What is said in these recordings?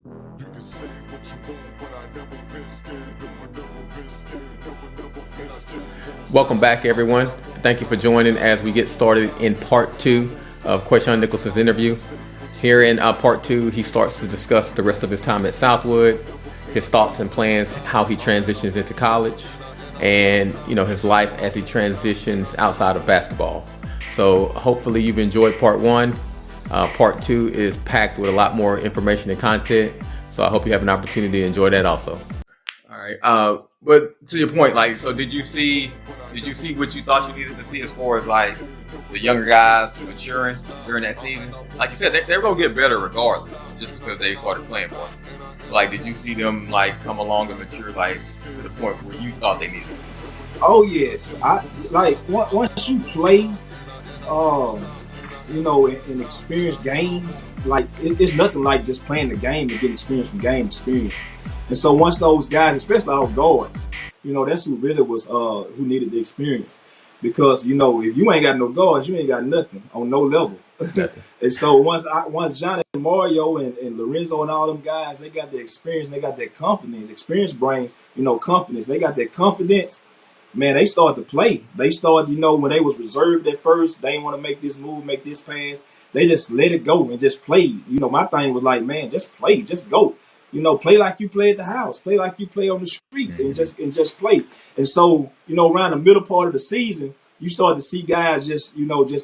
You can say what you want, but I never been scared. Never been scared. Never been scared. Welcome back, everyone. Thank you for joining as we get started in part 2 of Quasean Nicholson's interview. Here in part 2, he starts to discuss the rest of his time at Southwood, his thoughts and plans, how he transitions into college, and his life as he transitions outside of basketball. So hopefully you've enjoyed part 1. Part 2 is packed with a lot more information and content. So I hope you have an opportunity to enjoy that also. All right. But to your point, so did you see what you thought you needed to see as far as the younger guys maturing during that season? Like you said, they're gonna get better regardless, just because they started playing more. Did you see them come along and mature to the point where you thought they needed? Oh yes, once you play, in experienced games, it's nothing like just playing the game and getting experience from game experience. And so once those guys, especially our guards, that's who really was who needed the experience. Because if you ain't got no guards, you ain't got nothing on no level. And so once Johnny and Mario and Lorenzo and all them guys, they got the experience, they got that confidence. Experience brings confidence. They got that confidence. Man, they started to play. They started, when they was reserved at first, they didn't want to make this move, make this pass. They just let it go and just played. My thing was man, just play, just go. Play like you play at the house, play like you play on the streets, and just play. And so, around the middle part of the season, you start to see guys just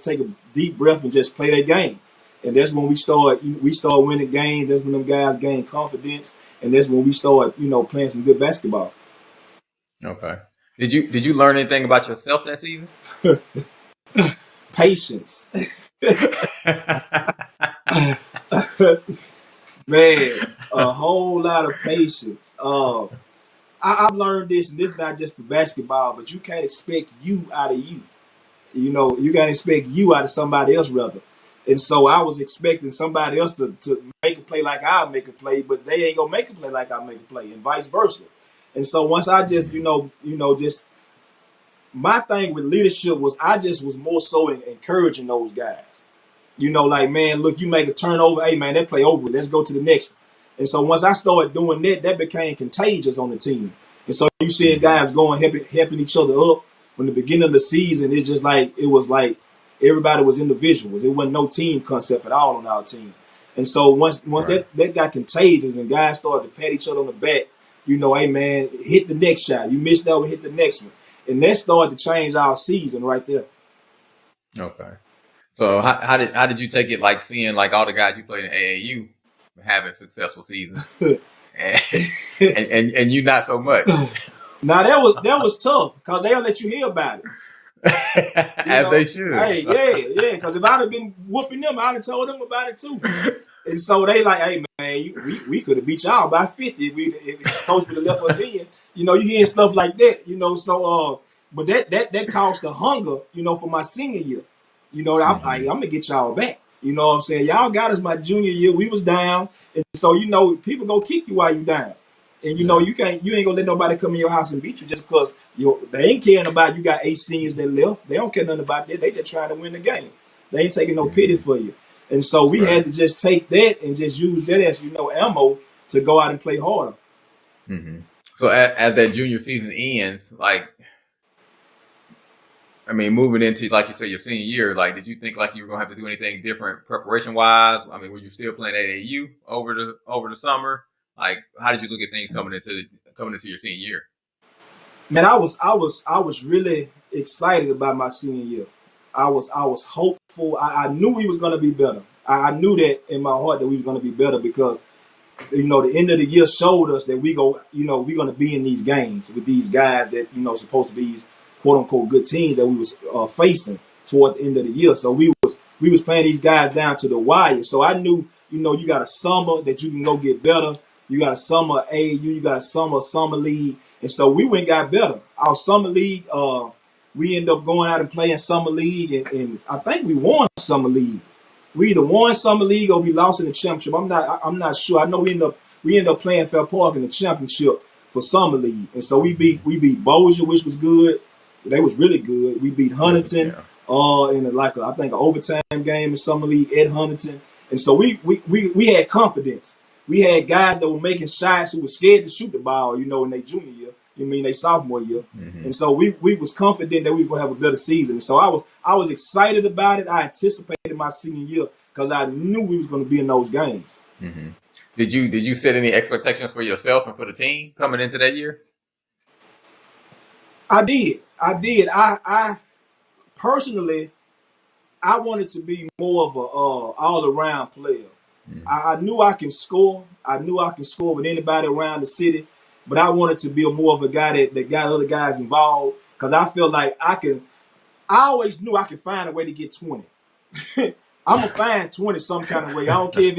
take a deep breath and just play their game. And that's when we start winning games. That's when them guys gain confidence, and that's when we start, playing some good basketball. Okay. Did you learn anything about yourself that season? Patience. Man, a whole lot of patience. I've learned this, and this is not just for basketball, but you can't expect you out of you. You can't expect you out of somebody else, rather. And so I was expecting somebody else to make a play like I make a play, but they ain't gonna make a play like I make a play, and vice versa. And so once I just, just my thing with leadership was I just was more so encouraging those guys. Man, look, you make a turnover. Hey, man, that play over. Let's go to the next one. And so once I started doing that became contagious on the team. And so you seeing guys going, helping each other up. When the beginning of the season, it's just it was like everybody was individuals. It wasn't no team concept at all on our team. And so once right. that got contagious and guys started to pat each other on the back, hey, man, hit the next shot. You missed that one, hit the next one. And that started to change our season right there. Okay. So how did you take it, seeing all the guys you played in AAU having successful seasons, and you not so much? Now that was tough because they'll let you hear about it. As they should. Hey, yeah. Because if I'd have been whooping them, I'd have told them about it too. And so they hey, man, we could have beat y'all by 50 if the coach would have left us in. You hear stuff like that. So but that caused the hunger, for my senior year. I'm gonna get y'all back. You know what I'm saying? Y'all got us my junior year. We was down, and so people gonna kick you while you down. And you ain't gonna let nobody come in your house and beat you just because they ain't caring about you got 8 seniors that left. They don't care nothing about that. They just trying to win the game. They ain't taking no pity for you. And so we had to just take that and just use that as ammo to go out and play harder. Mm-hmm. So as that junior season ends, moving into, like you said, your senior year, did you think you were going to have to do anything different preparation-wise? Were you still playing at AAU over the summer? How did you look at things coming into your senior year? Man, I was really excited about my senior year. I was hopeful. I knew we was going to be better. I knew that in my heart that we was going to be better because, the end of the year showed us that we're going to be in these games with these guys that, supposed to be these quote unquote good teams that we was facing toward the end of the year. So we was playing these guys down to the wire. So I knew, you got a summer that you can go get better. You got a summer AAU, you got a summer league. And so we went and got better. Our summer league, we ended up going out and playing summer league, and I think we won summer league. We either won summer league or we lost in the championship. I'm not sure. I know we ended up playing Fair Park in the championship for summer league. And so we beat Bossier, which was good. They was really good. We beat Huntington in I think an overtime game in summer league at Huntington. And so we had confidence. we had guys that were making shots who were scared to shoot the ball, you know, in their junior year. You mean they sophomore year. And so we was confident that we were gonna have a better season. So I was excited about it. I anticipated my senior year because I knew we was gonna be in those games. Did you set any expectations for yourself and for the team coming into that year? I did. I personally, I wanted to be more of a all around player. I knew I can score. I knew I can score with anybody around the city, but I wanted to be more of a guy that got other guys involved because I feel like I always knew I could find a way to get 20. I'm gonna find 20 some kind of way. I don't care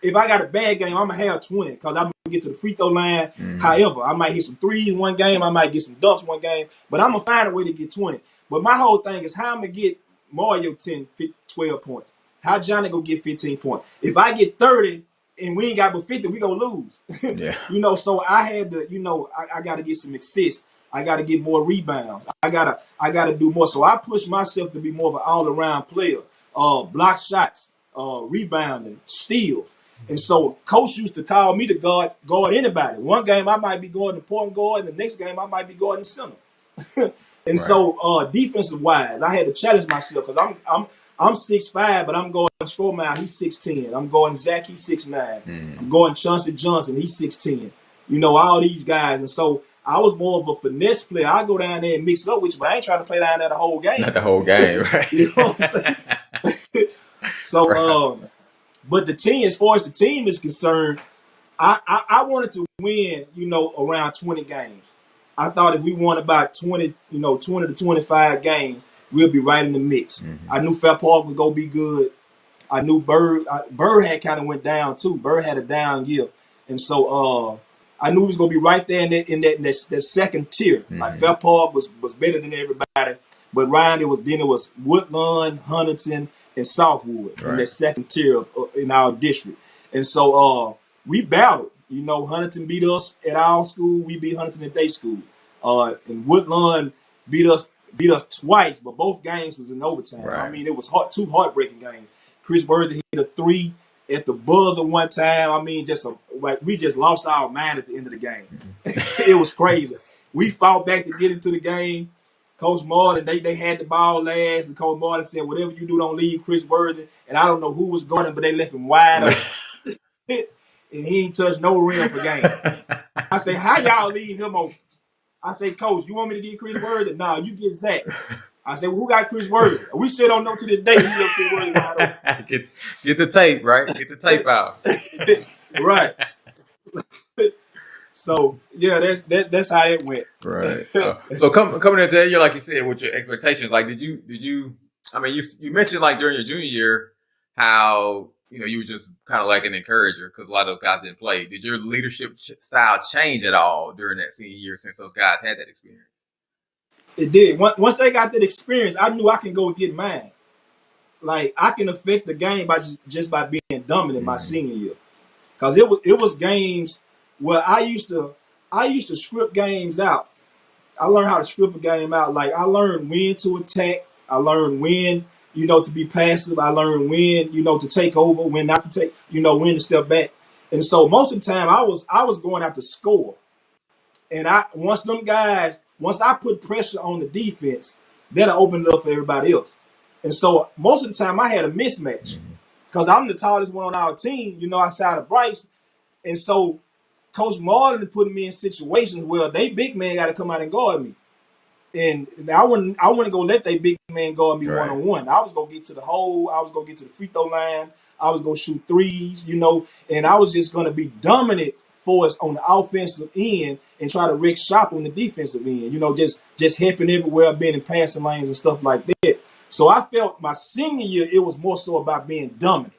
if I got a bad game, I'm gonna have 20 because I'm gonna get to the free throw line. However, I might hit some threes one game, I might get some dunks one game, but I'm gonna find a way to get 20. But my whole thing is how I'm gonna get Mario 10, 12 points. How Johnny gonna get 15 points? If I get 30 and we ain't got but 50, we gonna lose. You know, so I had to, you know, I gotta get some assists. I gotta get more rebounds. I gotta do more. So I pushed myself to be more of an all-around player. Block shots, rebounding, steals. And so coach used to call me to guard anybody. One game I might be guarding the point guard, and the next game I might be guarding the center. And so defensive wise, I had to challenge myself because I'm 6'5", but I'm going Stromile, he's 6'10". I'm going Zach, he's 6'9". I'm going Chauncey Johnson, he's 6'10". You know, all these guys. And so I was more of a finesse player. I go down there and mix it up with you, but I ain't trying to play down there the whole game. Not the whole game, right? You know what I'm saying? So, but the team, as far as the team is concerned, I wanted to win, you know, around 20 games. I thought if we won about 20 to 25 games, we'll be right in the mix. I knew Fair Park was gonna be good. I knew Bird had kind of went down too. Bird had a down year, and so I knew he was gonna be right there in that second tier. Like Fair Park was better than everybody, but Ryan it was Woodlawn, Huntington, and Southwood in that second tier in our district. And so we battled. You know, Huntington beat us at our school. We beat Huntington at their school. And Woodlawn beat us twice, but both games was in overtime. I mean, it was two heartbreaking games. Chris Worthy hit a 3 at the buzzer one time. I mean, we just lost our mind at the end of the game. It was crazy. We fought back to get into the game. Coach Martin, they had the ball last, and Coach Martin said, "Whatever you do, don't leave Chris Worthy." And I don't know who was guarding, but they left him wide open. And he ain't touched no rim for game. I say, how y'all leave him open? I say, Coach, you want me to get Chris Worthy? No, you get Zach. I say, well, who got Chris Worthy? We still don't know to this day who left Chris Worthy wide open. Get the tape, right? Get the tape out. Right. So yeah, that's how it went. Right. So coming into that year, like you said, with your expectations, like did you? I mean, you mentioned like during your junior year how you were just kind of like an encourager because a lot of those guys didn't play. Did your leadership style change at all during that senior year since those guys had that experience? It did. Once they got that experience, I knew I can go get mine. Like I can affect the game just by being dominant my senior year, because it was games where I used to script games out. I learned how to script a game out. Like I learned when to attack. I learned when to be passive. I learned when to take over, when not to take, when to step back. And so most of the time I was going out to score. And once I put pressure on the defense, that'll open it up for everybody else. And so most of the time I had a mismatch because I'm the tallest one on our team, outside of Bryce. And so Coach Martin put me in situations where they big man got to come out and guard me. And I wouldn't go let they big man guard me one-on-one. I was going to get to the hole. I was going to get to the free throw line. I was going to shoot threes, and I was just going to be dominant for us on the offensive end and try to wreck shop on the defensive end, just helping everywhere, being in passing lanes and stuff like that. So I felt my senior year, it was more so about being dominant,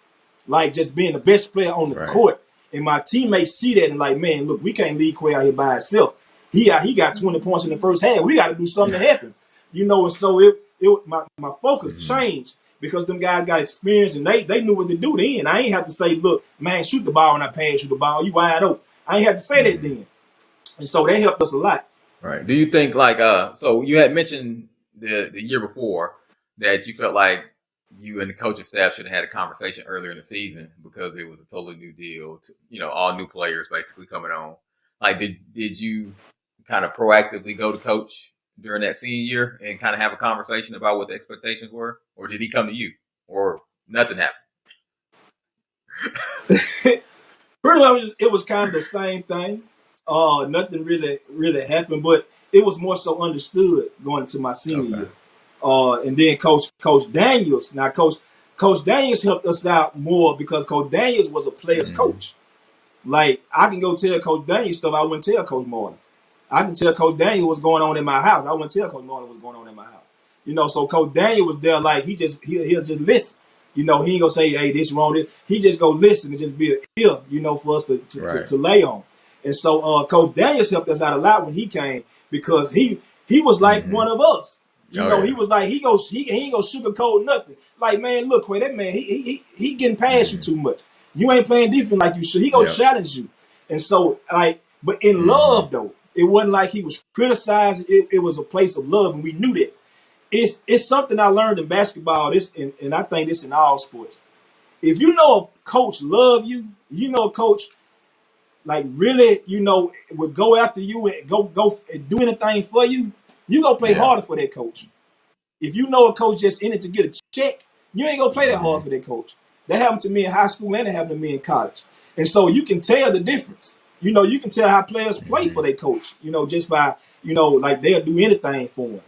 like just being the best player on the court. And my teammates see that and like, man, look, we can't leave Qua out here by himself. He got 20 points in the first half. We got to do something to happen, And so my focus changed because them guys got experience and they knew what to do then. I ain't have to say, look, man, shoot the ball when I pass you the ball. You wide open. I ain't have to say that then. And so that helped us a lot. Right. Do you think so you had mentioned the year before that you felt like you and the coaching staff should have had a conversation earlier in the season because it was a totally new deal. All new players basically coming on. Like, did you kind of proactively go to coach during that senior year and kind of have a conversation about what the expectations were, or did he come to you, or nothing happened? Pretty much, it was kind of the same thing. Nothing really happened, but it was more so understood going into my senior year. And then Coach Daniels. Now, Coach Daniels helped us out more because Coach Daniels was a player's coach. Like, I can go tell Coach Daniels stuff I wouldn't tell Coach Martin. I can tell Coach Daniel what's going on in my house. I wouldn't tell Coach Martin what's going on in my house. So Coach Daniel was there, like, he'll just listen. He ain't gonna say, hey, this wrong. He just go listen and just be an ear, for us to lay on. And so Coach Daniels helped us out a lot when he came because he was like one of us. He was like, he ain't gonna sugarcoat nothing. Like, man, look, Quay, that man, he getting past you too much. You ain't playing defense like you should. He gonna challenge you. And so, like, but in love though, it wasn't like he was criticizing. It was a place of love, and we knew that. It's something I learned in basketball. And I think this in all sports. If you know a coach love you, a coach like really, would go after you and go and do anything for you, you gonna play harder for that coach. If you know a coach just in it to get a check, you ain't gonna play that hard for that coach. That happened to me in high school and it happened to me in college. And so you can tell the difference. You can tell how players play for their coach, just by, like they'll do anything for them.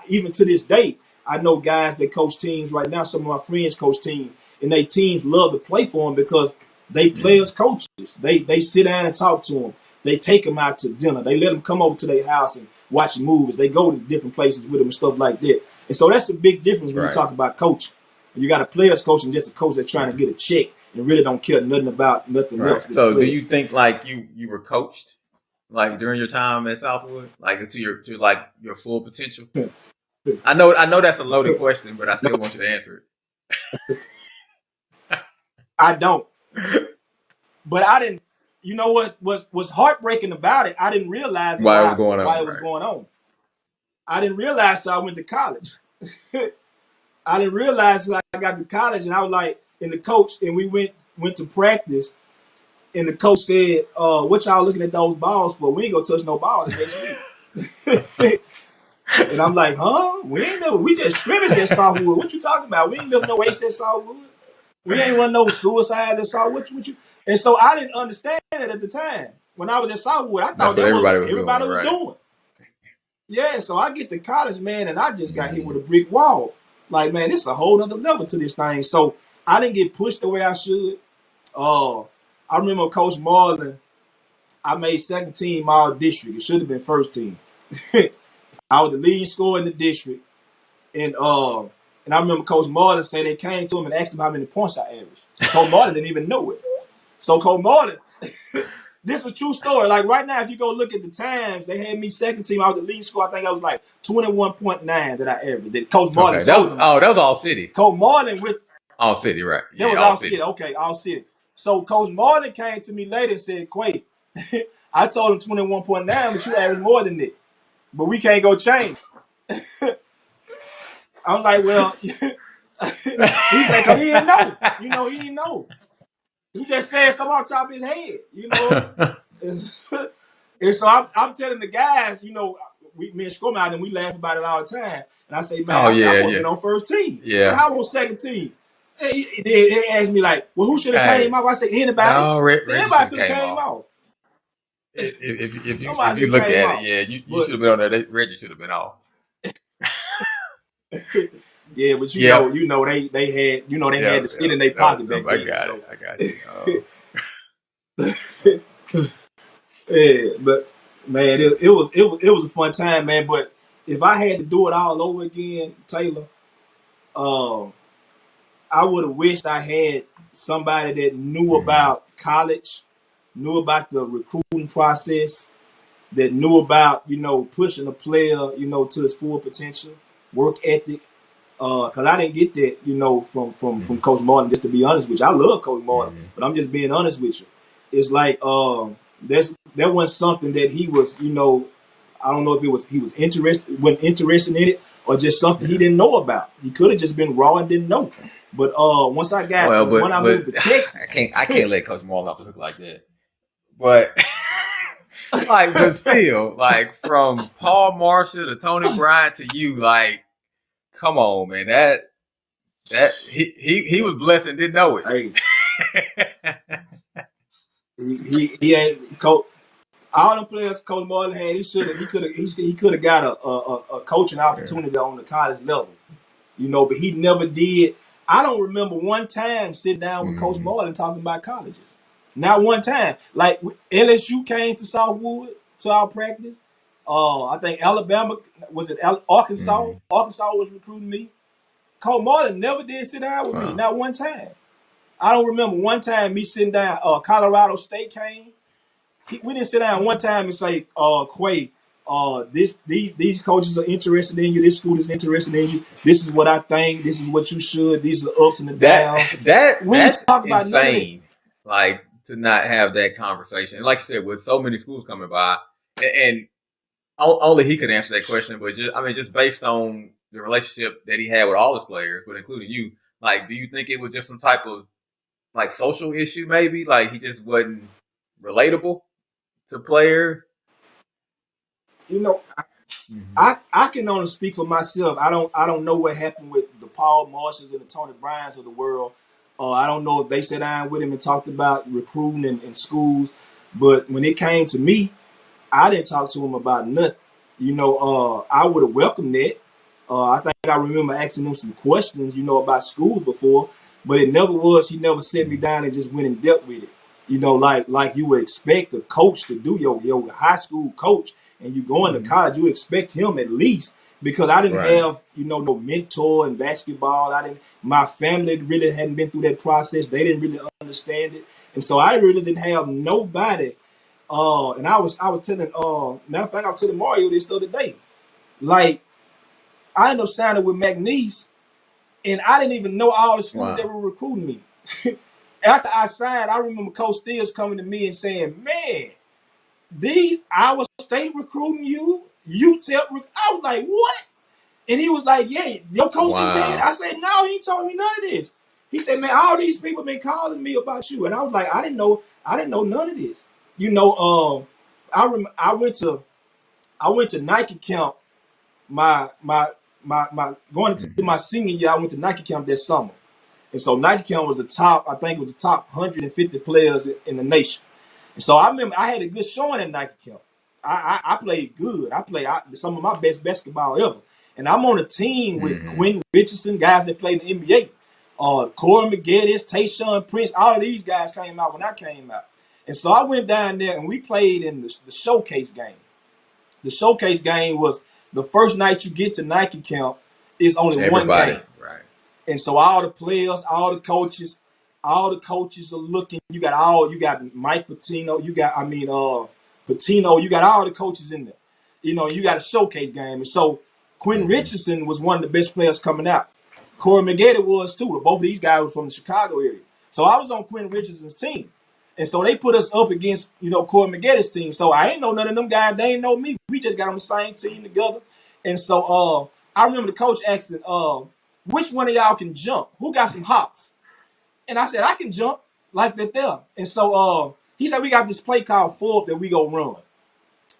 Even to this day, I know guys that coach teams right now. Some of my friends coach teams, and they teams love to play for them because they play as coaches. They sit down and talk to them. They take them out to dinner. They let them come over to their house and watch movies. They go to different places with them and stuff like that. And so that's a big difference when you talk about coaching. You got a player's coach and just a coach that's trying to get a check and really don't care nothing about nothing else. So do you think like you were coached like during your time at Southwood, like to your full potential? I know that's a loaded question, but I still want you to answer it. I don't. But I didn't. You know what was heartbreaking about it? I didn't realize why it was going on. I didn't realize till I went to college. I didn't realize till I got to college, and I was like, and the coach, and we went to practice, and the coach said, "What y'all looking at those balls for? We ain't gonna touch no balls next week." And I'm like, "Huh? We just scrimmaged at Southwood. What you talking about? We ain't lift no ace at Southwood. We ain't run no suicide at Southwood. What you?" And so I didn't understand it at the time. When I was at Southwood, I thought everybody was doing. Yeah, so I get to college, man, and I just got hit with a brick wall. Like, man, it's a whole other level to this thing. So I didn't get pushed the way I should. I remember Coach Marlin, I made second team all district. It should have been first team. I was the leading scorer in the district. And I remember Coach Marlin say they came to him and asked him how many points I averaged. Coach Marlin didn't even know it. So Coach Marlin, this is a true story. Like right now, if you go look at the times, they had me second team. I was the leading scorer. I think I was like 21.9 that I averaged. That Coach Marlin told them. Oh, that was all city. Coach Marlin with all city, right? That was all city. Okay, all city. So Coach Marlin came to me later and said, "Quay, I told him 21.9, but you average more than that. But we can't go change." I'm like, well, he said, "Cause he didn't know. He didn't know. He just said something on top of his head, And so I'm telling the guys, me and Scrum out and we laugh about it all the time. And I say, man, I want to get on first team. Yeah. I want second team. They asked me like, well, who should have came off? I said, anybody. Everybody could have came off. If you look at it, you should have been on there. Reggie should have been off. Yeah, but they had, they had the skin in their pocket back then. I got it. Yeah, but man, it was a fun time, man. But if I had to do it all over again, Taylor, I would have wished I had somebody that knew about college, knew about the recruiting process, that knew about pushing a player to his full potential, work ethic. Because I didn't get that, from Coach Martin. Just to be honest with you, I love Coach Martin, but I'm just being honest with you. It's like that wasn't something that he was, I don't know if he was interested in it, or just something he didn't know about. He could have just been raw and didn't know. But once I moved to Texas, I can't let Coach Marlon look like that. But like, but still, like from Paul Marshall to Tony Bryant to you, like, come on, man, that he was blessed and didn't know it. Hey, he ain't coach. All them players Coach Marlon had, he could have got a coaching opportunity on the college level, but he never did. I don't remember one time sitting down with Coach Marlon talking about colleges. Not one time. Like LSU came to Southwood to our practice. I think Alabama Arkansas. Arkansas was recruiting me. Coach Marlon never did sit down with me. Not one time. I don't remember one time me sitting down. Colorado State came. We didn't sit down one time and say, Quay, these coaches are interested in you. This school is interested in you. This is what I think. This is what you should. These are the ups and the downs. That's talk about insane. Like to not have that conversation. Like you said, with so many schools coming by, and only he could answer that question. But just based on the relationship that he had with all his players, but including you, like, do you think it was just some type of like social issue? Maybe like he just wasn't relatable to players. I can only speak for myself. I don't know what happened with the Paul Marshalls and the Tony Bryants of the world. I don't know if they sat down with him and talked about recruiting in schools. But when it came to me, I didn't talk to him about nothing. I would have welcomed that. I think I remember asking him some questions, about schools before, but it never was. He never set me down and just went in depth with it. Like you would expect a coach to do, your high school coach, and you going to college, you expect him at least, because I didn't have, no mentor in basketball. My family really hadn't been through that process. They didn't really understand it. And so I really didn't have nobody. And I was telling, matter of fact, I was telling Mario this the other day. Like, I ended up signing with McNeese, and I didn't even know all the schools that were recruiting me. After I signed, I remember Coach Stills coming to me and saying, "Man, Iowa State recruiting you? UTEP?" I was like, "What?" And he was like, "Yeah, your coach didn't tell you." I said, "No, he told me none of this." He said, "Man, all these people been calling me about you," and I was like, "I didn't know none of this." I went to Nike camp. My going into my senior year, I went to Nike camp that summer. And so Nike camp was the top 150 players in the nation. And so I remember I had a good showing at Nike camp. I played good. I played some of my best basketball ever. And I'm on a team with Quentin Richardson, guys that played in the NBA. Corey McGettis, Tayshaun Prince, all of these guys came out when I came out. And so I went down there and we played in the showcase game. The showcase game was the first night you get to Nike camp is only one game. Right. And so all the players, all the coaches are looking. You got Mike Patino, Patino, you got all the coaches in there. You got a showcase game. And so Quentin Richardson was one of the best players coming out. Corey McGettis was too. Both of these guys were from the Chicago area. So I was on Quentin Richardson's team. And so they put us up against, Corey McGettis' team. So I ain't know none of them guys. They ain't know me. We just got on the same team together. And so I remember the coach asking, which one of y'all can jump? Who got some hops? And I said, I can jump like that there. And so he said, we got this play called Four that we go run.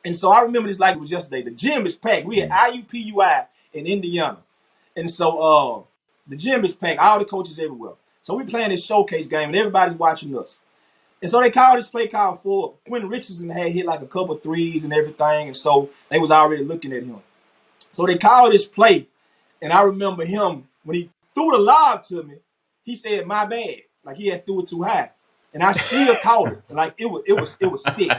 And so I remember this like it was yesterday. The gym is packed. We had IUPUI in Indiana. And so the gym is packed. All the coaches everywhere. So we playing this showcase game and everybody's watching us. And so they called this play called Four. Quentin Richardson had hit like a couple of threes and everything. And so they was already looking at him. So they called this play. And I remember him, when he threw the lob to me, he said, "My bad." Like he had threw it too high. And I still caught it. Like it was sick.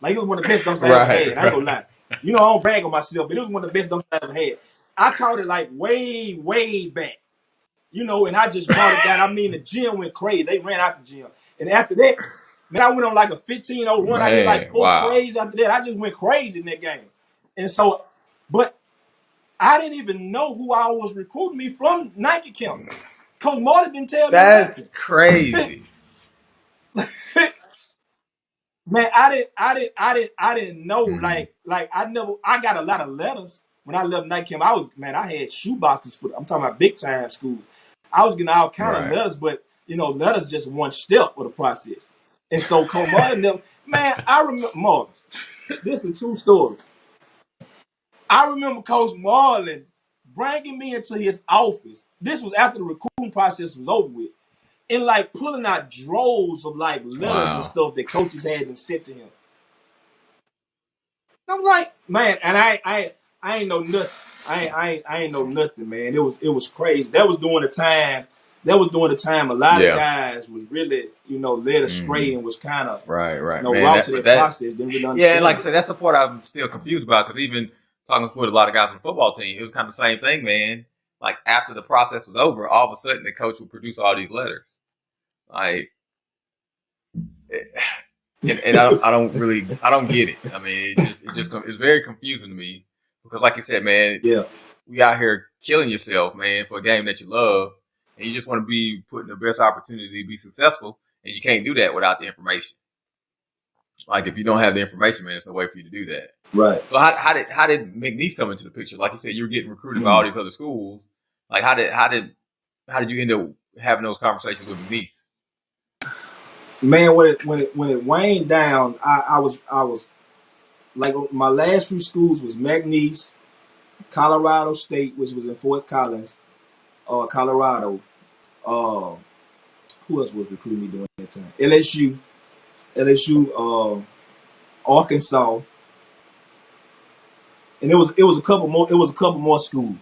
Like it was one of the best dunks I ever had. I ain't gonna lie. I don't brag on myself, but it was one of the best dunks I ever had. I caught it like way, way back. And I just brought it down. I mean, the gym went crazy. They ran out the gym. And after that, man, I went on like a 15-0 run. I hit like 4 trades after that. I just went crazy in that game. And so, but I didn't even know who I was recruiting me from Nike camp. Coach Marlon didn't tell me nothing. That's crazy. Man, I didn't know. Like I got a lot of letters when I left night camp, I had shoe boxes for. I'm talking about big time schools. I was getting all kind of letters, but letters just one step of the process. And so Coach Martin, man, I remember Martin. This is a true story. I remember Coach Marlin bringing me into his office. This was after the recruiting process was over with. And like pulling out droves of like letters and stuff that coaches had been sent to him. I'm like, man, and I ain't know nothing. I ain't know nothing, man. It was crazy. That was during the time a lot of guys was really, led astray and was kind of right. route to that process. Didn't really understand. Yeah, and like I said, that's the part I'm still confused about, because even talking with a lot of guys on the football team, it was kind of the same thing, man. Like after the process was over, all of a sudden the coach would produce all these letters. Like, and I don't get it. I mean, it's very confusing to me, because like you said, man, we out here killing yourself, man, for a game that you love, and you just want to be put in the best opportunity to be successful, and you can't do that without the information. Like if you don't have the information, man, there's no way for you to do that. Right. So how did McNeese come into the picture? Like you said, you were getting recruited by all these other schools. Like how did you end up having those conversations with McNeese? Man, when it waned down, I was like, my last few schools was McNeese, Colorado State, which was in Fort Collins, Colorado. Who else was recruiting me during that time? LSU, Arkansas, and it was a couple more. It was a couple more schools,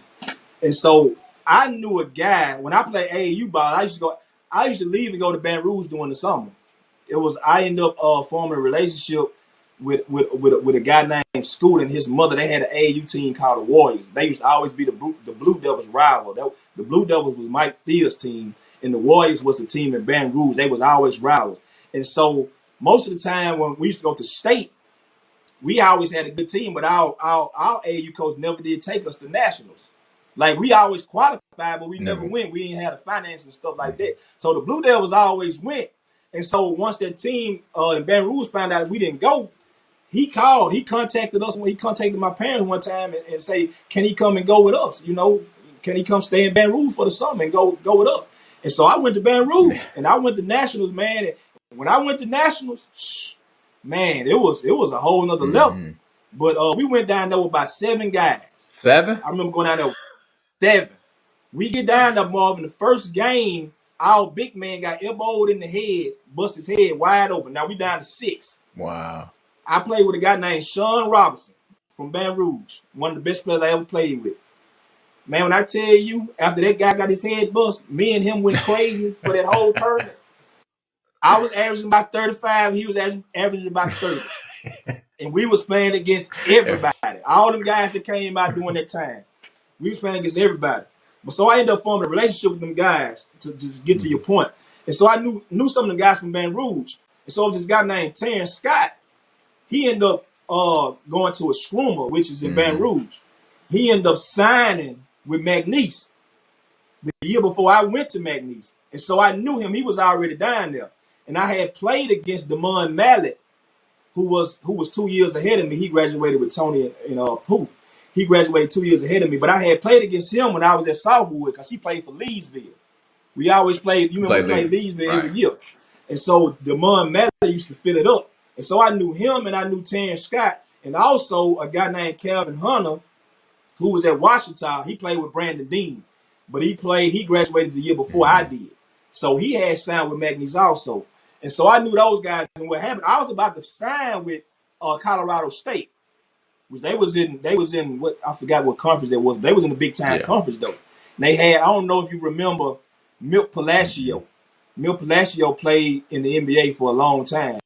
and so I knew a guy when I played AAU ball. I used to leave and go to Baton Rouge during the summer. I ended up forming a relationship with a guy named Scoot and his mother. They had an AAU team called the Warriors. They used to always be the Blue Devils rival. The Blue Devils was Mike Thea's team, and the Warriors was the team in Baton Rouge. They was always rivals. And so most of the time when we used to go to state, we always had a good team, but our AAU coach never did take us to nationals. Like we always qualified, but we never went. We didn't have the finance and stuff like that. So the Blue Devils always went. And so once that team in Baton Rouge found out we didn't go, he contacted us. When he contacted my parents one time and say, can he come and go with us? Can he come stay in Baton Rouge for the summer and go with us? And so I went to Baton Rouge and I went to nationals, man. And when I went to nationals, man, it was a whole nother level. But we went down there with about 7 guys. 7? I remember going down there with 7. We get down there, Marvin, the first game, our big man got elbowed in the head, bust his head wide open. Now we down to 6. Wow. I played with a guy named Sean Robinson from Baton Rouge, one of the best players I ever played with. Man, when I tell you, after that guy got his head bust, me and him went crazy for that whole tournament. I was averaging about 35. He was averaging about 30. And we was playing against everybody. All them guys that came out during that time. We was playing against everybody. But so I ended up forming a relationship with them guys, to just get to your point. And so I knew some of the guys from Baton Rouge. And so this guy named Terrence Scott, he ended up going to a scrummer, which is in Baton Rouge. He ended up signing with McNeese the year before I went to McNeese. And so I knew him. He was already down there. And I had played against Damon Mallet, who was 2 years ahead of me. He graduated with Tony and Pooh. He graduated 2 years ahead of me. But I had played against him when I was at Southwood, because he played for Leesville. We always played, we played Leesville every year. And so Damon Mallet used to fill it up. And so I knew him, and I knew Terrence Scott, and also a guy named Calvin Hunter, who was at Washington. He played with Brandon Dean, but he graduated the year before I did. So he had signed with McNeese also. And so I knew those guys. And what happened, I was about to sign with Colorado State, which they was in what, I forgot what conference it was. They was in the big time conference though. And they had, I don't know if you remember Milt Palacio. Milt Palacio played in the NBA for a long time.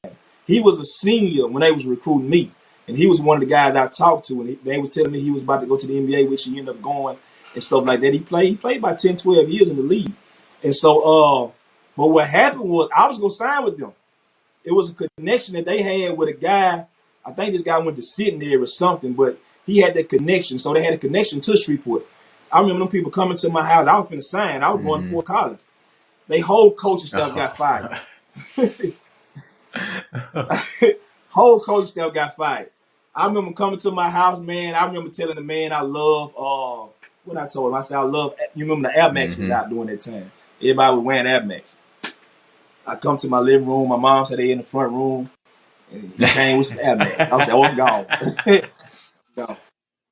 He was a senior when they was recruiting me. And he was one of the guys I talked to. And they was telling me he was about to go to the NBA, which he ended up going and stuff like that. He played about 10, 12 years in the league. And so, but what happened was I was going to sign with them. It was a connection that they had with a guy. I think this guy went to Sydney or something, but he had that connection. So they had a connection to Shreveport. I remember them people coming to my house. I was finna sign. I was going to Fort Collins. They whole coaching staff got fired. Whole coaching staff got fired. I remember coming to my house, man. I remember telling the man I love. What I told him, I said I love. You remember the Air Max was out during that time. Everybody was wearing Air Max. I come to my living room. My mom said they in the front room, and he came with some Air Max. I said, "Oh, I'm gone." Gone.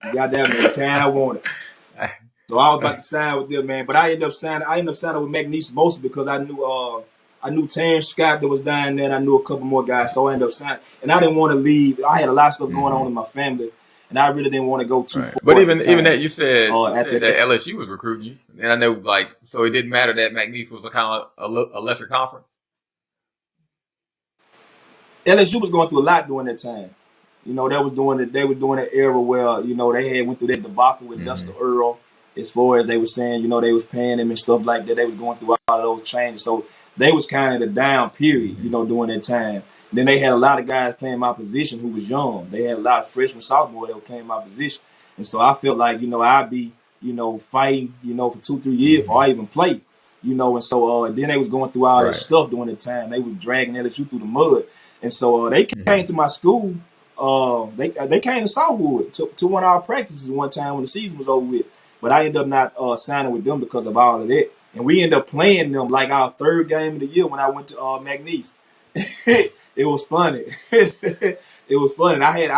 You got that, man. The kind I wanted. So I was about to sign with them, man. But I ended up signing with McNeese mostly because I knew Terrence Scott that was down there, and I knew a couple more guys. So I ended up signing, and I didn't want to leave. I had a lot of stuff going on in my family, and I really didn't want to go too far. But even that you said that that LSU was recruiting you, and I know so it didn't matter that McNeese was a kind of a lesser conference. LSU was going through a lot during that time. They were doing that era where they went through that debacle with Dustin Earl. As far as they were saying, they was paying him and stuff like that. They was going through all of those changes. So they was kind of the down period, during that time. Then they had a lot of guys playing my position who was young. They had a lot of freshmen, sophomore that were playing my position. And so I felt like, I'd be, fighting, for 2-3 years before I even play. And so then they was going through all that stuff during the time. They was dragging LSU through the mud. And so they came to my school. They came to Southwood to one of our practices one time when the season was over with. But I ended up not signing with them because of all of that. And we ended up playing them like our third game of the year when I went to McNeese. It was funny. It was fun. I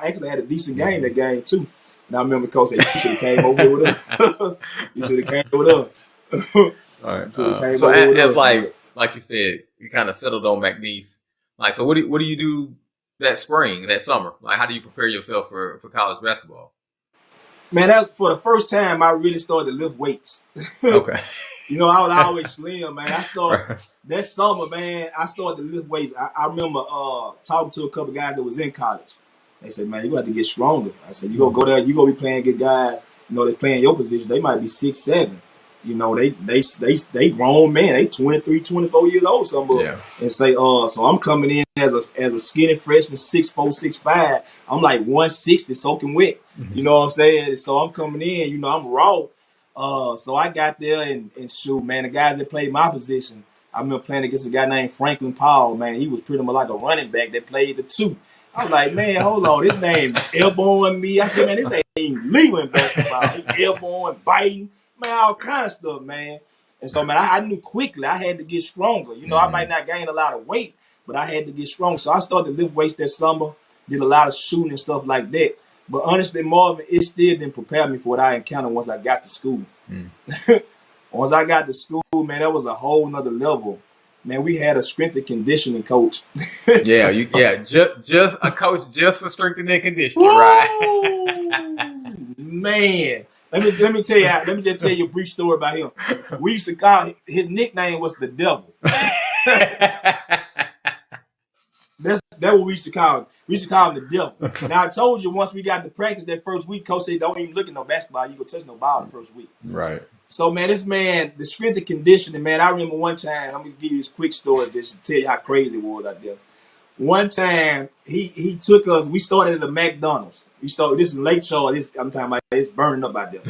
actually had a decent game that game too. And I remember Coach said, "You should have came over here with us. You should have came with us." All right. So as like you said, you kind of settled on McNeese. Like, so what do you do that spring, that summer? Like, how do you prepare yourself for college basketball? Man, that for the first time I really started to lift weights. Okay. I was always slim, man. I started that summer, man. I started to lift weights. I remember talking to a couple guys that was in college. They said, "Man, you got to get stronger." I said, "You gonna go there? You gonna be playing good guys? They playing your position. They might be 6'7". They grown men. They 23, 24 years old, some of them. And say, so I'm coming in as a skinny freshman, 6'4", 6'5". I'm like 160 soaking wet. You know what I'm saying? So I'm coming in, I'm raw. So I got there and shoot, man, the guys that played my position, I remember playing against a guy named Franklin Powell, man. He was pretty much like a running back that played the two. I was like, man, hold on, this name elbowing me. I said, man, this ain't legal in basketball. He's elbowing, biting, man, all kind of stuff, man. And so, man, I knew quickly I had to get stronger. I might not gain a lot of weight, but I had to get strong. So I started to lift weights that summer, did a lot of shooting and stuff like that. But honestly, Marvin, it still didn't prepare me for what I encountered once I got to school. Once I got to school, man, that was a whole nother level. Man, we had a strength and conditioning coach. Just a coach just for strength and conditioning, right? Man, let me tell you. Let me just tell you a brief story about him. We used to call his nickname was the Devil. That's what we used to call him. We used to call him the Devil. Now I told you once we got to practice that first week, coach said, "Don't even look at no basketball. You go touch no ball the first week." Right. So, man, this man, the strength and conditioning, man, I remember one time, I'm going to give you this quick story just to tell you how crazy it was out there. One time, he took us, we started at a McDonald's. This is Lake Charles, I'm talking about, it's burning up out there.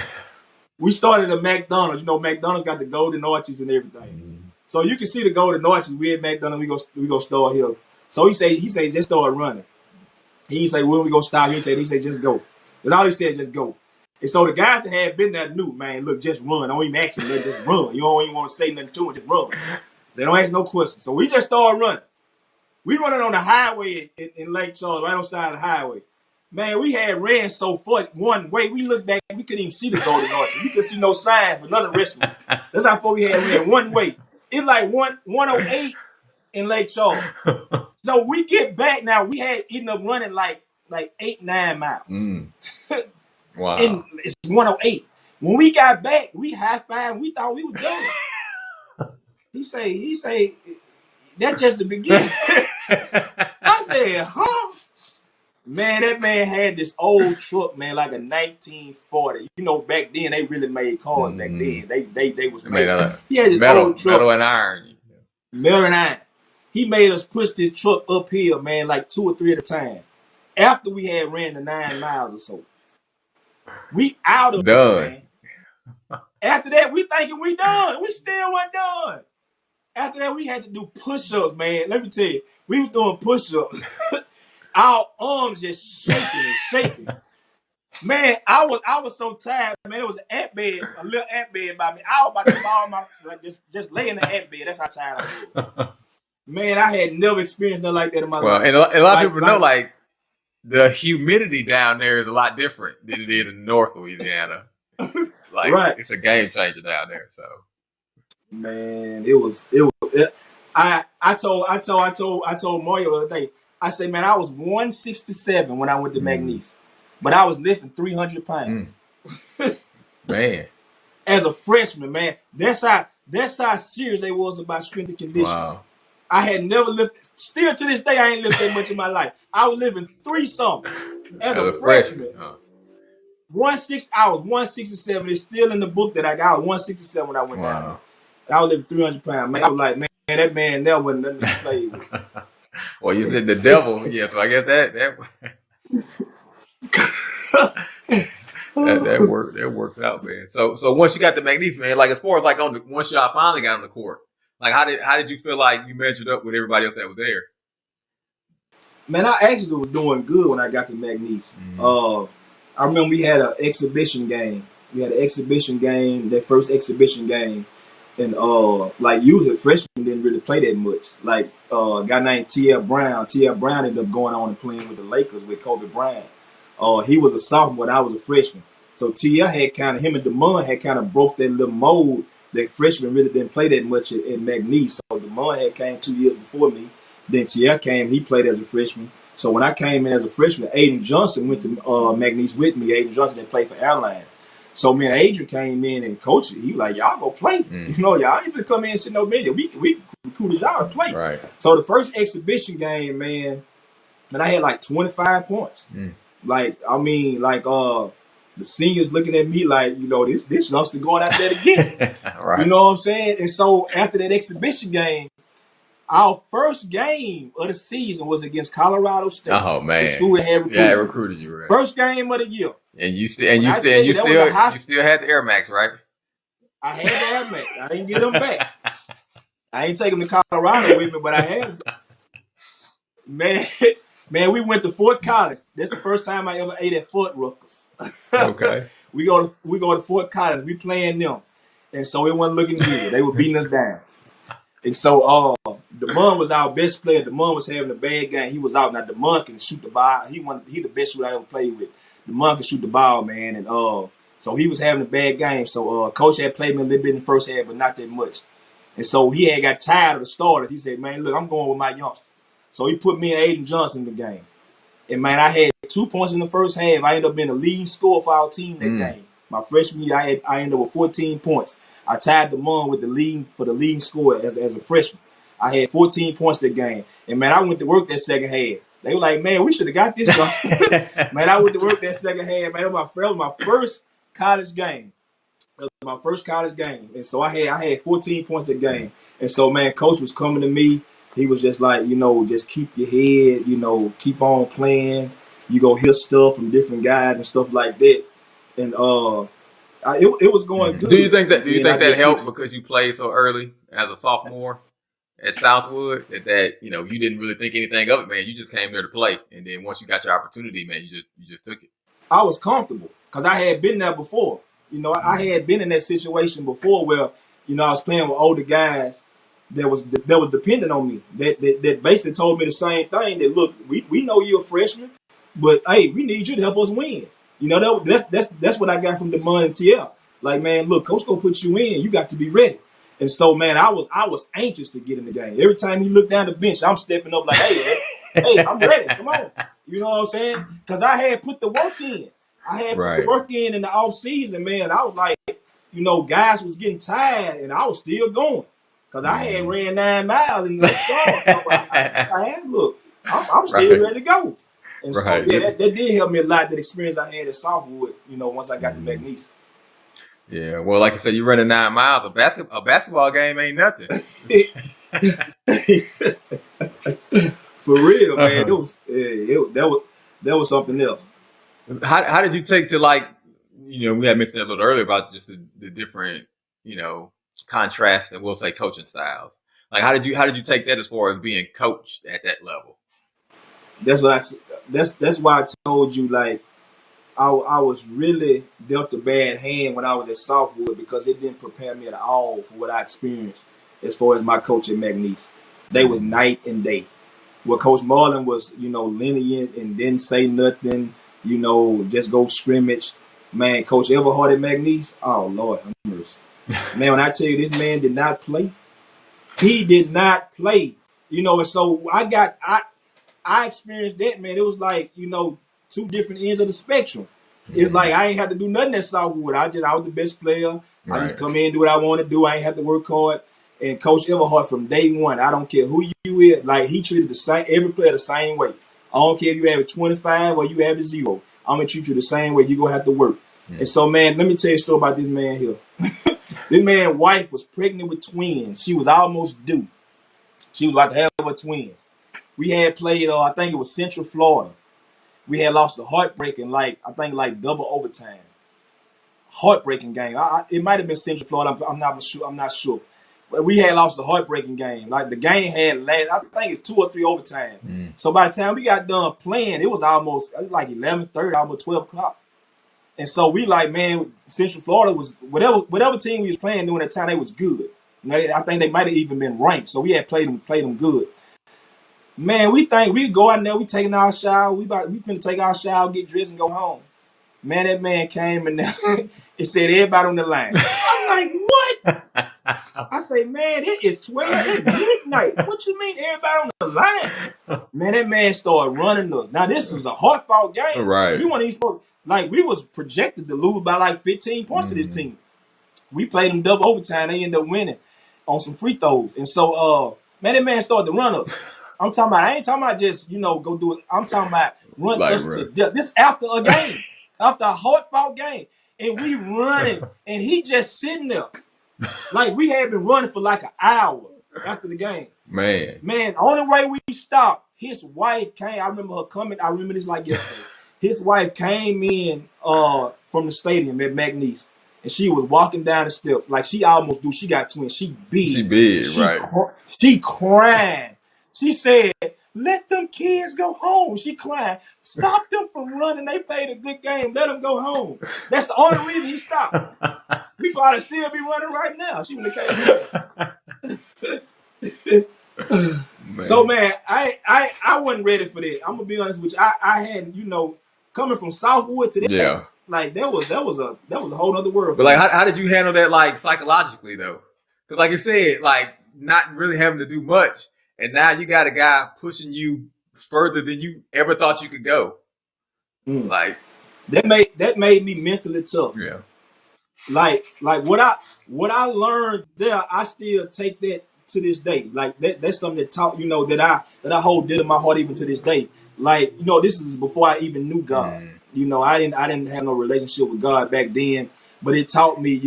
We started at McDonald's. McDonald's got the golden arches and everything. So you can see the golden arches. We at McDonald's, we go start here. So he said, just start running. He said, when we go stop? He said, just go. That's all he said, just go. And so the guys that had been there knew, man, look, just run. Don't even ask him, just run. You don't even want to say nothing to him, just run. They don't ask no questions. So we just started running. We running on the highway in Lake Charles, right on the side of the highway. Man, we had ran so far one way. We looked back, we couldn't even see the golden arches. We couldn't see no signs for none of the rest of them. That's how far we had ran one way. It's like 108 in Lake Charles. So we get back now. We had ended up running like 8-9 miles. Wow. And it's 108. When we got back, we high-fived. We thought we were done. He say, that's just the beginning. I said, huh? Man, that man had this old truck, man, like a 1940. Back then they really made cars. Back then they was made. He had this old truck, metal and iron. Metal and iron. He made us push this truck uphill, man, like 2 or 3 at a time. After we had ran the 9 miles or so. We out of done. It, man. After that, we thinking we done. We still weren't done. After that, we had to do push-ups, man. Let me tell you, we was doing push-ups. our arms just shaking and shaking. Man, I was so tired, man. It was an ant bed, a little ant bed by me. I was about to fall my like just lay in the ant bed. That's how tired I was. Man, I had never experienced nothing like that in my Well, life. and a lot of people know, like, the humidity down there is a lot different than it is in North Louisiana. Like, right. it's a game changer down there. So, man, I told Mario the other day. I said, man, I was 167 when I went to McNeese, but I was lifting 300 pounds. Man, as a freshman, man, that's how serious they was about strength and conditioning. wow. I had never lifted. Still to this day, I ain't lifted that much in my life. I was living 3-something as a freshman. Huh. I was 167. It's still in the book that I got. I was 167 when I went down there. And I was living 300 pounds. Man, I was like, man, that man never wasn't nothing to play with. Well, you said the devil, yeah. So I guess that works out, man. So once you got the McNeese, man, like as far as like once y'all finally got on the court, like how did you feel like you measured up with everybody else that was there? Man, I actually was doing good when I got to McNeese. I remember we had an exhibition game. That first exhibition game. And like usually freshmen didn't really play that much. Like a guy named T.L. Brown. T.L. Brown ended up going on and playing with the Lakers with Kobe Bryant. He was a sophomore and I was a freshman. So T.L. him and DeMond had kind of broke that little mold that freshmen really didn't play that much at McNeese. So DeMond had came 2 years before me. Then T.L. came, he played as a freshman. So when I came in as a freshman, Aiden Johnson went to McNeese with me. Aiden Johnson that played for Airline. So me and Adrian came in and coached it. He was like, y'all go play. You know, y'all ain't gonna come in and sit no minute. We recruited y'all to play. Right. So the first exhibition game, man, I had like 25 points. Like, I mean, like the seniors looking at me like, you know, this youngster going out there to get it. Right. You know what I'm saying? And so after that exhibition game, our first game of the season was against Colorado State. Oh man, the school had recruited. Yeah, recruited you. Right. First game of the year. And you still had the Air Max, right? I had the Air Max. I didn't get them back. I ain't take them to Colorado with me, but I had them. Man, we went to Fort Collins. That's the first time I ever ate at Fort Rutgers. Okay. we go to Fort Collins. We playing them, and so it wasn't looking good. They were beating us down. And so DeMond was our best player. DeMond was having a bad game. He was out. Now DeMond can shoot the ball. He the best shooter I ever played with. DeMond can shoot the ball, man. And so he was having a bad game. So coach had played me a little bit in the first half, but not that much. And so he had got tired of the starters. He said, man, look, I'm going with my youngster. So he put me and Aiden Johnson in the game. And man, I had 2 points in the first half. I ended up being the leading scorer for our team that game. My freshman year, I ended up with 14 points. I tied DeMond with the leading scorer as a freshman. I had 14 points that game. And man, I went to work that second half. They were like, man, we should have got this youngster. Man, I went to work that second half. Man, that was my first college game. And so I had 14 points that game. And so, man, coach was coming to me. He was just like, you know, just keep your head, you know, keep on playing. You go hear stuff from different guys and stuff like that. And it was going good. Do you think that helped because you played so early as a sophomore at Southwood that you know you didn't really think anything of it, man? You just came there to play, and then once you got your opportunity, man, you just took it. I was comfortable because I had been there before. You know, I had been in that situation before where, you know, I was playing with older guys that was dependent on me. That basically told me the same thing. That look, we know you're a freshman, but hey, we need you to help us win. You know, that's what I got from DeMond and TL. Like, man, look, coach gonna put you in. You got to be ready. And so, man, I was anxious to get in the game. Every time he looked down the bench, I'm stepping up like, hey, I'm ready. Come on. You know what I'm saying? Because I had put the work in. Put the work in the off season, man. I was like, you know, guys was getting tired, and I was still going because I had ran 9 miles in the look, I'm still ready to go. And so, yeah, that did help me a lot. That experience I had at Southwood, you know, once I got to McNeese. Yeah, well, like I said, you running 9 miles. A basketball game ain't nothing. For real, man. That was something else. How did you take to, like, you know, we had mentioned that a little earlier about just the different, you know, contrast and we'll say coaching styles. Like, how did you take that as far as being coached at that level? That's what that's why I told you, like, I was really dealt a bad hand when I was at Southwood, because it didn't prepare me at all for what I experienced as far as my coach at McNeese. They was night and day. Where Coach Marlin was, lenient and didn't say nothing, just go scrimmage. Man, Coach Everhart at McNeese, oh Lord have mercy. Man, when I tell you this man did not play, he did not play. And so I experienced that, man. It was like, two different ends of the spectrum. It's like I ain't had to do nothing at Southwood. I was the best player. Right. I just come in and do what I want to do. I ain't have to work hard. And Coach Everhart, from day one, I don't care who you is, like, he treated every player the same way. I don't care if you average 25 or you average 0. I'm gonna treat you the same way. You're gonna have to work. And so, man, let me tell you a story about this man here. This man's wife was pregnant with twins. She was almost due. She was about to have a twin. We had played, I think it was Central Florida. We had lost a heartbreaking, like double overtime. Heartbreaking game. It might have been Central Florida. I'm not sure. But we had lost a heartbreaking game. Like, the game had led, I think it's 2 or 3 overtime. So by the time we got done playing, it was like 11:30, almost 12 o'clock. And so we like, man, Central Florida was, whatever team we was playing during that time, they was good. I think they might have even been ranked. So we had played them good. Man, we think we go out there, we taking our shower, we finna take our shower, get dressed, and go home. Man, that man came and it said everybody on the line. I'm like, what? I say, man, it is 12 at midnight. What you mean everybody on the line? Man, that man started running us. Now, this was a hard-fought game. Right. We weren't even supposed, like, we was projected to lose by like 15 points to this team. We played them double overtime. They ended up winning on some free throws. And so, man, that man started to run us. I'm talking about, I ain't talking about just, go do it. I'm talking about run us to death. This after a game. After a hard-fought game. And we running. And he just sitting there. Like, we had been running for like an hour after the game. Man, only way we stopped, his wife came. I remember her coming. I remember this like yesterday. His wife came in from the stadium at McNeese. And she was walking down the steps. Like, she almost do. She got twins. She big. Right. She crying. She said, let them kids go home. She crying. Stop them from running. They played a good game. Let them go home. That's the only reason he stopped. We probably still be running right now. She wouldn't have came. So, man, I wasn't ready for that. I'm gonna be honest with you. I had, coming from Southwood to that, like, that was a whole other world. But like, how did you handle that, like, psychologically though? Because, like you said, like, not really having to do much. And now you got a guy pushing you further than you ever thought you could go. Like, that made me mentally tough. Yeah. Like what I learned there, I still take that to this day. Like, that's something that taught, that I hold dear to my heart even to this day. Like, this is before I even knew God. I didn't have no relationship with God back then, but it taught me,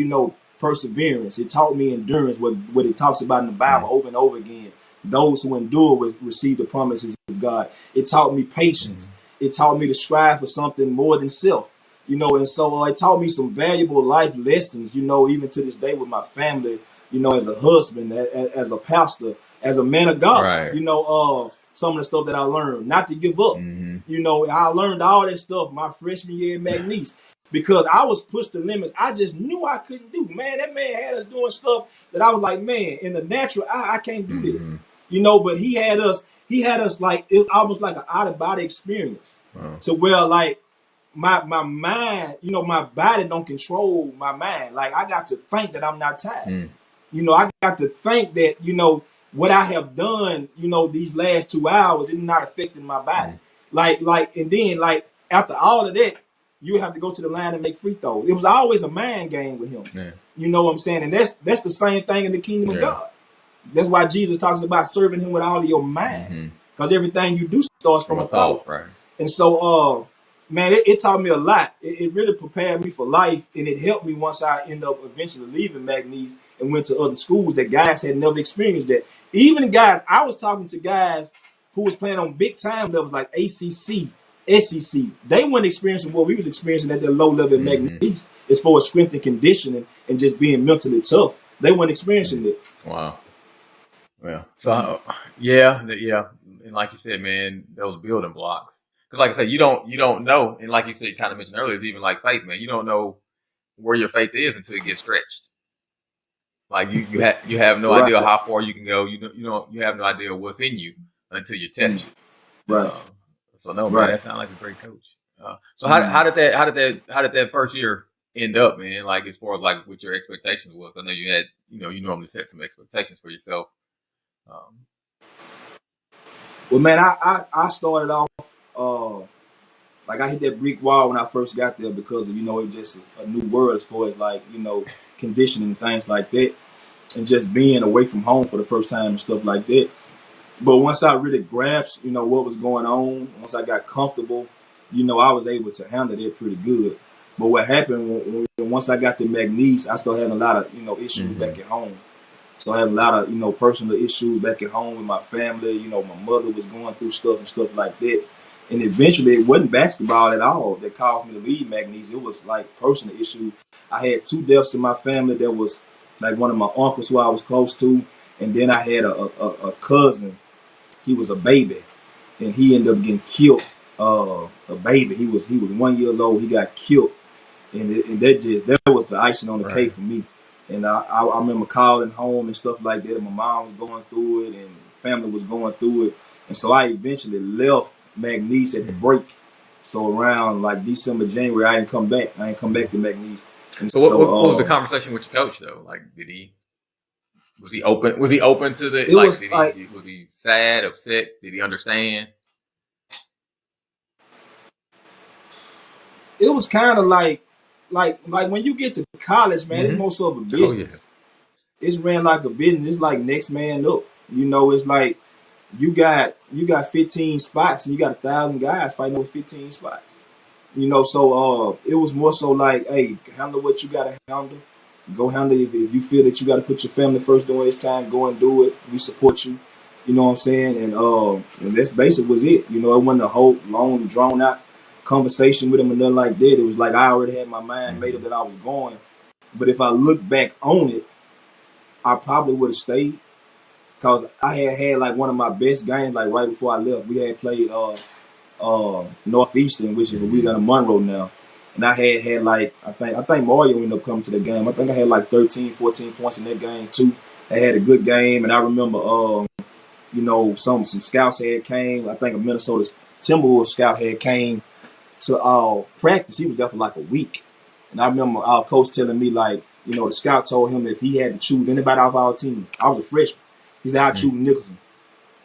perseverance. It taught me endurance, what it talks about in the Bible over and over again. Those who endure will receive the promises of God. It taught me patience. It taught me to strive for something more than self. And so it taught me some valuable life lessons, even to this day with my family, as a husband, as a pastor, as a man of God, right. Some of the stuff that I learned, not to give up. I learned all that stuff my freshman year at McNeese because I was pushed to limits I just knew I couldn't do. Man, that man had us doing stuff that I was like, man, in the natural, I can't do this. But he had us like, it almost like an out-of-body experience to where, like, my mind, my body don't control my mind. Like, I got to think that I'm not tired. I got to think that, what I have done, these last 2 hours is not affecting my body. And then, like, after all of that, you have to go to the line and make free throws. It was always a mind game with him. Yeah. You know what I'm saying? And that's the same thing in the kingdom of God. That's why Jesus talks about serving him with all of your mind. Because everything you do starts from a thought. Right. And so, man, it taught me a lot. It really prepared me for life. And it helped me once I ended up eventually leaving McNeese and went to other schools that guys had never experienced that. Even guys, I was talking to guys who was playing on big time levels like ACC, SEC. They weren't experiencing what we was experiencing at their low level at McNeese as far as strength and conditioning and just being mentally tough. They weren't experiencing it. Wow. Well, so yeah. and like you said, man, those building blocks. Because like I said, you don't know, and like you said, you kind of mentioned earlier, it's even like faith, man. You don't know where your faith is until it gets stretched. Like you have no idea how far you can go. You have no idea what's in you until you test it. Right. So no, man, that sounds like a great coach. So how did that first year end up, man? Like as far as like what your expectations was. I know you had, you normally set some expectations for yourself. Well, man, I started off like I hit that brick wall when I first got there because of, it was just a new world as far as like, conditioning and things like that, and just being away from home for the first time and stuff like that. But once I really grasped, what was going on, once I got comfortable, I was able to handle it pretty good. But what happened once I got to McNeese, I started having a lot of, issues back at home. So I had a lot of, personal issues back at home with my family. My mother was going through stuff and stuff like that. And eventually it wasn't basketball at all that caused me to leave McNeese. It was like personal issues. I had 2 deaths in my family. That was like one of my uncles who I was close to. And then I had a cousin. He was a baby. And he ended up getting killed. A baby. He was 1 year old. He got killed. And that was the icing on the cake for me. And I remember calling home and stuff like that. And my mom was going through it and family was going through it. And so I eventually left McNeese at the break. So around like December, January, I didn't come back. I didn't come back to McNeese. And so what was the conversation with your coach though? Like, was he open? Was he open to the? Was he sad, upset? Did he understand? It was kind of like when you get to college, man, it's most of a business. It's ran like a business. It's like next man up. It's like you got 15 spots and you got 1,000 guys fighting over 15 spots. So it was more so like, hey, handle what you gotta handle. Go handle it. If you feel that you gotta put your family first during this time, go and do it. We support you. You know what I'm saying? And that's basically was it. It wasn't a whole long drawn out conversation with him or nothing like that. It was like I already had my mind made up that I was going. But if I look back on it, I probably would have stayed. Because I had like one of my best games, like right before I left. We had played Northeastern, which is we got in Monroe now. And I had like, I think Mario ended up coming to the game. I think I had like 13, 14 points in that game too. I had a good game. And I remember, some scouts had came. I think a Minnesota Timberwolves scout had came to practice. He was there for like a week. And I remember our coach telling me like, the scout told him if he had to choose anybody off our team, I was a freshman. He said, I'd choose Nicholson.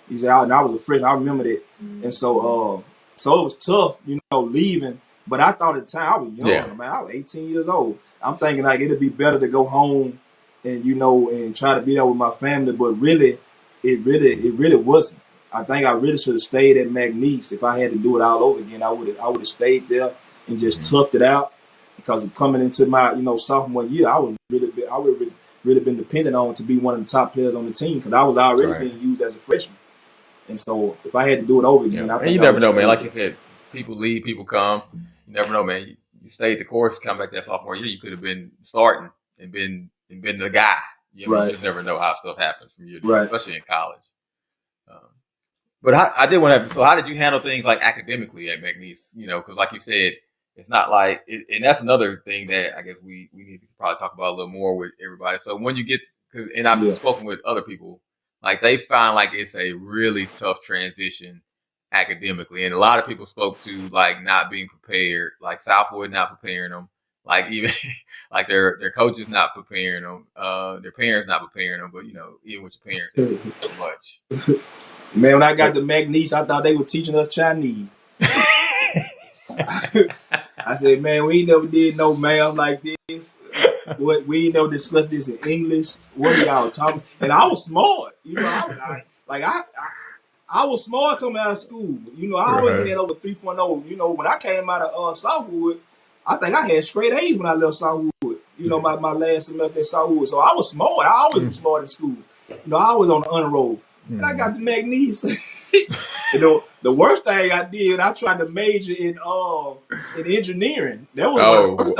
He said, and I was a freshman. I remember that. And so it was tough, leaving. But I thought at the time, I was young, man. I was 18 years old. I'm thinking like it'd be better to go home and, and try to be there with my family. But really, it really wasn't. I think I really should have stayed at McNeese. If I had to do it all over again, I would have stayed there and just toughed it out. Because coming into my, sophomore year, I would have really been dependent on to be one of the top players on the team because I was already being used as a freshman. And so if I had to do it over again, I think you never know, man. Like you said, people leave, people come. You never know, man. You stayed the course, come back that sophomore year, you could have been starting and been the guy. You never know how stuff happens from year to year, especially in college. But I did want to. So how did you handle things like academically at McNeese? Because like you said, it's not like, and that's another thing that I guess we need to probably talk about a little more with everybody. So when you get, and I've spoken with other people, like they find like it's a really tough transition academically, and a lot of people spoke to like not being prepared, like Southwood not preparing them, like even like their coaches not preparing them, their parents not preparing them, but even with your parents, it's so much. Man, when I got to McNeese, I thought they were teaching us Chinese. I said, man, we ain't never did no math like this. We ain't never discussed this in English. What are y'all talking? And I was smart. I was smart coming out of school. I always had over 3.0. When I came out of Southwood, I think I had straight A's when I left Southwood. My last semester at Southwood. So I was smart. I always was smart in school. I was on the honor roll. And I got the McNeese. The worst thing I did, I tried to major in engineering. That was the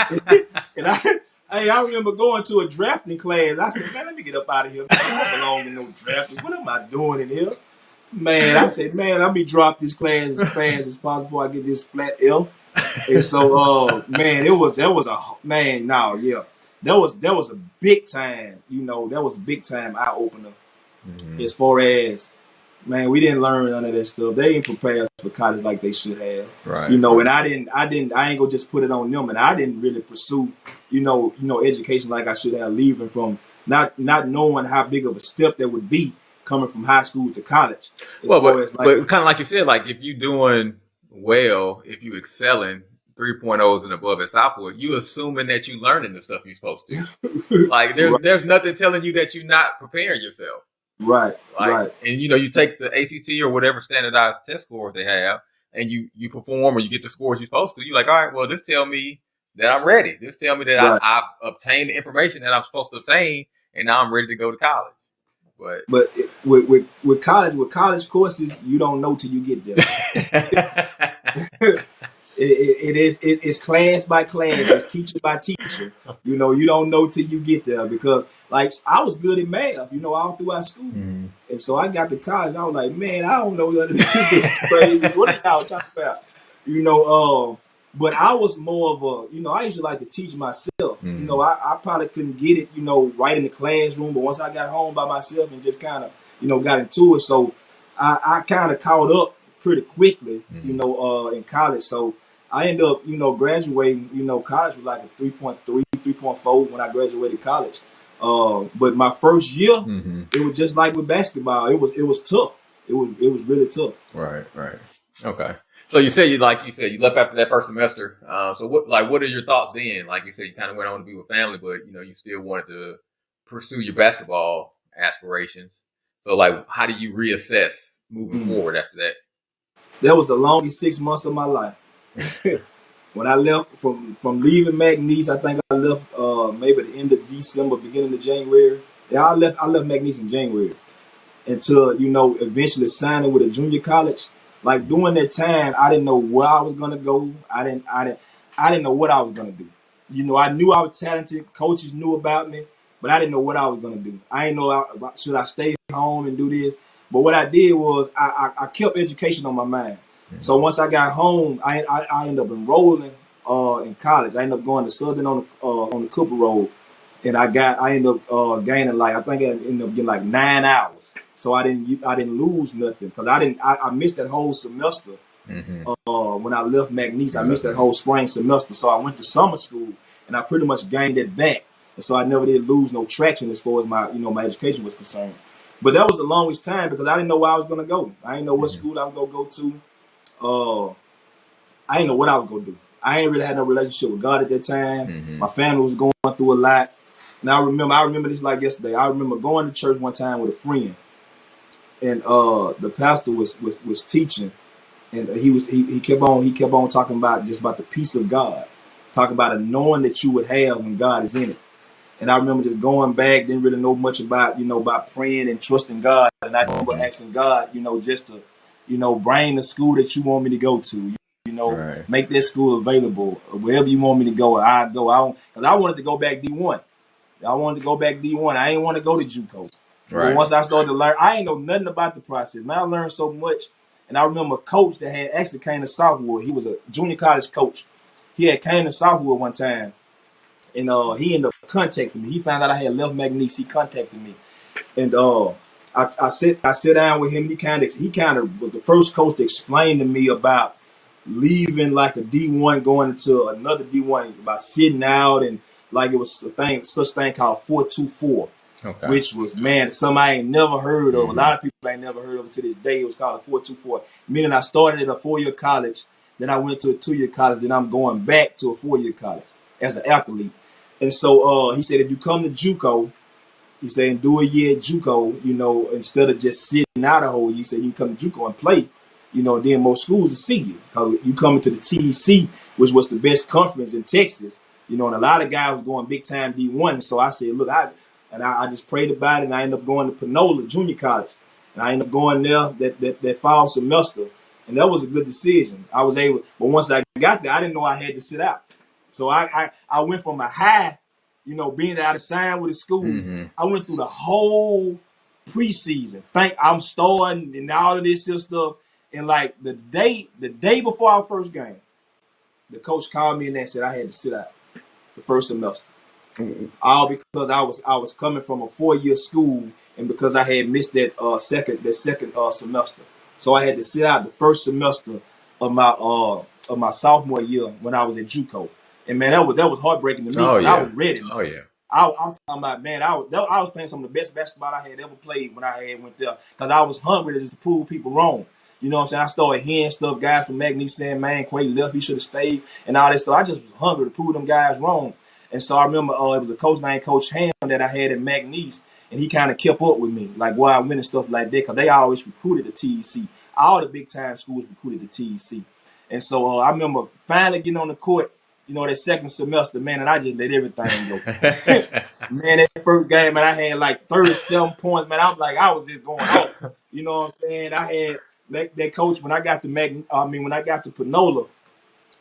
worst thing. And I remember going to a drafting class. I said, man, let me get up out of here. I don't belong in no drafting. What am I doing in here? Man, I said, man, let me drop this class as fast as possible before I get this flat F. And so, man, that was a man. No, yeah, that was a big time. You know, that was a big time eye opener. As far as man, we didn't learn none of that stuff. They didn't prepare us for college like they should have. Right. You know, and I ain't gonna just put it on them. And I didn't really pursue, education like I should have, leaving from not knowing how big of a step that would be coming from high school to college. Well, but kind of like you said, like if you're doing well, if you excelling 3.0s and above at Southwood, you assuming that you learning the stuff you're supposed to. Like there's nothing telling you that you're not preparing yourself. Right. And you take the ACT or whatever standardized test score they have, and you perform or you get the scores you're supposed to. You're like, all right, well, this tell me that I'm ready. This tell me that I've obtained the information that I'm supposed to obtain, and now I'm ready to go to college. But with college courses, you don't know till you get there. It's class by class, it's teacher by teacher. You don't know till you get there, because like I was good at math, all throughout school. And so I got to college and I was like, man, I don't know what this crazy. What are y'all talking about? But I was more of a, I used to like to teach myself. I probably couldn't get it, right in the classroom, but once I got home by myself and just kind of, got into it, so I kind of caught up pretty quickly, in college. So I ended up, graduating, college was like a 3.3, 3.4 when I graduated college. But my first year, it was just like with basketball. It was tough. It was really tough. Right. Okay. So you said you left after that first semester. So what are your thoughts then? Like you said, you kind of went on to be with family, but you still wanted to pursue your basketball aspirations. So like, how do you reassess moving forward after that? That was the longest 6 months of my life. When I left from leaving McNeese, I think I left maybe the end of December, beginning of January. Yeah, I left McNeese in January until eventually signing with a junior college. Like during that time, I didn't know where I was gonna go. I didn't know what I was gonna do. I knew I was talented. Coaches knew about me, but I didn't know what I was gonna do. I didn't know should I stay home and do this. But what I did was I kept education on my mind. So once I got home, I ended up enrolling in college. I ended up going to Southern on the Cooper Road, and I ended up gaining I think I ended up getting like 9 hours. So I didn't lose nothing, because I missed that whole semester. When I left McNeese, I missed that whole spring semester. So I went to summer school, and I pretty much gained it back. And so I never did lose no traction as far as my my education was concerned. But that was the longest time, because I didn't know where I was gonna go. I didn't know what school I was gonna go to. I didn't know what I was gonna do. I ain't really had no relationship with God at that time. My family was going through a lot. And I remember this like yesterday. I remember going to church one time with a friend, and the pastor was teaching, and he kept on talking about the peace of God, talking about a knowing that you would have when God is in it. And I remember just going back, didn't really know much about about praying and trusting God, and I remember asking God, just to bring the school that you want me to go to, make that school available wherever you want me to go. I go, because I wanted to go back D1. I wanted to go back D1. I ain't want to go to JUCO. Right. But once I started to learn, I ain't know nothing about the process. Man, I learned so much. And I remember a coach that had actually came to Southwood. He was a junior college coach. He had came to Southwood one time, and he ended up contacting me. He found out I had left McNeese. He contacted me, and I sit down with him. He kind of was the first coach to explain to me about leaving like a D1, going into another D1, about sitting out, and like it was such thing called 4-2-4. Okay. Which was, man, something I ain't never heard of. A lot of people ain't never heard of it to this day. It was called a 4-2-4. Meaning I started at a 4-year college, then I went to a 2-year college, then I'm going back to a 4-year college as an athlete. And so he said, if you come to JUCO, he said, and do a year at JUCO, instead of just sitting out a whole year, he said, you can come to JUCO and play, then most schools will see you. Because you come to the TEC, which was the best conference in Texas, and a lot of guys was going big time D1. So I said, look, I just prayed about it, and I ended up going to Panola Junior College. And I ended up going there that fall semester. And that was a good decision. I was able, but once I got there, I didn't know I had to sit out. So I went from a high, being out of sign with the school. I went through the whole preseason. Think I'm starting and all of this and stuff. And like the day before our first game, the coach called me and said I had to sit out the first semester. All because I was coming from a 4-year school, and because I had missed that second semester, so I had to sit out the first semester of my sophomore year when I was at JUCO. And man, that was heartbreaking to me because I was ready. Oh yeah. I'm talking about, man, I was playing some of the best basketball I had ever played when I had went there, because I was hungry to just prove people wrong. You know what I'm saying? I started hearing stuff, guys from McNeese saying, man, Qua left, he should have stayed, and all that stuff. I just was hungry to prove them guys wrong. And so I remember it was a coach named Coach Ham that I had at McNeese, and he kind of kept up with me, like where I went and stuff like that, because they always recruited the TEC. All the big-time schools recruited the TEC. And so I remember finally getting on the court, you know, that second semester, man, and I just let everything go. Man, that first game, man, I had like 37 points, man. I was just going off. You know what I'm saying? I had that coach when I got to Panola,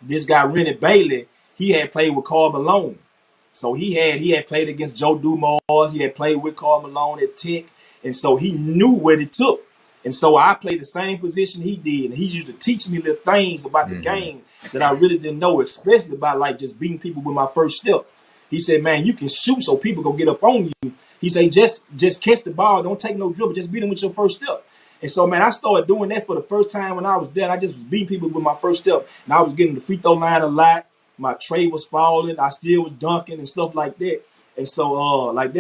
this guy Rennie Bailey, he had played with Carl Malone. So he had played against Joe Dumars, he had played with Carl Malone at Tech, and so he knew what it took. And so I played the same position he did, and he used to teach me little things about the game that I really didn't know, especially about like just beating people with my first step. He said, man, you can shoot so people gonna get up on you. He said, just catch the ball, don't take no dribble, just beat them with your first step. And so, man, I started doing that for the first time when I was there. I just was beating people with my first step, and I was getting the free throw line a lot. My tray was falling, I still was dunking and stuff like that. And so, like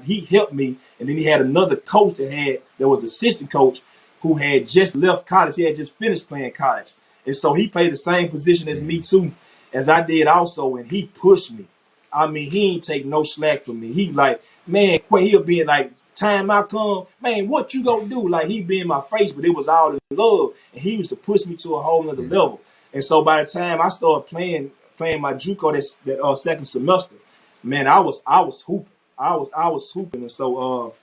he helped me. And then he had another coach that was assistant coach who had just left college. He had just finished playing college. And so he played the same position as me too, as I did also. And he pushed me. I mean, he ain't take no slack from me. He like, man, he'll be like, time I come, man, what you gonna do? Like, he be in my face, but it was all in love. And he used to push me to a whole nother level. And so by the time I started playing my JUCO that second semester, man, I was hooping. I was hooping. And so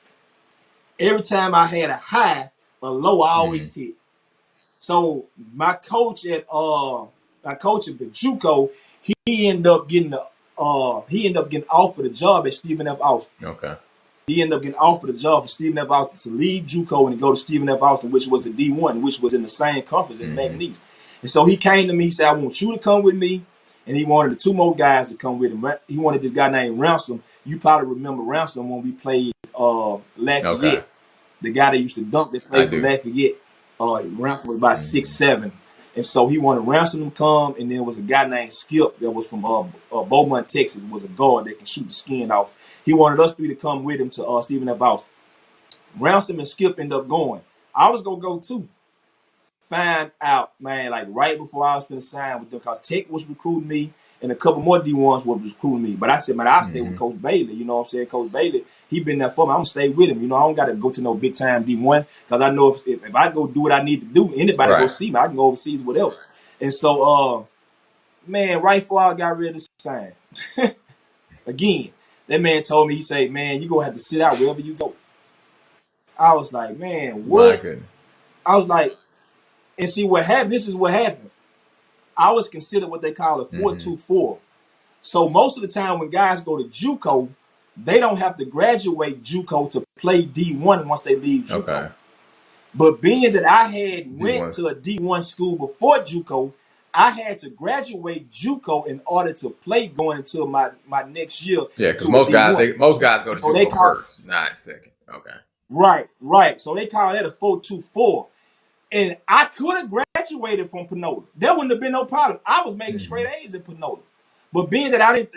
every time I had a high, a low, I always hit. So my coach at the JUCO, he ended up getting offered a job at Stephen F. Austin. Okay. He ended up getting offered a job for Stephen F. Austin to leave JUCO and go to Stephen F. Austin, which was a D1, which was in the same conference as McNeese. And so he came to me, he said, I want you to come with me. And he wanted the two more guys to come with him. He wanted this guy named Ransom. You probably remember Ransom when we played Lafayette. Okay. The guy that used to dunk that played for Lafayette. Ransom was about 6'7". And so he wanted Ransom to come. And there was a guy named Skip that was from Beaumont, Texas, was a guard that can shoot the skin off. He wanted us three to come with him to Stephen F. Austin. Ransom and Skip ended up going. I was going to go too. Find out, man, like right before I was finna sign with them, because Tech was recruiting me and a couple more D1s were recruiting me. But I said, man, I'll stay with Coach Bailey. You know what I'm saying? Coach Bailey, he been there for me. I'm going to stay with him. You know, I don't got to go to no big time D1, because I know if I go do what I need to do, anybody go see me. I can go overseas, whatever. And so, man, right before I got ready to sign, again, that man told me, he said, man, you going to have to sit out wherever you go. I was like, man, what? I was like, and see what happened. This is what happened. I was considered what they call a 4.24. So most of the time when guys go to JUCO, they don't have to graduate JUCO to play D1 once they leave JUCO. Okay. But being that I had went to a D1 school before JUCO, I had to graduate JUCO in order to play going into my next year. Yeah, because most guys go to JUCO first, not second. Okay. Right. So they call that a 4.24. And I could have graduated from Panola. There wouldn't have been no problem. I was making straight A's at Panola. But being that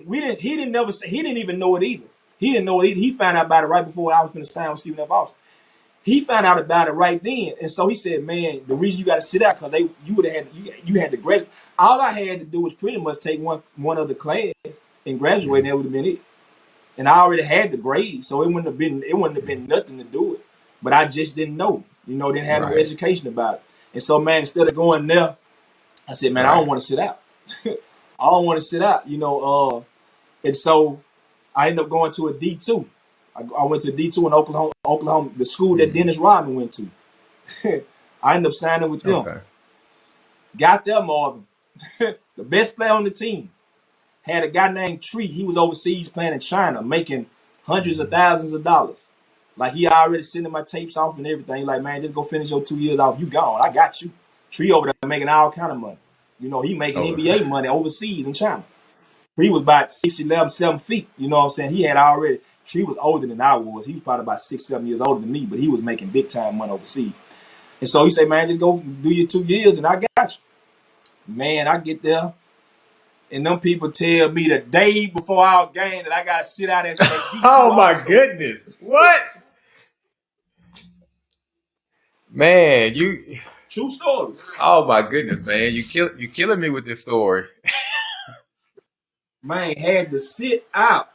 he didn't even know it either. He didn't know it either. He found out about it right before I was going to sign with Stephen F. Austin. He found out about it right then. And so he said, man, the reason you got to sit out, because you had to graduate. All I had to do was pretty much take one other class and graduate, and that would have been it. And I already had the grade, so it wouldn't have been nothing to do it. But I just didn't know. You know, didn't have no education about it. And so, man, instead of going there, I said, man, I don't want to sit out. I don't want to sit out, you know. And so I ended up going to a D2. I went to D2 in Oklahoma, the school that Dennis Rodman went to. I ended up signing with them. Okay. Got there, Marvin. The best player on the team. Had a guy named Tree. He was overseas playing in China, making hundreds of thousands of dollars. Like he already sending my tapes off and everything. Like, man, just go finish your 2 years off. You gone. I got you. Tree over there making all kind of money. You know, he making NBA money overseas in China. Tree was about 6'11", 7 feet. You know what I'm saying? He had already. Tree was older than I was. He was probably about 6, 7 years older than me, but he was making big time money overseas. And so he said, man, just go do your 2 years and I got you. Man, I get there. And them people tell me the day before our game that I got to sit out at D2 Oh my also. goodness. What? Man, you. True story. Oh my goodness, man. You killing me with this story. Man, had to sit out.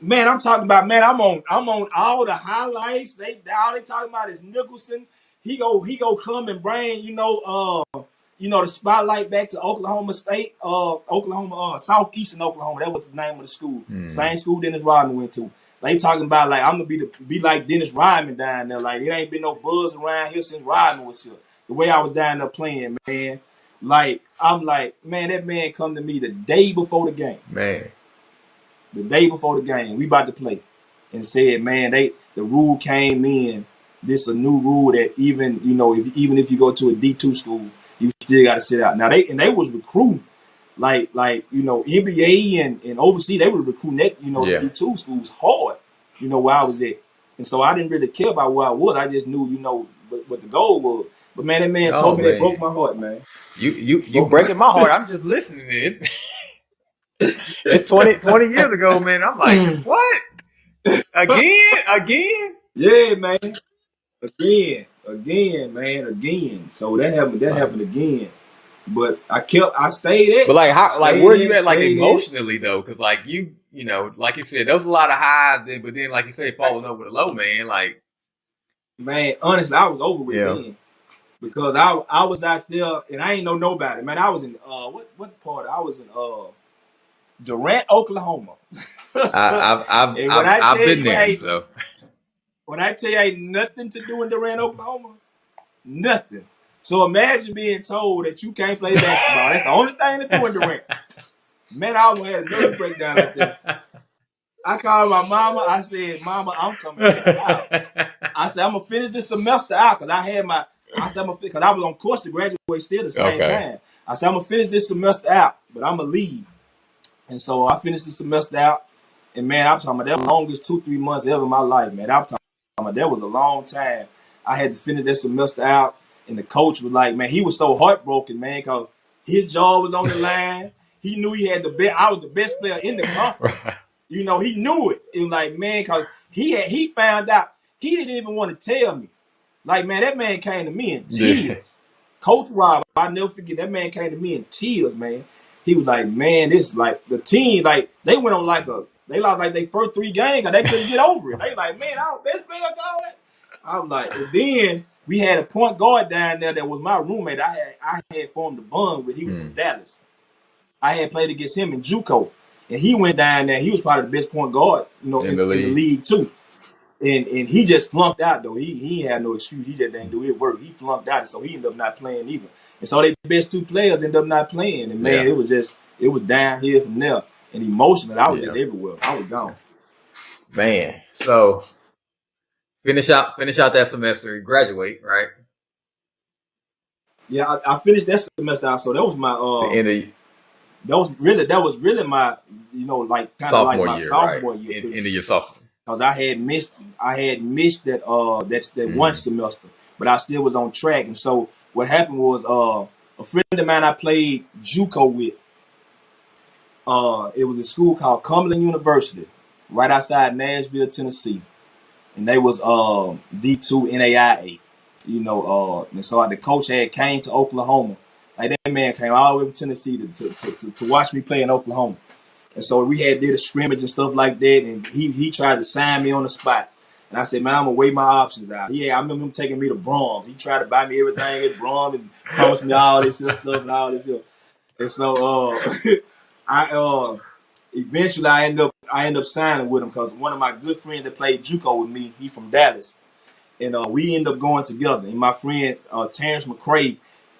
Man, I'm talking about, man, I'm on all the highlights. All they talking about is Nicholson. He go come and bring, the spotlight back to Oklahoma State, Southeastern Oklahoma. That was the name of the school. Same school Dennis Rodman went to. They talking about like I'm gonna be like Dennis Rodman down there. Like it ain't been no buzz around here since Rodman was here. The way I was down there playing, man. Like I'm like, man, that man come to me the day before the game. Man. The day before the game, we about to play, and said, man, the rule came in. This a new rule that even if you go to a D2 school, you still got to sit out. Now they was recruiting like NBA and overseas. They were recruiting that the D2 schools hard. Where I was at, and so I didn't really care about where I was. I just knew what the goal was. But man, that man told me that broke my heart, man. You breaking my heart. I'm just listening to it. It's 20 years ago, man. I'm like, what? Again? Yeah, man. Again, man. Again. So that happened again. But I stayed at. But like, where are you at, like emotionally though? Because like like you said, there was a lot of highs, but then like you say, falling over the low, man. Like, man, honestly, I was over with then. Because I was out there and I ain't know nobody. Man, I was in what part? I was in Durant, Oklahoma. I've been there. So when I tell you ain't nothing to do in Durant, Oklahoma, nothing. So imagine being told that you can't play basketball. That's the only thing to do in Durant. Man, I almost had a nervous breakdown out there. I called my mama. I said, "Mama, I'm coming out." I said, "I'm gonna finish this semester out because because I was on course to graduate still the same time. I said, I'm gonna finish this semester out, but I'm gonna leave. And so I finished the semester out, and man, I'm talking about that was the longest 2-3 months ever in my life, man. I'm talking about that was a long time. I had to finish that semester out, and the coach was like, man, he was so heartbroken, man, because his job was on the line. He knew he had the best. I was the best player in the conference. Right. He knew it. It was like, man, because he found out. He didn't even want to tell me. Like, man, that man came to me in tears. Yeah. Coach Rob, I'll never forget, that man came to me in tears, man. He was like, man, this like the team, like they went on they lost like their first 3 games because they couldn't get over it. They like, man, our best player going. I was like, and then we had a point guard down there that was my roommate. I had formed a bond with. He was from Dallas. I had played against him in JUCO, and he went down there. He was probably the best point guard, in the league too. And he just flunked out though. He had no excuse. He just didn't do his work. He flunked out, so he ended up not playing either. And so they best 2 players ended up not playing. And man, it was downhill from there. And emotionally, I was just everywhere. I was gone. Man, so finish out that semester, graduate, right? Yeah, I finished that semester out. So that was my that was really my like kind of like my year, sophomore right? year. Into your sophomore. Because I had missed that one semester, but I still was on track. And so what happened was a friend of mine I played JUCO with. It was a school called Cumberland University, right outside Nashville, Tennessee, and they was D2 NAIA. And so the coach had came to Oklahoma. Like that man came all the way from Tennessee to watch me play in Oklahoma. And so we did a scrimmage and stuff like that, and he tried to sign me on the spot. And I said, man, I'm going to weigh my options out. Yeah, I remember him taking me to Brahms. He tried to buy me everything at Brahms and promised me all this stuff and all this stuff. And so eventually I end up signing with him because one of my good friends that played JUCO with me, he from Dallas. And we end up going together. And my friend Terrence McCray,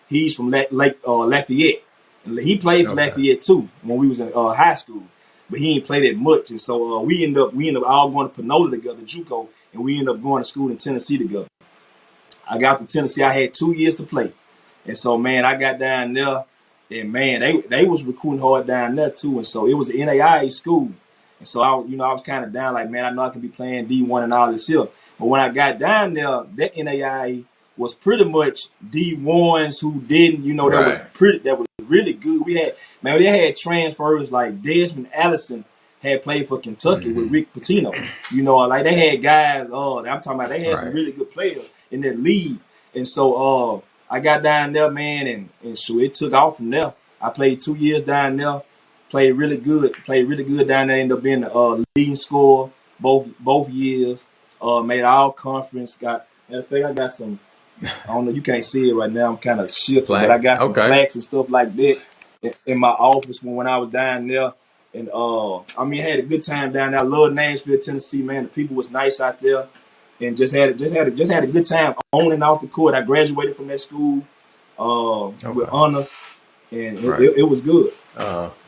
he's from Lafayette. And he played for Lafayette too when we was in high school, but he ain't played that much. And so we end up all going to Panola together, JUCO. and we ended up going to school in Tennessee together. I got to Tennessee. I had 2 years to play. And so, man, I got down there, and, man, they was recruiting hard down there, too. And so it was an NAIA school. And so, I was kind of down like, man, I know I can be playing D1 and all this shit. But when I got down there, that NAIA was pretty much D1s who didn't, that was really good. They had transfers like Desmond Allison had played for Kentucky with Rick Pitino. Like they had guys, I'm talking about they had some really good players in that league. And so I got down there, man, and so it took off from there. I played 2 years down there, played really good down there, ended up being the leading scorer both years, made all conference, I got some, I don't know, you can't see it right now, I'm kind of shifting, but I got some plaques and stuff like that in my office when I was down there. And I had a good time down there. I love Nashville, Tennessee, man. The people was nice out there, and just had a good time on and off the court. I graduated from that school with honors, and it was good.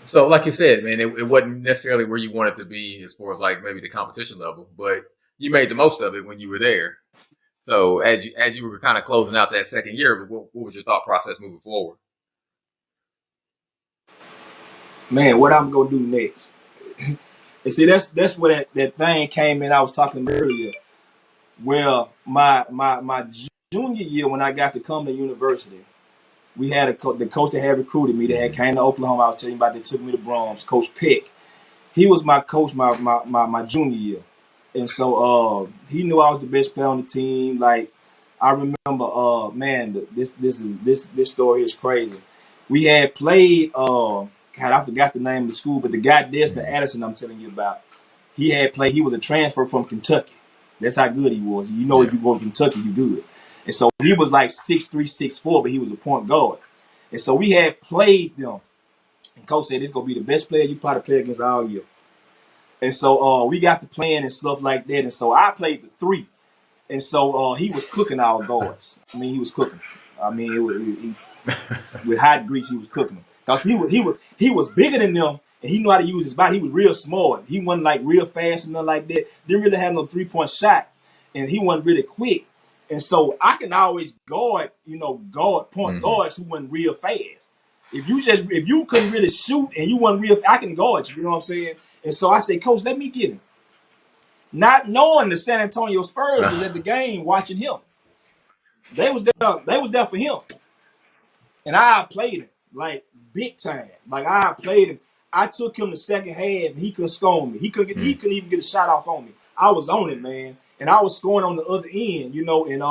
So, like you said, man, it wasn't necessarily where you wanted to be as far as like maybe the competition level, but you made the most of it when you were there. So, as you were kind of closing out that second year, what was your thought process moving forward? Man, what I'm gonna do next? And see, that's where that thing came in. I was talking about earlier. Well, my junior year when I got to Cumberland University, we had the coach that had recruited me. That had came to Oklahoma. I was telling you about. They took me to Brahms. Coach Peck. He was my coach my junior year, and so he knew I was the best player on the team. Like I remember, man, this story is crazy. We had played. God, I forgot the name of the school, but the guy Desmond Addison I'm telling you about, he was a transfer from Kentucky. That's how good he was. If you go to Kentucky, you're good. And so he was like 6'3", 6'4", but he was a point guard. And so we had played them. And coach said, this is going to be the best player you probably play against all year. And so we got to playing and stuff like that. And so I played the 3. And so he was cooking our guards. He was cooking. With hot grease, he was cooking them. Because he was bigger than them, and he knew how to use his body. He was real smart. He wasn't like real fast and nothing like that. Didn't really have no 3-point shot, and he wasn't really quick. And so I can always guard point guards who wasn't real fast. If you couldn't really shoot and you wasn't real, I can guard you. You know what I'm saying? And so I said, Coach, let me get him. Not knowing the San Antonio Spurs was at the game watching him. They was there for him, and I played him like big time. Like I played him. I took him the second half, and he couldn't score on me. He couldn't even get a shot off on me. I was on it, man, and I was scoring on the other end, And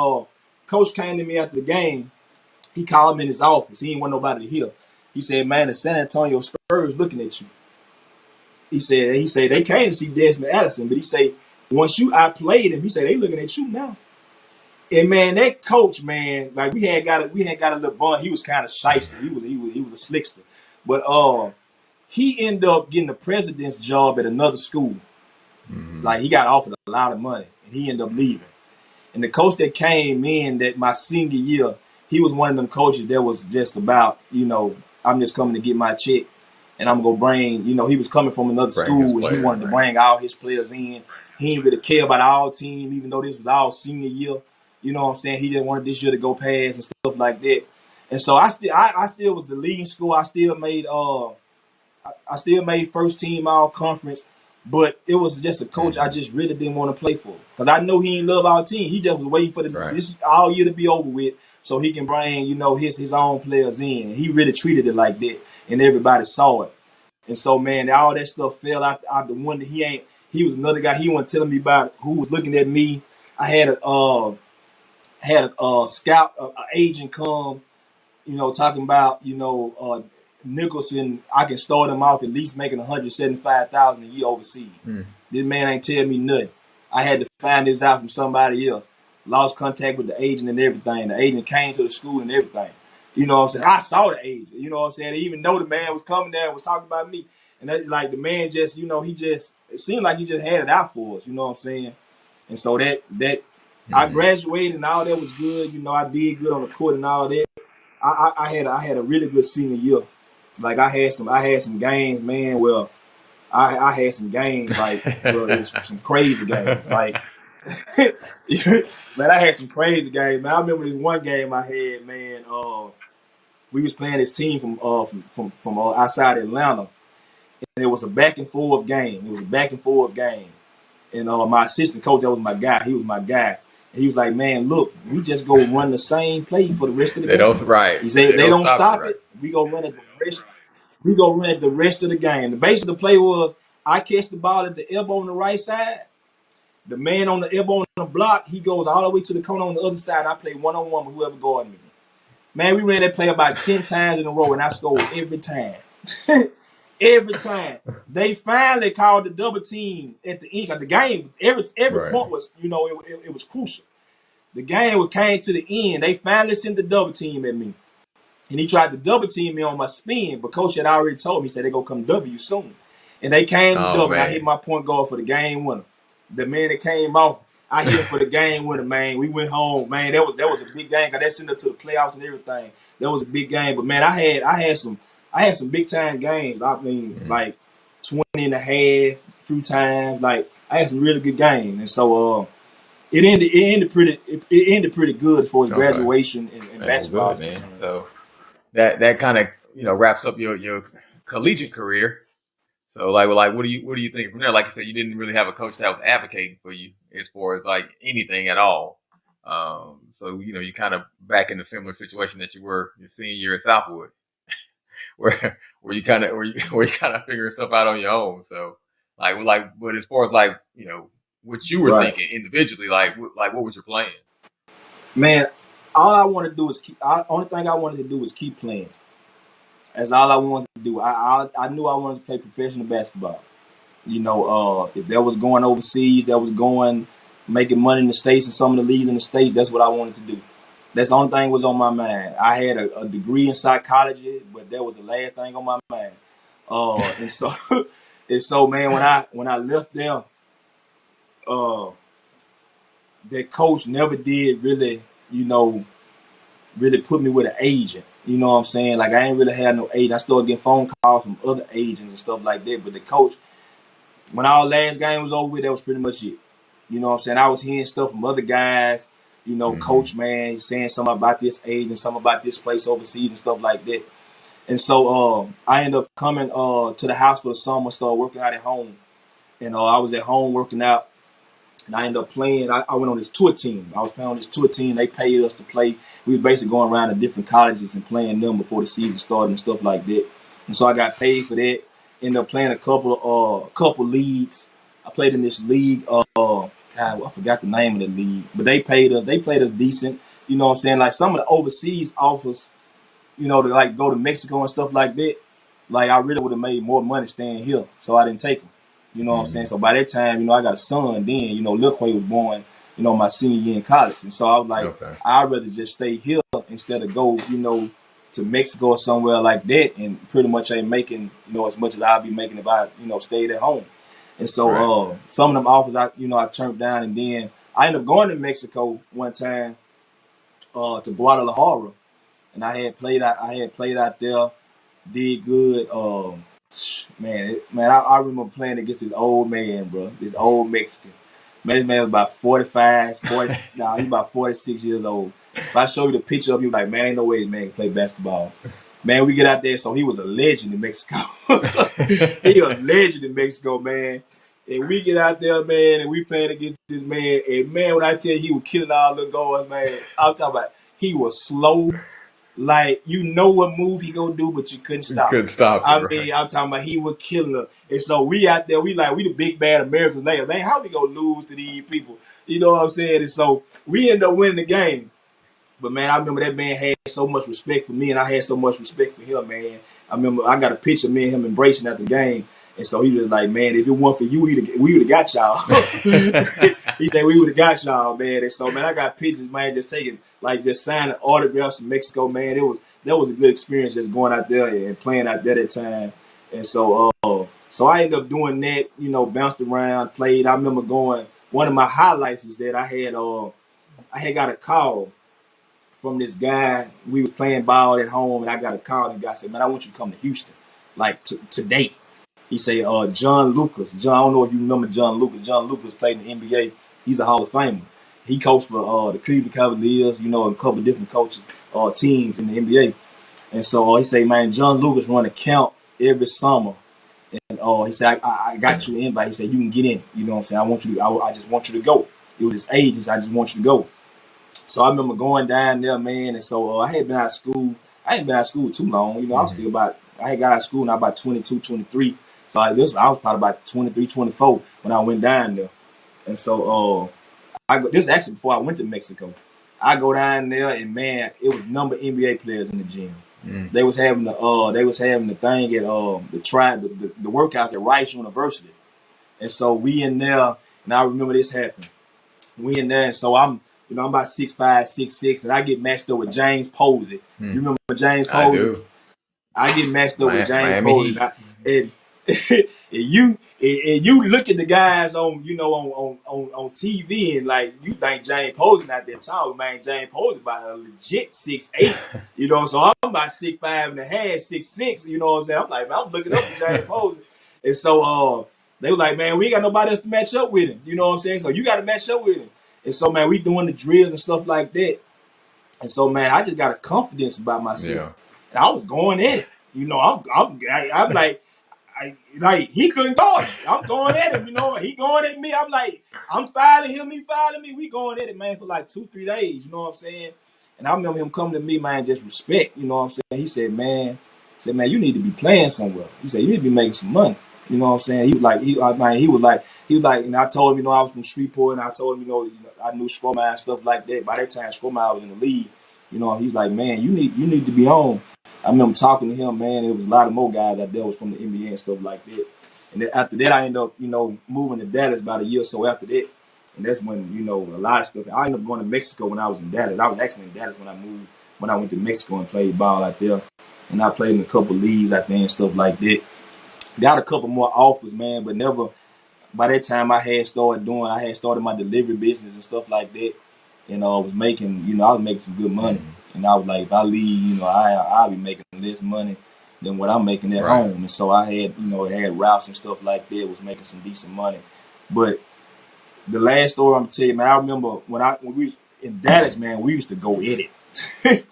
Coach came to me after the game. He called me in his office. He didn't want nobody to hear. He said, "Man, the San Antonio Spurs looking at you." He said they came to see Desmond Addison, but he said once you outplayed him, he said they looking at you now. And man, that coach, man, like we had got a little bond. He was kind of shyster. He was a slickster, but he ended up getting the president's job at another school. Mm-hmm. Like he got offered a lot of money, and he ended up leaving. And the coach that came in that my senior year, he was one of them coaches that was just about, I'm just coming to get my check, and I'm gonna bring, he was coming from another school, and he wanted to bring all his players in. He didn't really care about our team, even though this was our senior year. You know what I'm saying? He didn't want this year to go past and stuff like that. And so I still was the leading scorer. I still made first team all conference, but it was just a coach I just really didn't want to play for. Because I know he didn't love our team. He just was waiting for this all year to be over with so he can bring, his own players in. And he really treated it like that, and everybody saw it. And so, man, all that stuff fell out the one that he was another guy he wasn't telling me about who was looking at me. I had a scout, an agent come, talking about, Nicholson, I can start him off at least making $175,000 a year overseas. This man ain't tell me nothing. I had to find this out from somebody else. Lost contact with the agent and everything. The agent came to the school and everything. You know what I'm saying? I saw the agent. You know what I'm saying? Even though the man was coming there and was talking about me. And the man just, it seemed like he just had it out for us. You know what I'm saying? And so that I graduated and all that was good. I did good on the court and all that. I had a really good senior year. Like I had some games, man. Well, I had some games like it was some crazy games. Like Man, I had some crazy games, man. I remember this one game I had, man. We was playing this team from outside Atlanta, and it was a back and forth game. And my assistant coach, that was my guy. He was my guy. And he was like, man, look, we just go run the same play for the rest of the game. Don't right. He said, they don't stop it. We go run it the rest. We go run it the rest of the game. The base of the play was I catch the ball at the elbow on the right side. The man on the elbow on the block, he goes all the way to the corner on the other side. I play one-on-one with whoever guarding me. Man, we ran that play about 10 times in a row, and I scored every time. Every time. They finally called the double team at the end of the game. Every point was, it was crucial. The game came to the end. They finally sent the double team at me. And he tried to double team me on my spin, but coach had already told me, he said, they're going to come W soon. And they came to double. Man. I hit my point guard for the game winner. The man that came off, I hit him for the game winner, man. We went home, man. That was a big game because that sent us to the playoffs and everything. That was a big game. But man, I had some big time games. I mean, like 20 and a half, few times. Like I had some really good games. And so it ended pretty good for graduation and basketball. Good, man. So that kind of wraps up your collegiate career. So like what do you think from there? Like you said, you didn't really have a coach that was advocating for you as far as like anything at all. So you're kind of back in a similar situation that you were your senior year at Southwood, where you kind of figuring stuff out on your own. So but as far as what you were thinking individually, like what was your plan? Man, all I want to do is only thing I wanted to do was keep playing. That's all I wanted to do. I knew I wanted to play professional basketball. If that was going overseas, that was going making money in the States and some of the leagues in the States, that's what I wanted to do. That's the only thing that was on my mind. I had a degree in psychology, but that was the last thing on my mind. And so man, when I left there, that coach never did really put me with an agent. You know what I'm saying? Like, I ain't really had no agent. I started getting phone calls from other agents and stuff like that. But the coach, when our last game was over with, that was pretty much it. You know what I'm saying? I was hearing stuff from other guys, coach, man, saying something about this agent, something about this place overseas and stuff like that. And so I ended up coming to the house for the summer, started working out at home. And I was at home working out. And I ended up playing. I went on this tour team. I was playing on this tour team. They paid us to play. We were basically going around to different colleges and playing them before the season started and stuff like that. And so I got paid for that. Ended up playing a couple leagues. I played in this league. I forgot the name of the league, but they paid us. They played us decent. You know what I'm saying? Like some of the overseas offers, to like go to Mexico and stuff like that. Like I really would have made more money staying here, so I didn't take them. You know what I'm saying? So by that time, I got a son then, Lil Qua was born, my senior year in college. And so I was like, I'd rather just stay here instead of go, to Mexico or somewhere like that and pretty much ain't making, as much as I'd be making if I, stayed at home. And so some of them offers I turned down, and then I ended up going to Mexico one time to Guadalajara. And I had played out there, did good. I remember playing against this old man, bro. This old Mexican. Man, this man was about 45, 40. Nah, he's about 46 years old. If I show you the picture of him, like, man, ain't no way this man can play basketball. Man, we get out there, so he was a legend in Mexico. He was a legend in Mexico, man. And we get out there, man, and we playing against this man. And, man, when I tell you he was killing all the guards, man, I'm talking about he was slow. Like, what move he gonna do, but you couldn't stop. I'm talking about he was killing her. And so we out there, we the big bad Americans. Like, man, how we gonna lose to these people? You know what I'm saying? And so we end up winning the game. But man, I remember that man had so much respect for me, and I had so much respect for him, man. I remember I got a picture of me and him embracing at the game. And so he was like, man, if it weren't for you, we would have got y'all. He said we would have got y'all, man. And so, man, I got pictures, man, just signing autographs in Mexico, man. That was a good experience just going out there and playing out there that time. And so I ended up doing that, bounced around, played. I remember one of my highlights is that I had got a call from this guy. We was playing ball at home, and I got a call, and the guy said, man, I want you to come to Houston, like today. He said, John Lucas. I don't know if you remember John Lucas. John Lucas played in the NBA. He's a Hall of Famer. He coached for the Cleveland Cavaliers, and a couple of different coaches teams in the NBA. And so he said, man, John Lucas run a camp every summer. And he said, I got you an invite. He said, you can get in. You know what I'm saying? I just want you to go. It was his agents. I just want you to go. So I remember going down there, man. And so I had been out of school. I ain't been out of school too long. I was still I had got out of school now about 22, 23. So I was probably about 23, 24 when I went down there. And so this is actually before I went to Mexico. I go down there and man, it was number of NBA players in the gym. They was having the thing at the workouts at Rice University. And so we in there, and I remember this happened. We in there, and so I'm about 6'5", 6'6", and I get matched up with James Posey. You remember James Posey? I do. I get matched up with James Posey. And you look at the guys on TV and like you think James Posey not that tall, man. James Posey about a legit 6'8", So I'm about 6'5" and a half, 6'6", You know what I'm saying? I'm like, man, I'm looking up at James Posey, and so they were like, man, we ain't got nobody else to match up with him. You know what I'm saying? So you got to match up with him. And so man, we doing the drills and stuff like that. And so man, I just got a confidence about myself. Yeah. And I was going at it. I'm like he couldn't guard me. I'm going at him, he going at me. I'm like, I'm fouling him, he fouling me. We going at it, man, for like 2-3 days, you know what I'm saying? And I remember him coming to me, man, just respect, you know what I'm saying? He said, man, you need to be playing somewhere. He said, you need to be making some money. You know what I'm saying? He was like, and I told him, I was from Shreveport, and I told him, I knew Shreveport and stuff like that. By that time, Shreveport was in the league. He's like, man, you need to be on. I remember talking to him, man. There was a lot of more guys out there was from the NBA and stuff like that. And then after that, I ended up, moving to Dallas about a year or so after that. And that's when, a lot of stuff. I ended up going to Mexico when I was in Dallas. I was actually in Dallas when I went to Mexico and played ball out there. And I played in a couple leagues out there and stuff like that. Got a couple more offers, man, but never. By that time, I had started my delivery business and stuff like that. And I was making some good money. And I was like, if I leave, I'll be making less money than what I'm making at home. And so I had, had routes and stuff like that, was making some decent money. But the last story I'm gonna tell you, man, I remember when we was in Dallas, man, we used to go at it.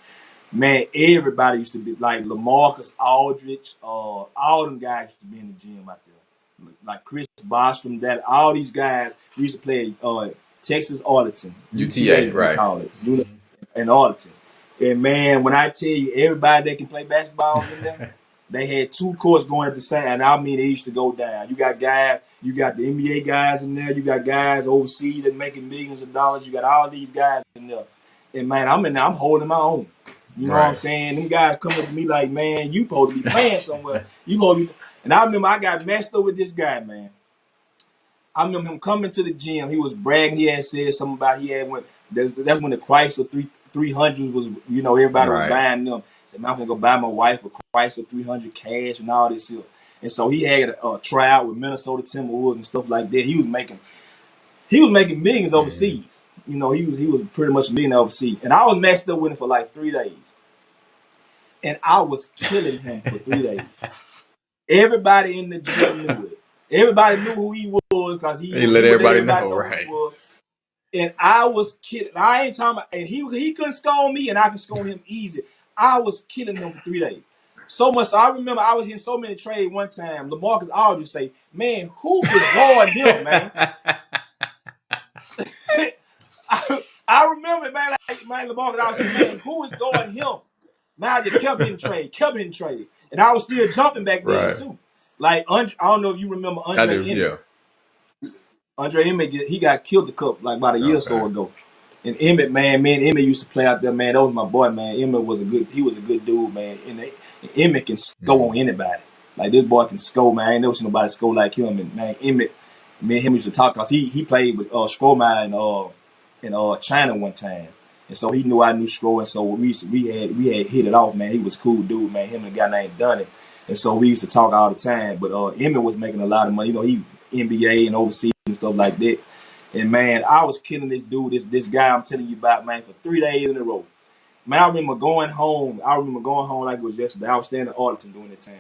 Man, everybody used to be like LaMarcus Aldridge, all them guys used to be in the gym out there. Like Chris Bosh from that, all these guys, we used to play Texas Arlington, UTA, right? College, and Arlington. And man, when I tell you, everybody that can play basketball in there, they had 2 courts going at the same. And I mean, they used to go down. You got the NBA guys in there. You got guys overseas that making millions of dollars. You got all these guys in there. And man, I'm in there. I'm holding my own. You know what I'm saying? Them guys come up to me like, man, you supposed to be playing somewhere. And I remember I got messed up with this guy, man. I remember him coming to the gym. He was bragging. He had said something about that's when the Chrysler 300 was, everybody was buying them. He said, man, I'm going to go buy my wife a Chrysler 300 cash and all this here. And so he had a tryout with Minnesota Timberwolves and stuff like that. He was making millions overseas. He was pretty much a millionaire overseas. And I was matched up with him for like 3 days. And I was killing him for 3 days. Everybody in the gym knew it. Everybody knew who he was because he let everybody know, right? And I was kidding. I ain't talking about, and he couldn't score me, and I can score him easy. I was killing him for 3 days. So much. So I remember I was hitting so many trades one time. LaMarcus Aldridge say, man, who was guarding him, man? I remember, man, LaMarcus Aldridge say, man, who was guarding him? Man, I just kept hitting trade. And I was still jumping back then, too. Like, I don't know if you remember Andre Emmett. Yeah. Andre Emmett, he got killed like about a year or so ago. And Emmett, man, Emmett used to play out there, man. That was my boy, man. Emmett was a good dude, man. And Emmett can score on anybody. Like, this boy can score, man. I ain't never seen nobody score like him. And, man, Emmett, me and him used to talk because he played with Stroman in China one time. And so he knew I knew Skro, and so we had hit it off, man. He was a cool dude, man. Him and a guy named Dunny. And so we used to talk all the time. But Emmett was making a lot of money. He NBA and overseas and stuff like that. And, man, I was killing this dude, this guy I'm telling you about, man, for 3 days in a row. Man, I remember going home like it was yesterday. I was staying in Arlington during that time.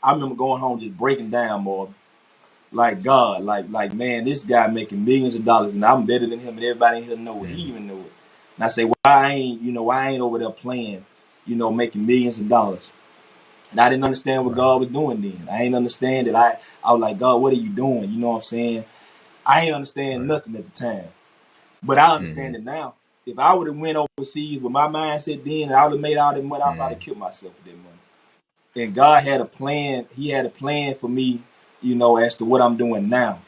I remember going home just breaking down, Marvin. like God, like man, this guy making millions of dollars, and I'm better than him, and everybody in here know it. He even knew it. And I say, why I ain't over there playing, making millions of dollars. And I didn't understand what God was doing then. I ain't understand it. I was like, God, what are you doing? You know what I'm saying? I ain't understand nothing at the time. But I understand it now. If I would have went overseas with my mindset then, I would have made all that money, I'd probably killed myself with that money. And God had a plan. He had a plan for me, as to what I'm doing now.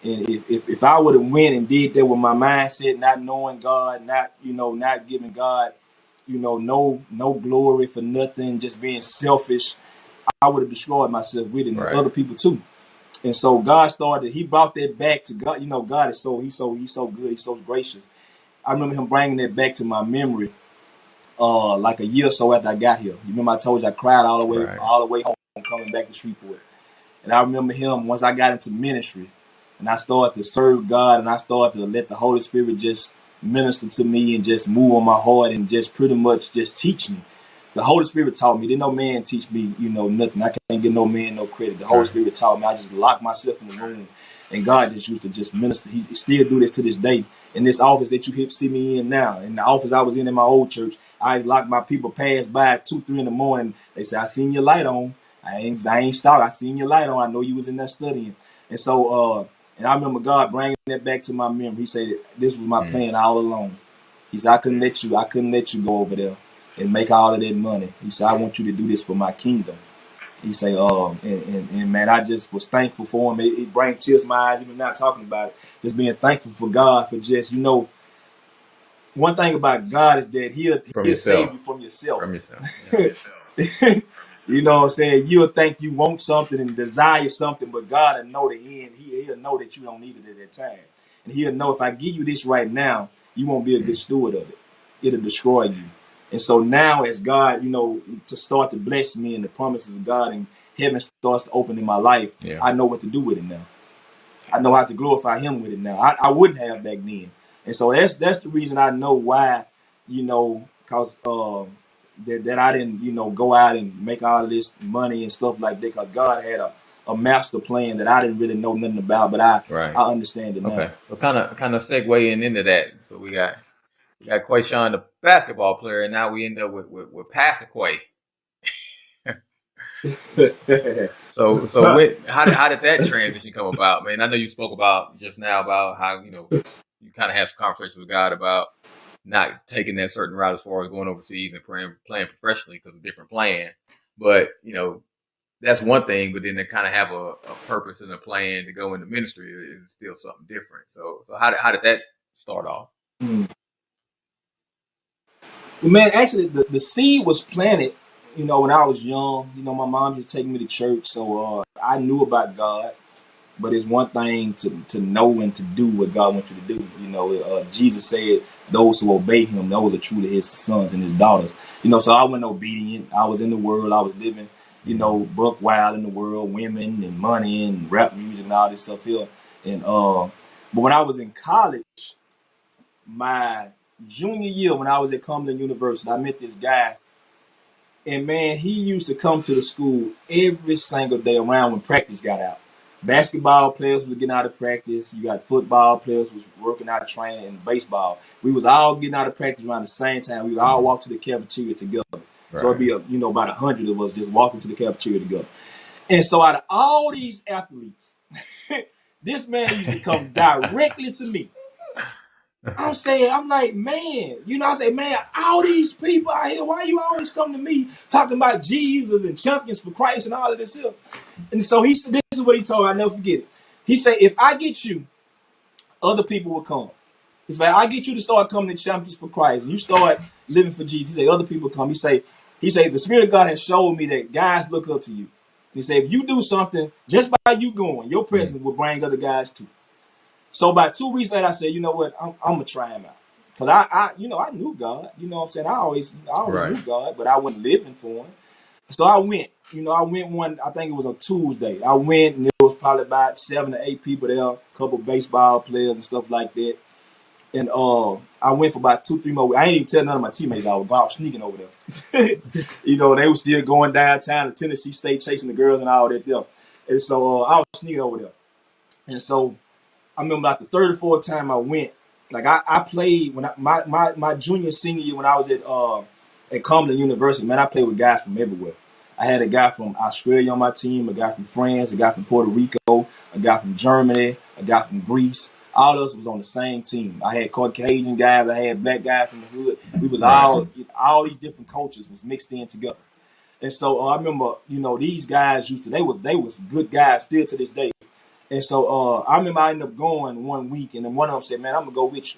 And if I would have went and did that with my mindset, not knowing God, not giving God, no glory for nothing, just being selfish, I would have destroyed myself with it and other people too. And so God he brought that back to God. God is he's so good. He's so gracious. I remember him bringing that back to my memory, like a year or so after I got here. You remember I told you I cried all the way home coming back to Shreveport. And I remember him once I got into ministry and I started to serve God and I started to let the Holy Spirit just minister to me and just move on my heart and just pretty much just teach me. The Holy Spirit taught me. Didn't no man teach me, nothing. I can't give no man no credit. The Holy Spirit taught me. I just locked myself in the room and God just used to just minister. He still do this to this day. In this office that you see me in now, in the office I was in my old church, I locked my people pass by at 2, 3 in the morning. They say, I seen your light on. I ain't stopped. I seen your light on. I know you was in there studying. And so, and I remember God bringing that back to my memory. He said, this was my plan all along. He said, I couldn't let you go over there and make all of that money. He said, I want you to do this for my kingdom. He said, and man, I just was thankful for him. It brings tears to my eyes even now talking about it. Just being thankful for God for just, one thing about God is that he'll save you from yourself. Yeah. You know what I'm saying? You'll think you want something and desire something, but God will know the end. He'll know that you don't need it at that time. And he'll know if I give you this right now, you won't be a good steward of it. It'll destroy you. And so now as God, to start to bless me and the promises of God and heaven starts to open in my life, I know what to do with it now. I know how to glorify him with it now. I wouldn't have back then. And so that's the reason I know why, because that I didn't, go out and make all of this money and stuff like that, because God had a master plan that I didn't really know nothing about, but I understand it now. Okay, so kind of segueing into that. So we got Quasean, the basketball player, and now we end up with Pastor Qua. So how did that transition come about, man? I know you spoke about just now about how you kind of have some conversations with God about not taking that certain route as far as going overseas and playing professionally because of a different plan. But that's one thing. But then to kind of have a purpose and a plan to go into ministry is still something different. So how did that start off? Well, man, actually, the seed was planted, when I was young. My mom used to take me to church, so I knew about God. But it's one thing to know and to do what God wants you to do. Jesus said, those who obey him, those are truly his sons and his daughters. So I wasn't obedient. I was in the world. I was living, buck wild in the world, women and money and rap music and all this stuff here. And but when I was in college, my junior year, when I was at Cumberland University, I met this guy. And man, he used to come to the school every single day around when practice got out. Basketball players was getting out of practice. You got football players was working out training, and baseball. We was all getting out of practice around the same time. We would all walk to the cafeteria together. Right. So it'd be about 100 of us just walking to the cafeteria together. And so out of all these athletes, this man used to come directly to me. I'm like, man, I say, man, all these people out here, why you always come to me talking about Jesus and champions for Christ and all of this here? And so he said, this is what he told me, I'll never forget it. He said, if I get you, other people will come. He said, I get you to start coming to champions for Christ and you start living for Jesus. He said, other people come. He said, the Spirit of God has showed me that guys look up to you. And he said, if you do something, just by you going, your presence will bring other guys too. So about 2 weeks later, I said, you know what, I'm going to try him out. Because I knew God. You know what I'm saying? I always knew God, but I wasn't living for him. So I went. I went one, I think it was on Tuesday. I went and there was probably about 7 to 8 people there, a couple of baseball players and stuff like that. And I went for about 2, 3 more weeks. I ain't even tell none of my teammates I was sneaking over there. They were still going downtown to Tennessee State chasing the girls and all that there. And so I was sneaking over there. And so I remember like the third or fourth time I went, like I played when my junior senior year when I was at Cumberland University. Man, I played with guys from everywhere. I had a guy from Australia on my team, a guy from France, a guy from Puerto Rico, a guy from Germany, a guy from Greece. All of us was on the same team. I had Caucasian guys, I had black guys from the hood. We was all these different cultures was mixed in together. And so I remember, these guys they was good guys still to this day. And so I remember I ended up going one week, and then one of them said, "Man, I'm gonna go with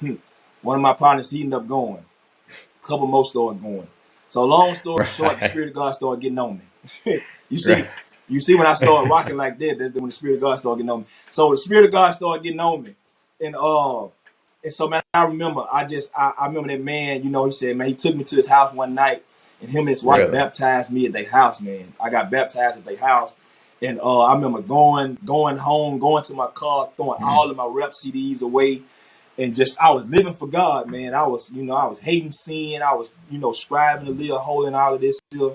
you." One of my partners, he ended up going. A couple more started going. So long story short, the Spirit of God started getting on me. You see when I started rocking like that, that's when the Spirit of God started getting on me. So the Spirit of God started getting on me. And so man, I remember I remember that man, he said, man, he took me to his house one night, and him and his wife baptized me at their house, man. I got baptized at their house. And I remember going home, going to my car, throwing all of my rap CDs away, and I was living for God, man. I was hating sin. I was, striving to live holy and all of this stuff.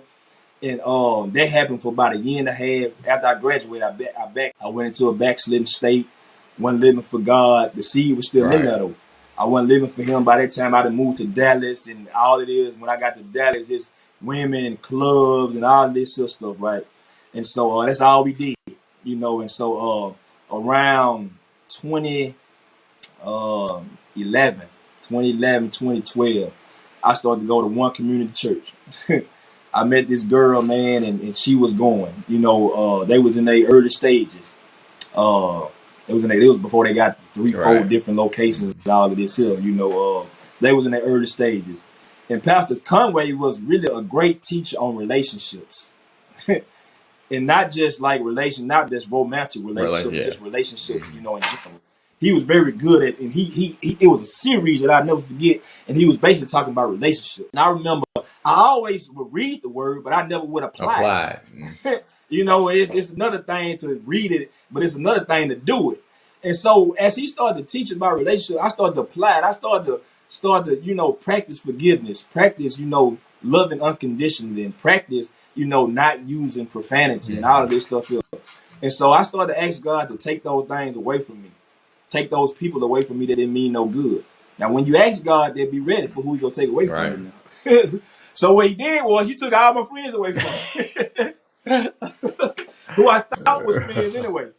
And that happened for about a year and a half. After I graduated, I went into a backslidden state, wasn't living for God. The seed was still in there, though. I wasn't living for him. By that time, I had moved to Dallas, and all it is, when I got to Dallas, it's women and clubs and all of this sort of stuff, right? And so that's all we did, And so around 2011, 2012, I started to go to one community church. I met this girl, man, and she was going. They was in their early stages. It was before they got 3-4 different locations and all of this here. They was in their early stages. And Pastor Conway was really a great teacher on relationships. And not just like not just romantic relationships, just relationships, in general. He was very good at, and he it was a series that I'll never forget, and he was basically talking about relationships. And I remember I always would read the word, but I never would apply it. It's another thing to read it, but it's another thing to do it. And so as he started to teach about relationships, I started to apply it. I started to practice forgiveness, practice, loving unconditionally, and practice, not using profanity and all of this stuff here. And so I started to ask God to take those things away from me, take those people away from me that didn't mean no good. Now, when you ask God, they'll be ready for who He's gonna take away from you now. So what He did was He took all my friends away from me, who I thought was friends anyway.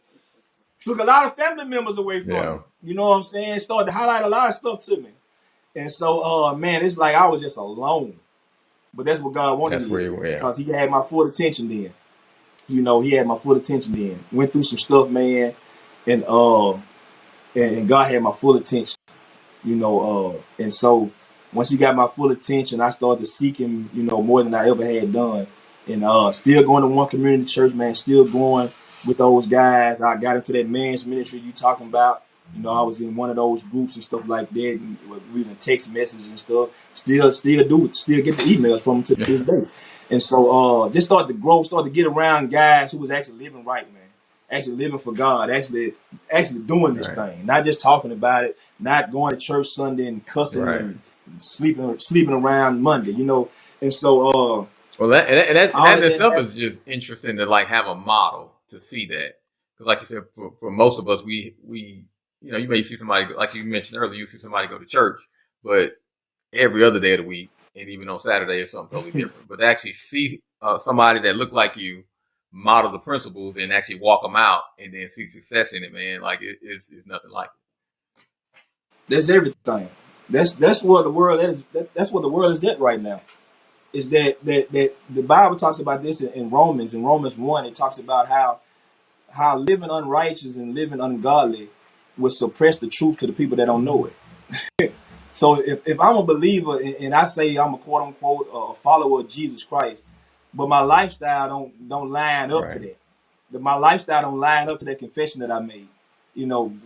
Took a lot of family members away from me. You know what I'm saying? Started to highlight a lot of stuff to me. And so, man, it's like I was just alone. But that's what God wanted me, because He had my full attention then. He had my full attention then. Went through some stuff, man, and God had my full attention. And so once He got my full attention, I started to seek Him, more than I ever had done. And still going to one community church, man, still going with those guys. I got into that men's ministry you talking about. I was in one of those groups and stuff like that, and reading text messages and stuff. Still get the emails from them to this day. And so just started to grow, started to get around guys who was actually living right, man. Actually living for God, actually doing this thing, not just talking about it, not going to church Sunday and cussing and sleeping around Monday, And so that in itself is just interesting to have a model to see that, because like you said, for most of us, we you may see somebody, like you mentioned earlier, you see somebody go to church, but every other day of the week, and even on Saturday, is something totally different. But to actually see somebody that look like you model the principles and actually walk them out, and then see success in it, man, it's nothing like it. That's everything. That's where the world is. That's where the world is at right now. Is that the Bible talks about this in Romans. In Romans 1, it talks about how living unrighteous and living ungodly will suppress the truth to the people that don't know it. So if I'm a believer and I say I'm a quote unquote a follower of Jesus Christ, but my lifestyle don't line up to that. My lifestyle don't line up to that confession that I made,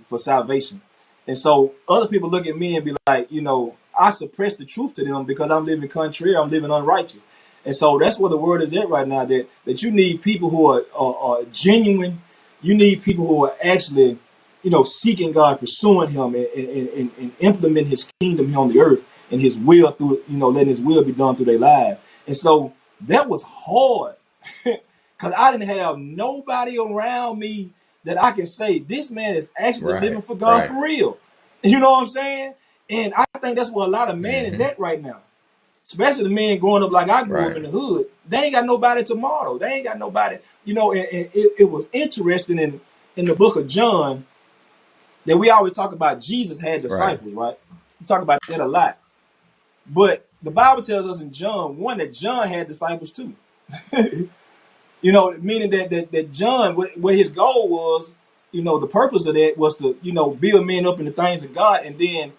for salvation. And so other people look at me and be like, I suppress the truth to them because I'm living contrary, I'm living unrighteous. And so that's where the world is at right now, that you need people who are genuine. You need people who are actually, seeking God, pursuing Him, and implement His kingdom here on the earth and His will through, letting His will be done through their lives. And so that was hard because I didn't have nobody around me that I can say this man is actually Right. living for God Right. for real. You know what I'm saying? And I think that's where a lot of men is Mhm. at right now. Especially the men growing up like I grew up Right. in the hood. They ain't got nobody to model. They ain't got nobody, you know, and it was interesting in the book of John that we always talk about Jesus had Right. disciples, right? We talk about that a lot. But the Bible tells us in John 1 that John had disciples too. You know, meaning that John, what his goal was, you know, the purpose of that was to, you know, build men up in the things of God and then,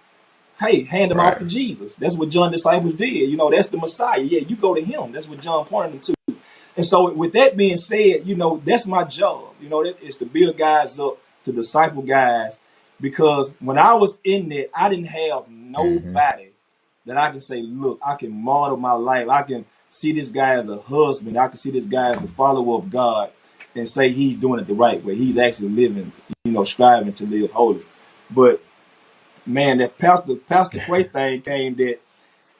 hey, hand them off Right. to Jesus. That's what John's disciples did. You know, that's the Messiah. Yeah, you go to him. That's what John pointed them to. And so with that being said, you know, that's my job. You know, that is to build guys up, to disciple guys. Because when I was in there, I didn't have Mhm. nobody that I can say, look, I can model my life. I can see this guy as a husband. I can see this guy as a follower of God and say he's doing it the right way. He's actually living, you know, striving to live holy. But man, that Pastor Quay thing came that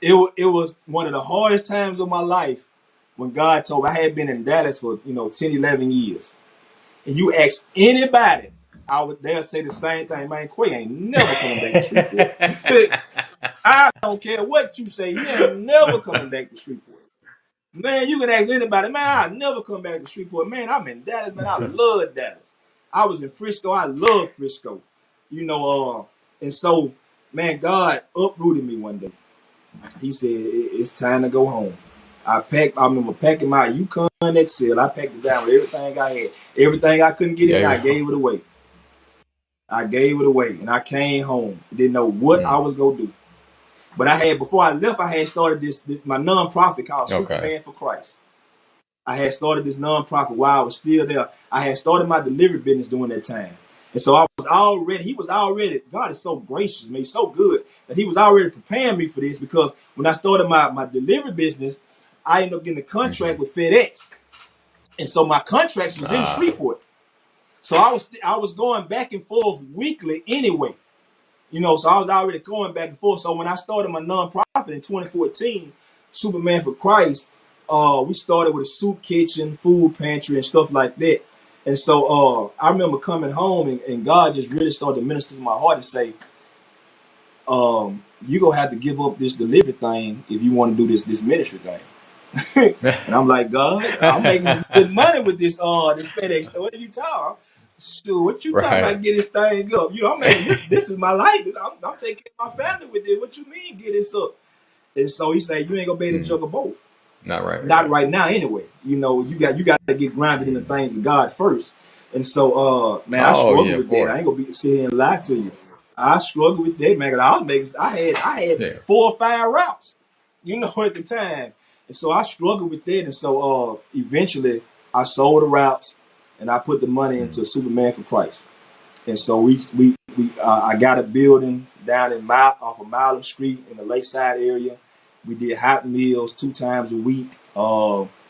it was one of the hardest times of my life when God told me. I had been in Dallas for, you know, 10, 11 years. And you ask anybody, they'll say the same thing. Man, Quay ain't never coming back to Shreveport. I don't care what you say. He ain't never coming back to Shreveport. Man, you can ask anybody. Man, I'll never come back to Shreveport. Man, I'm in Dallas. Man, I love Dallas. I was in Frisco. I love Frisco. You know, and so, man, God uprooted me one day. He said, it's time to go home. I remember packing my Yukon XL. I packed it down with everything I had. Everything I couldn't get in, I Yeah. gave it away. I gave it away. And I came home. Didn't know what I Mm. was going to do. But before I left, I had started this my nonprofit called Okay. Superman for Christ. I had started this nonprofit while I was still there. I had started my delivery business during that time. And so he was already, God is so gracious, man, he's so good that he was already preparing me for this because when I started my delivery business, I ended up getting a contract Mhm. with FedEx. And so my contracts was in Shreveport. So I was going back and forth weekly anyway. You know, so I was already going back and forth. So when I started my nonprofit in 2014, Superman for Christ, we started with a soup kitchen, food pantry, and stuff like that. And so I remember coming home and God just really started to minister to my heart and say, you're going to have to give up this delivery thing if you want to do this ministry thing. And I'm like, God, I'm making good money with this FedEx. What are you talking? Sure, what you talking Right. about? Get this thing up? You know, I'm making this is my life. I'm taking care of my family with this. What you mean, get this up? And so he said, you ain't gonna be able to Mm. juggle both. Not right. Not Right. right now, anyway. You know, you got to get grounded in the things of God first. And so, man, I Oh struggled yeah, with that. boy. I ain't gonna be sitting here and lie to you. I struggled with that, man. 'Cause I had Yeah. 4 or 5 routes, you know, at the time. And so I struggled with that. And so eventually I sold the routes and I put the money Mm. into Superman for Christ. And so I got a building down off of Milam Street in the Lakeside area. We did hot meals 2 times a week.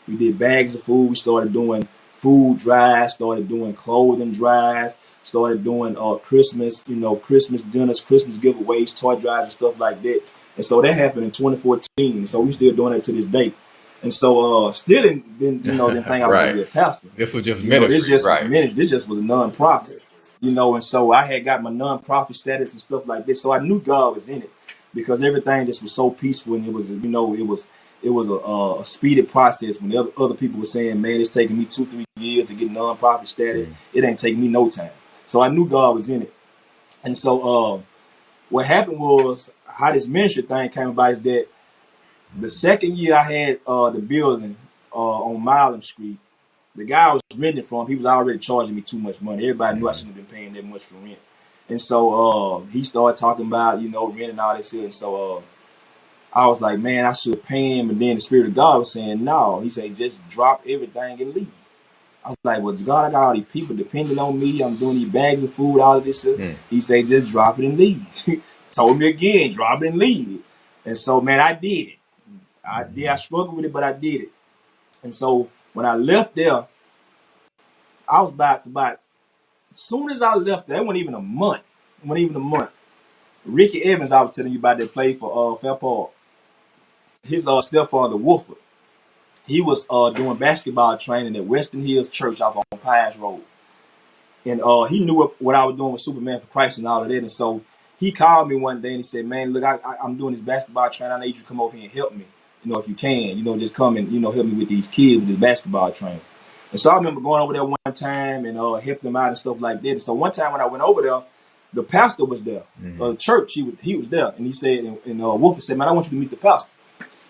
We did bags of food. We started doing food drives, started doing clothing drives, started doing Christmas, Christmas dinners, Christmas giveaways, toy drives, and stuff like that. And so that happened in 2014. So we still doing it to this day. And so still didn't think I was gonna Right. be a pastor. This was just You know, this ministry. just was Right. ministry. This just was a non-profit. You know, and so I had got my non-profit status and stuff like this. So I knew God was in it because everything just was so peaceful and it was, it was a speedy process. When the other people were saying, man, it's taking me 2-3 years to get non-profit status. Mm. It ain't taking me no time. So I knew God was in it. And so what happened was how this ministry thing came about is that the second year I had the building on Milam Street, the guy I was renting from, he was already charging me too much money. Everybody knew I shouldn't have been paying that much for rent. And so he started talking about, rent and all this shit. And so I was like, man, I should pay him. And then the Spirit of God was saying, no. He said, just drop everything and leave. I was like, well, God, I got all these people depending on me. I'm doing these bags of food, all of this shit. Mm. He said, just drop it and leave. Told me again, drop it and leave. And so, man, I did it. I struggled with it, but I did it. And so when I left there, I was about as soon as I left there, it wasn't even a month. It wasn't even a month. Ricky Evans, I was telling you about that played for Fairport. His stepfather, Wolford, he was doing basketball training at Western Hills Church off on Pines Road. And he knew what I was doing with Superman for Christ and all of that. And so he called me one day and he said, man, look, I'm doing this basketball training. I need you to come over here and help me. If you can, just come and, help me with these kids with this basketball training. And so I remember going over there one time and helped them out and stuff like that. And so one time when I went over there, the pastor was there. The church, he was there. And he said, and Wolford said, man, I want you to meet the pastor.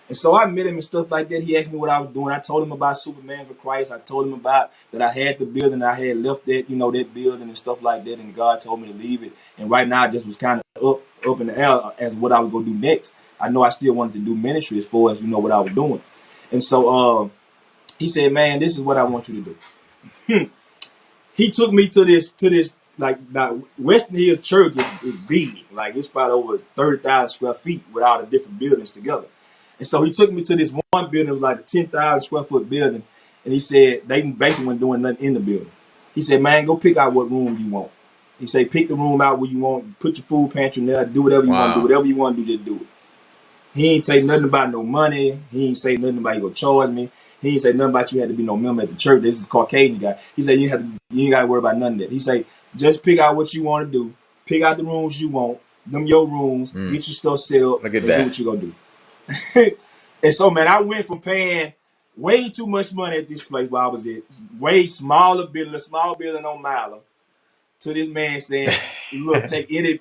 And so I met him and stuff like that. He asked me what I was doing. I told him about Superman for Christ. I told him about that I had the building. I had left that, that building and stuff like that. And God told me to leave it. And right now I just was kind of up in the air as what I was going to do next. I know I still wanted to do ministry as far as, what I was doing. And so he said, man, this is what I want you to do. He took me to this, like, now Western Hills Church is big. Like, it's about over 30,000 square feet with all the different buildings together. And so he took me to this one building, it was like a 10,000 square foot building. And he said, they basically weren't doing nothing in the building. He said, man, go pick out what room you want. He said, pick the room out where you want, put your food pantry in there, do whatever you want to do, whatever you want to do, just do it. He ain't say nothing about no money. He ain't say nothing about you gonna charge me. He ain't say nothing about you had to be no member at the church. This is a Caucasian guy. He said, you ain't got to worry about none of that. He said, just pick out what you want to do. Pick out the rooms you want, them your rooms, get your stuff set up, and do what you gonna do. And so, man, I went from paying way too much money at this place where I was at, way smaller building, a small building on Milo, to this man saying, look, take any,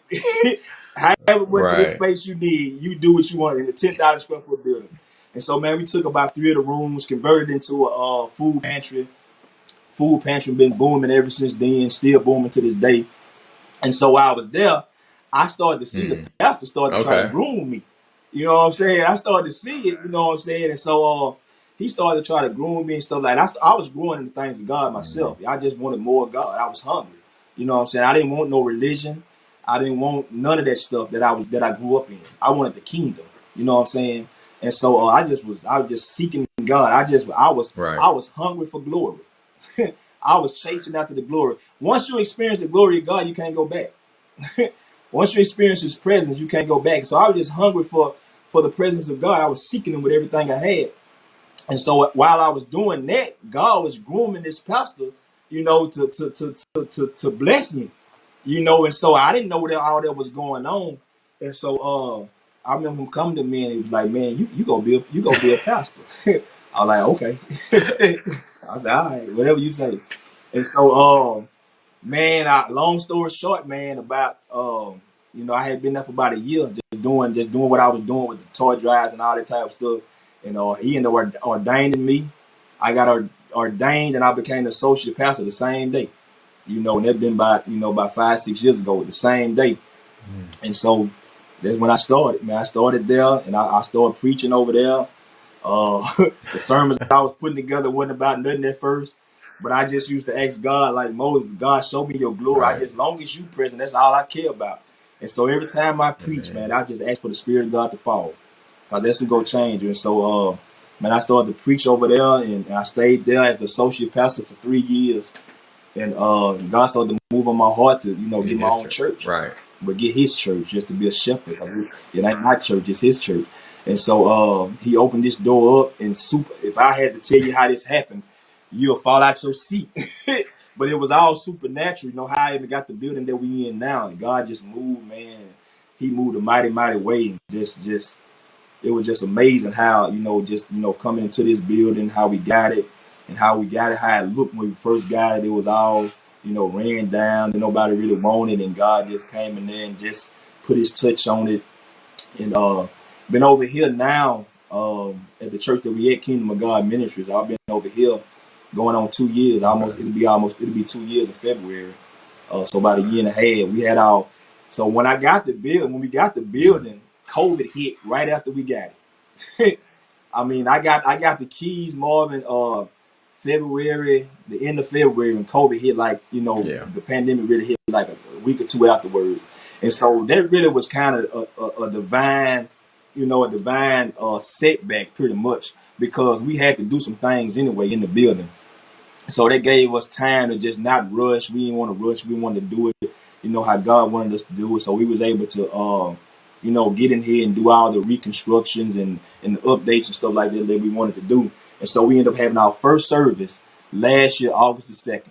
however much of this space you need, you do what you want in the 10,000 square foot building. And so, man, we took about 3 of the rooms, converted into a food pantry. Food pantry been booming ever since then, still booming to this day. And so while I was there, I started to see the pastor started to try to groom me. You know what I'm saying? I started to see it, you know what I'm saying? And so he started to try to groom me and stuff like that. I was growing in the things of God myself. I just wanted more of God. I was hungry. You know what I'm saying? I didn't want no religion. I didn't want none of that stuff that I grew up in. I wanted the kingdom. You know what I'm saying? And so I was just seeking God. I was hungry for glory. I was chasing after the glory. Once you experience the glory of God, you can't go back. Once you experience his presence, you can't go back. So I was just hungry for the presence of God. I was seeking him with everything I had. And so while I was doing that, God was grooming this pastor, to bless me, and so I didn't know what all that was going on. And so I remember him coming to me and he was like, man, you gonna be a pastor. I was like, okay. I said, all right, whatever you say. And so man, long story short, man, about I had been there for about a year, just doing what I was doing with the toy drives and all that type of stuff. And he ended up ordaining me. I got ordained and I became the associate pastor the same day. And that been about 5-6 years ago, the same day. And so that's when I started, man. I started there and I started preaching over there. The sermons I was putting together wasn't about nothing at first. But I just used to ask God, like Moses, God, show me your glory. Right. As long as you present, that's all I care about. And so every time I preach, man, I just ask for the Spirit of God to fall. Because that's going to change you. And so, man, I started to preach over there. And I stayed there as the associate pastor for 3 years. And God started to move on my heart to, get my own church. Right. But get his church, just to be a shepherd. It ain't my church, it's his church. And so he opened this door up. And if I had to tell you how this happened, you'll fall out your seat. But it was all supernatural, how I even got the building that we in now. And God just moved, man. He moved a mighty, mighty way. Just it was just amazing how, coming into this building, how we got it, how it looked when we first got it. It was all, ran down and nobody really wanted it. And God just came in there and just put his touch on it. And been over here now at the church that we at, Kingdom of God Ministries. I've been over here going on 2 years. It'll be 2 years in February. So about a year and a half. So when we got the building, COVID hit right after we got it. I mean, I got the keys, Marvin, February, the end of February, when COVID hit, the pandemic really hit like a week or two afterwards. And so that really was kind of a divine setback pretty much, because we had to do some things anyway in the building. So that gave us time to just not rush. We didn't want to rush. We wanted to do it, how God wanted us to do it. So we was able to, get in here and do all the reconstructions and the updates and stuff like that we wanted to do. And so we ended up having our first service last year, August the 2nd.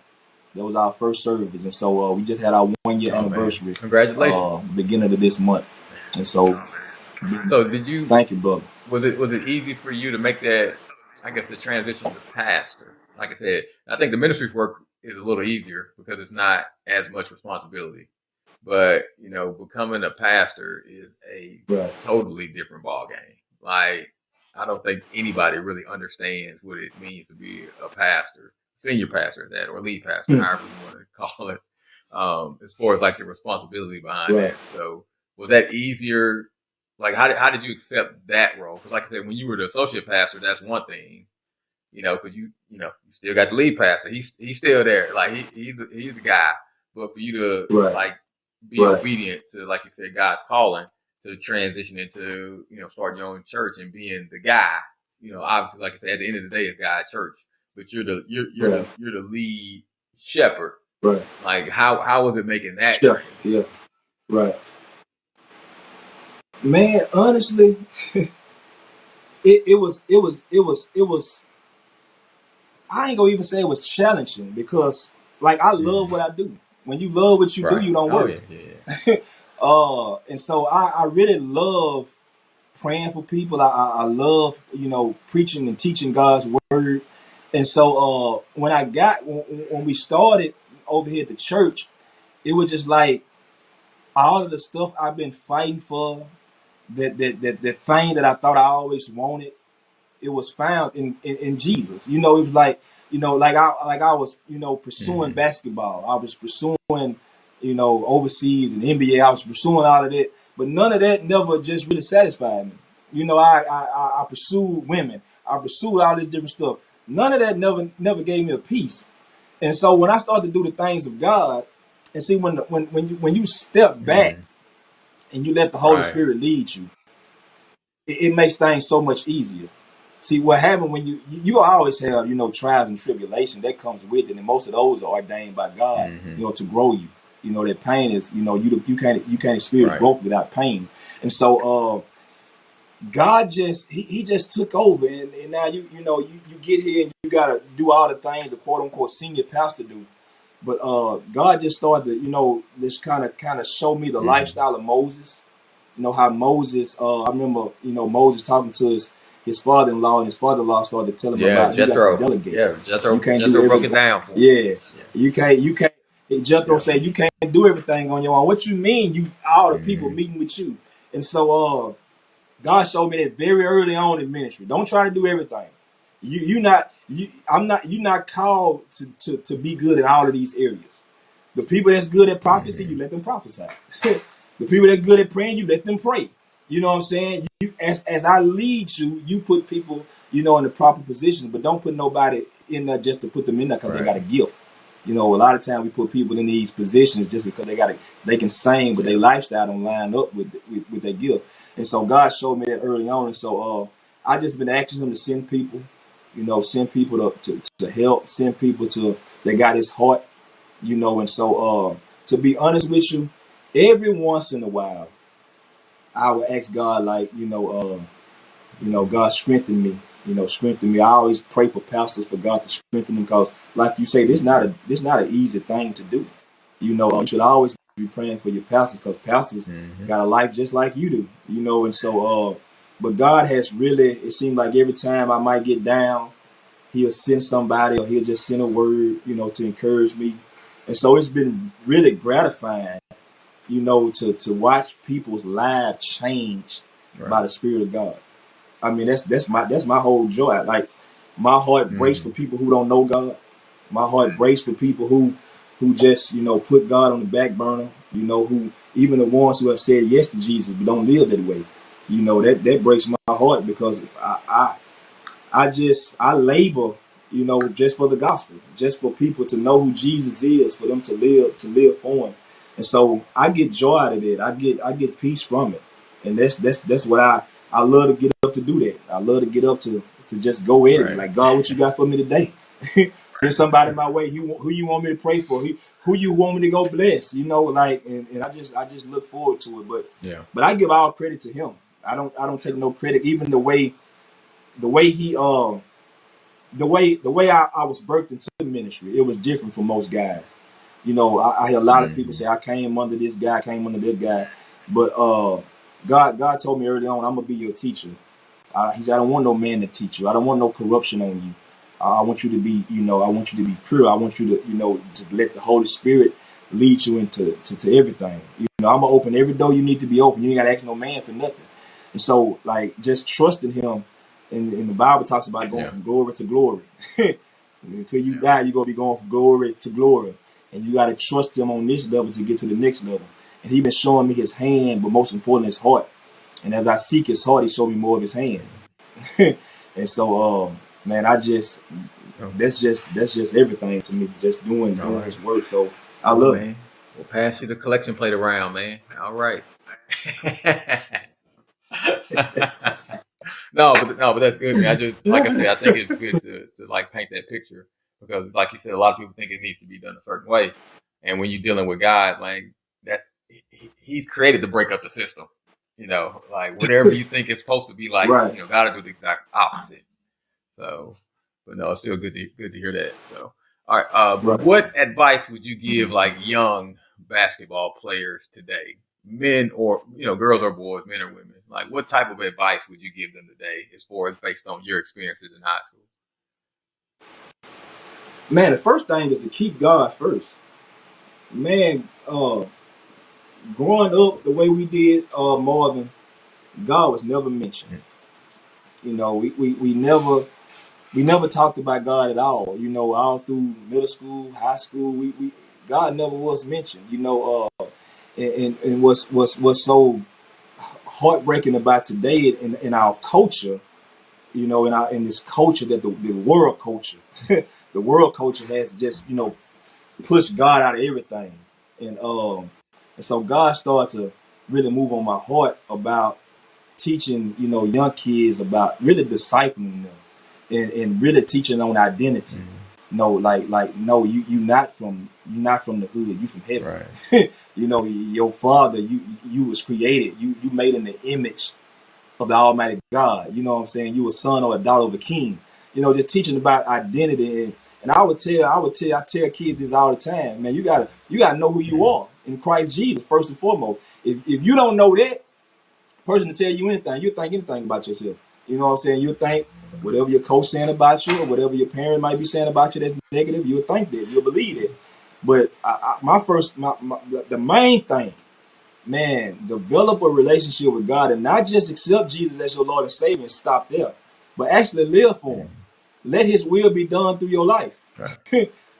That was our first service, and so we just had our 1-year anniversary. Congratulations! Beginning of this month, and so. So did you? Thank you, brother. Was it easy for you to make that? I guess the transition to pastor. Like I said, I think the ministry's work is a little easier because it's not as much responsibility. But becoming a pastor is a totally different ball game. Like I don't think anybody really understands what it means to be a pastor, senior pastor, that or lead pastor, however you want to call it. As far as like the responsibility behind that. So was that easier? Like how did you accept that role? Because like I said, when you were the associate pastor, that's one thing. Because you still got the lead pastor. He's still there. Like he's the guy. But for you to like be obedient to, like you said, God's calling to transition into, starting your own church and being the guy, obviously, like I said, at the end of the day, it's God's church, but you're the lead shepherd. Right. Like how was it making that? Yeah. Right. Man, honestly, it was. I ain't gonna even say it was challenging because, like, I love what I do. When you love what you do, you don't work. And so I really love praying for people. I love, preaching and teaching God's word. And so when we started over here at the church, it was just like all of the stuff I've been fighting for, that thing that I thought I always wanted, it was found in Jesus. It was like, I was, pursuing basketball. I was pursuing, overseas and NBA. I was pursuing all of that, but none of that never just really satisfied me. I pursued women. I pursued all this different stuff. None of that never gave me a peace. And so when I started to do the things of God, and see when you step back and you let the Holy Spirit lead you, it makes things so much easier. See, what happened when you always have, trials and tribulation that comes with it, and most of those are ordained by God, to grow you. That pain is, you can't experience growth without pain. And so God he just took over, and now you get here and you gotta do all the things the quote unquote senior pastor do. But God just started to, this kind of show me the lifestyle of Moses. How Moses, I remember, Moses talking to his father-in-law, and his father-in-law started to tell him about Jethro. You got to delegate. Yeah, Jethro. You can't Jethro broke it down. You can't. Jethro said you can't do everything on your own. What you mean? All the people meeting with you, and so God showed me that very early on in ministry. Don't try to do everything. You're not called to be good in all of these areas. The people that's good at prophecy, you let them prophesy. The people that's good at praying, you let them pray. You know what I'm saying? As I lead you, you put people, in the proper positions, but don't put nobody in there just to put them in there because they got a gift. A lot of times we put people in these positions just because they can sing, but their lifestyle don't line up with their gift. And so God showed me that early on. And so I just been asking him to send people, send people to help, send people that got his heart, and so to be honest with you, every once in a while, I would ask God, like, God strengthen me, strengthen me. I always pray for pastors for God to strengthen them because, like you say, this not an easy thing to do. You should always be praying for your pastors because pastors got a life just like you do, and so, but God has really, it seems like every time I might get down, he'll send somebody or he'll just send a word, to encourage me. And so it's been really gratifying, to watch people's lives changed by the Spirit of God. I mean, that's my whole joy. Like, my heart breaks for people who don't know God. My heart breaks for people who just, put God on the back burner, who even the ones who have said yes to Jesus but don't live that way. That breaks my heart because I labor, just for the gospel, just for people to know who Jesus is, for them to live for him. And so I get joy out of it. I get peace from it. And that's what I love to get up to do that. I love to get up to just go at it. Like, God, what you got for me today? Send somebody my way. Who you want me to pray for? Who you want me to go bless? And I just look forward to it. But I give all credit to him. I don't take no credit. Even the way he the way I was birthed into the ministry, it was different from most guys. You know, I hear a lot of people say I came under this guy, I came under that guy, but God told me early on, I'm gonna be your teacher. He said, I don't want no man to teach you. I don't want no corruption on you. I want you to be, I want you to be pure. I want you to, to let the Holy Spirit lead you into to everything. I'm gonna open every door you need to be open. You ain't gotta ask no man for nothing. And so, like, just trusting Him. And the Bible talks about going from glory to glory. Until you die, you're gonna be going from glory to glory. And you gotta trust Him on this level to get to the next level. And He's been showing me His hand, but most important, His heart. And as I seek His heart, He showed me more of His hand. And so, man, that's just everything to me. Just doing His work. So I love it. We'll pass you the collection plate around, man. All right. No, but that's good, man. I just, like I said, I think it's good to like paint that picture, because, like you said, a lot of people think it needs to be done a certain way, and when you're dealing with God, like that, He's created to break up the system. Like whatever you think it's supposed to be like, right. God will do the exact opposite. So, but no, it's still good to hear that. So, all right, Right. What advice would you give like young basketball players today, men or girls or boys, men or women? Like, what type of advice would you give them today, as far as based on your experiences in high school? Man, the first thing is to keep God first. Man, growing up the way we did, Marvin, God was never mentioned. We never talked about God at all. All through middle school, high school, we God never was mentioned. And what's so heartbreaking about today in our culture, in this culture that the world culture, the world culture has just pushed God out of everything, and so God started to really move on my heart about teaching young kids about really discipling them and really teaching on identity. No, you're not from the hood, you from heaven. Right. Your father, you was created, you made in the image of the Almighty God. You know what I'm saying? You a son or a daughter of a king. Just teaching about identity. And I tell kids this all the time, man. You gotta know who you are in Christ Jesus first and foremost. If you don't know that person to tell you anything, you think anything about yourself. You know what I'm saying? You think whatever your coach saying about you or whatever your parent might be saying about you that's negative, you'll think that, you'll believe it. But the main thing, man, develop a relationship with God and not just accept Jesus as your Lord and Savior and stop there, but actually live for Him. Let His will be done through your life. Right.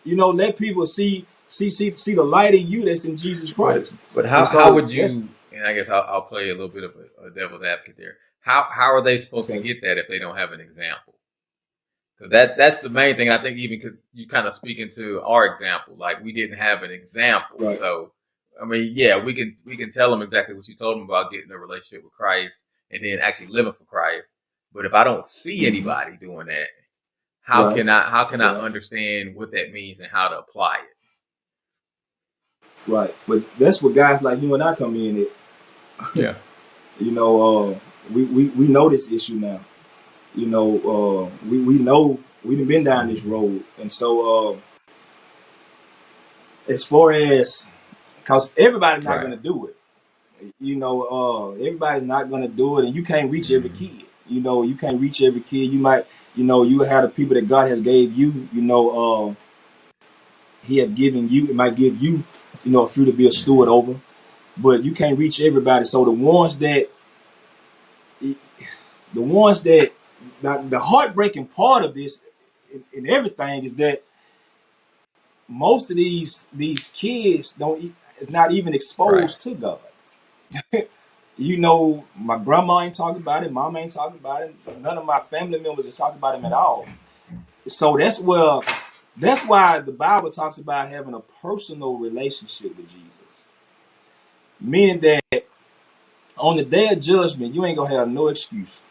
Let people see the light in you that's in Jesus Christ. But how would you? And I guess I'll play a little bit of a devil's advocate there. How are they supposed to get that if they don't have an example? Because that's the main thing. I think even you kind of speaking to our example, like we didn't have an example, right. So. I mean, yeah, we can tell them exactly what you told them about getting a relationship with Christ and then actually living for Christ. But if I don't see anybody doing that, how can I understand what that means and how to apply it? Right, but that's what guys like you and I come in at. Yeah. We know this issue now. We know we've been down this road, and so as far as. Because everybody's not going to do it. Everybody's not going to do it. And you can't reach every kid. You can't reach every kid. You might, you have the people that God has gave you, He have given you. It might give you, a few to be a steward over. But you can't reach everybody. So the ones that, the heartbreaking part of this in everything is that most of these kids is not even exposed to God. My grandma ain't talking about it, mom ain't talking about it, none of my family members is talking about him at all. So that's why the Bible talks about having a personal relationship with Jesus. Meaning that on the day of judgment, you ain't gonna have no excuse.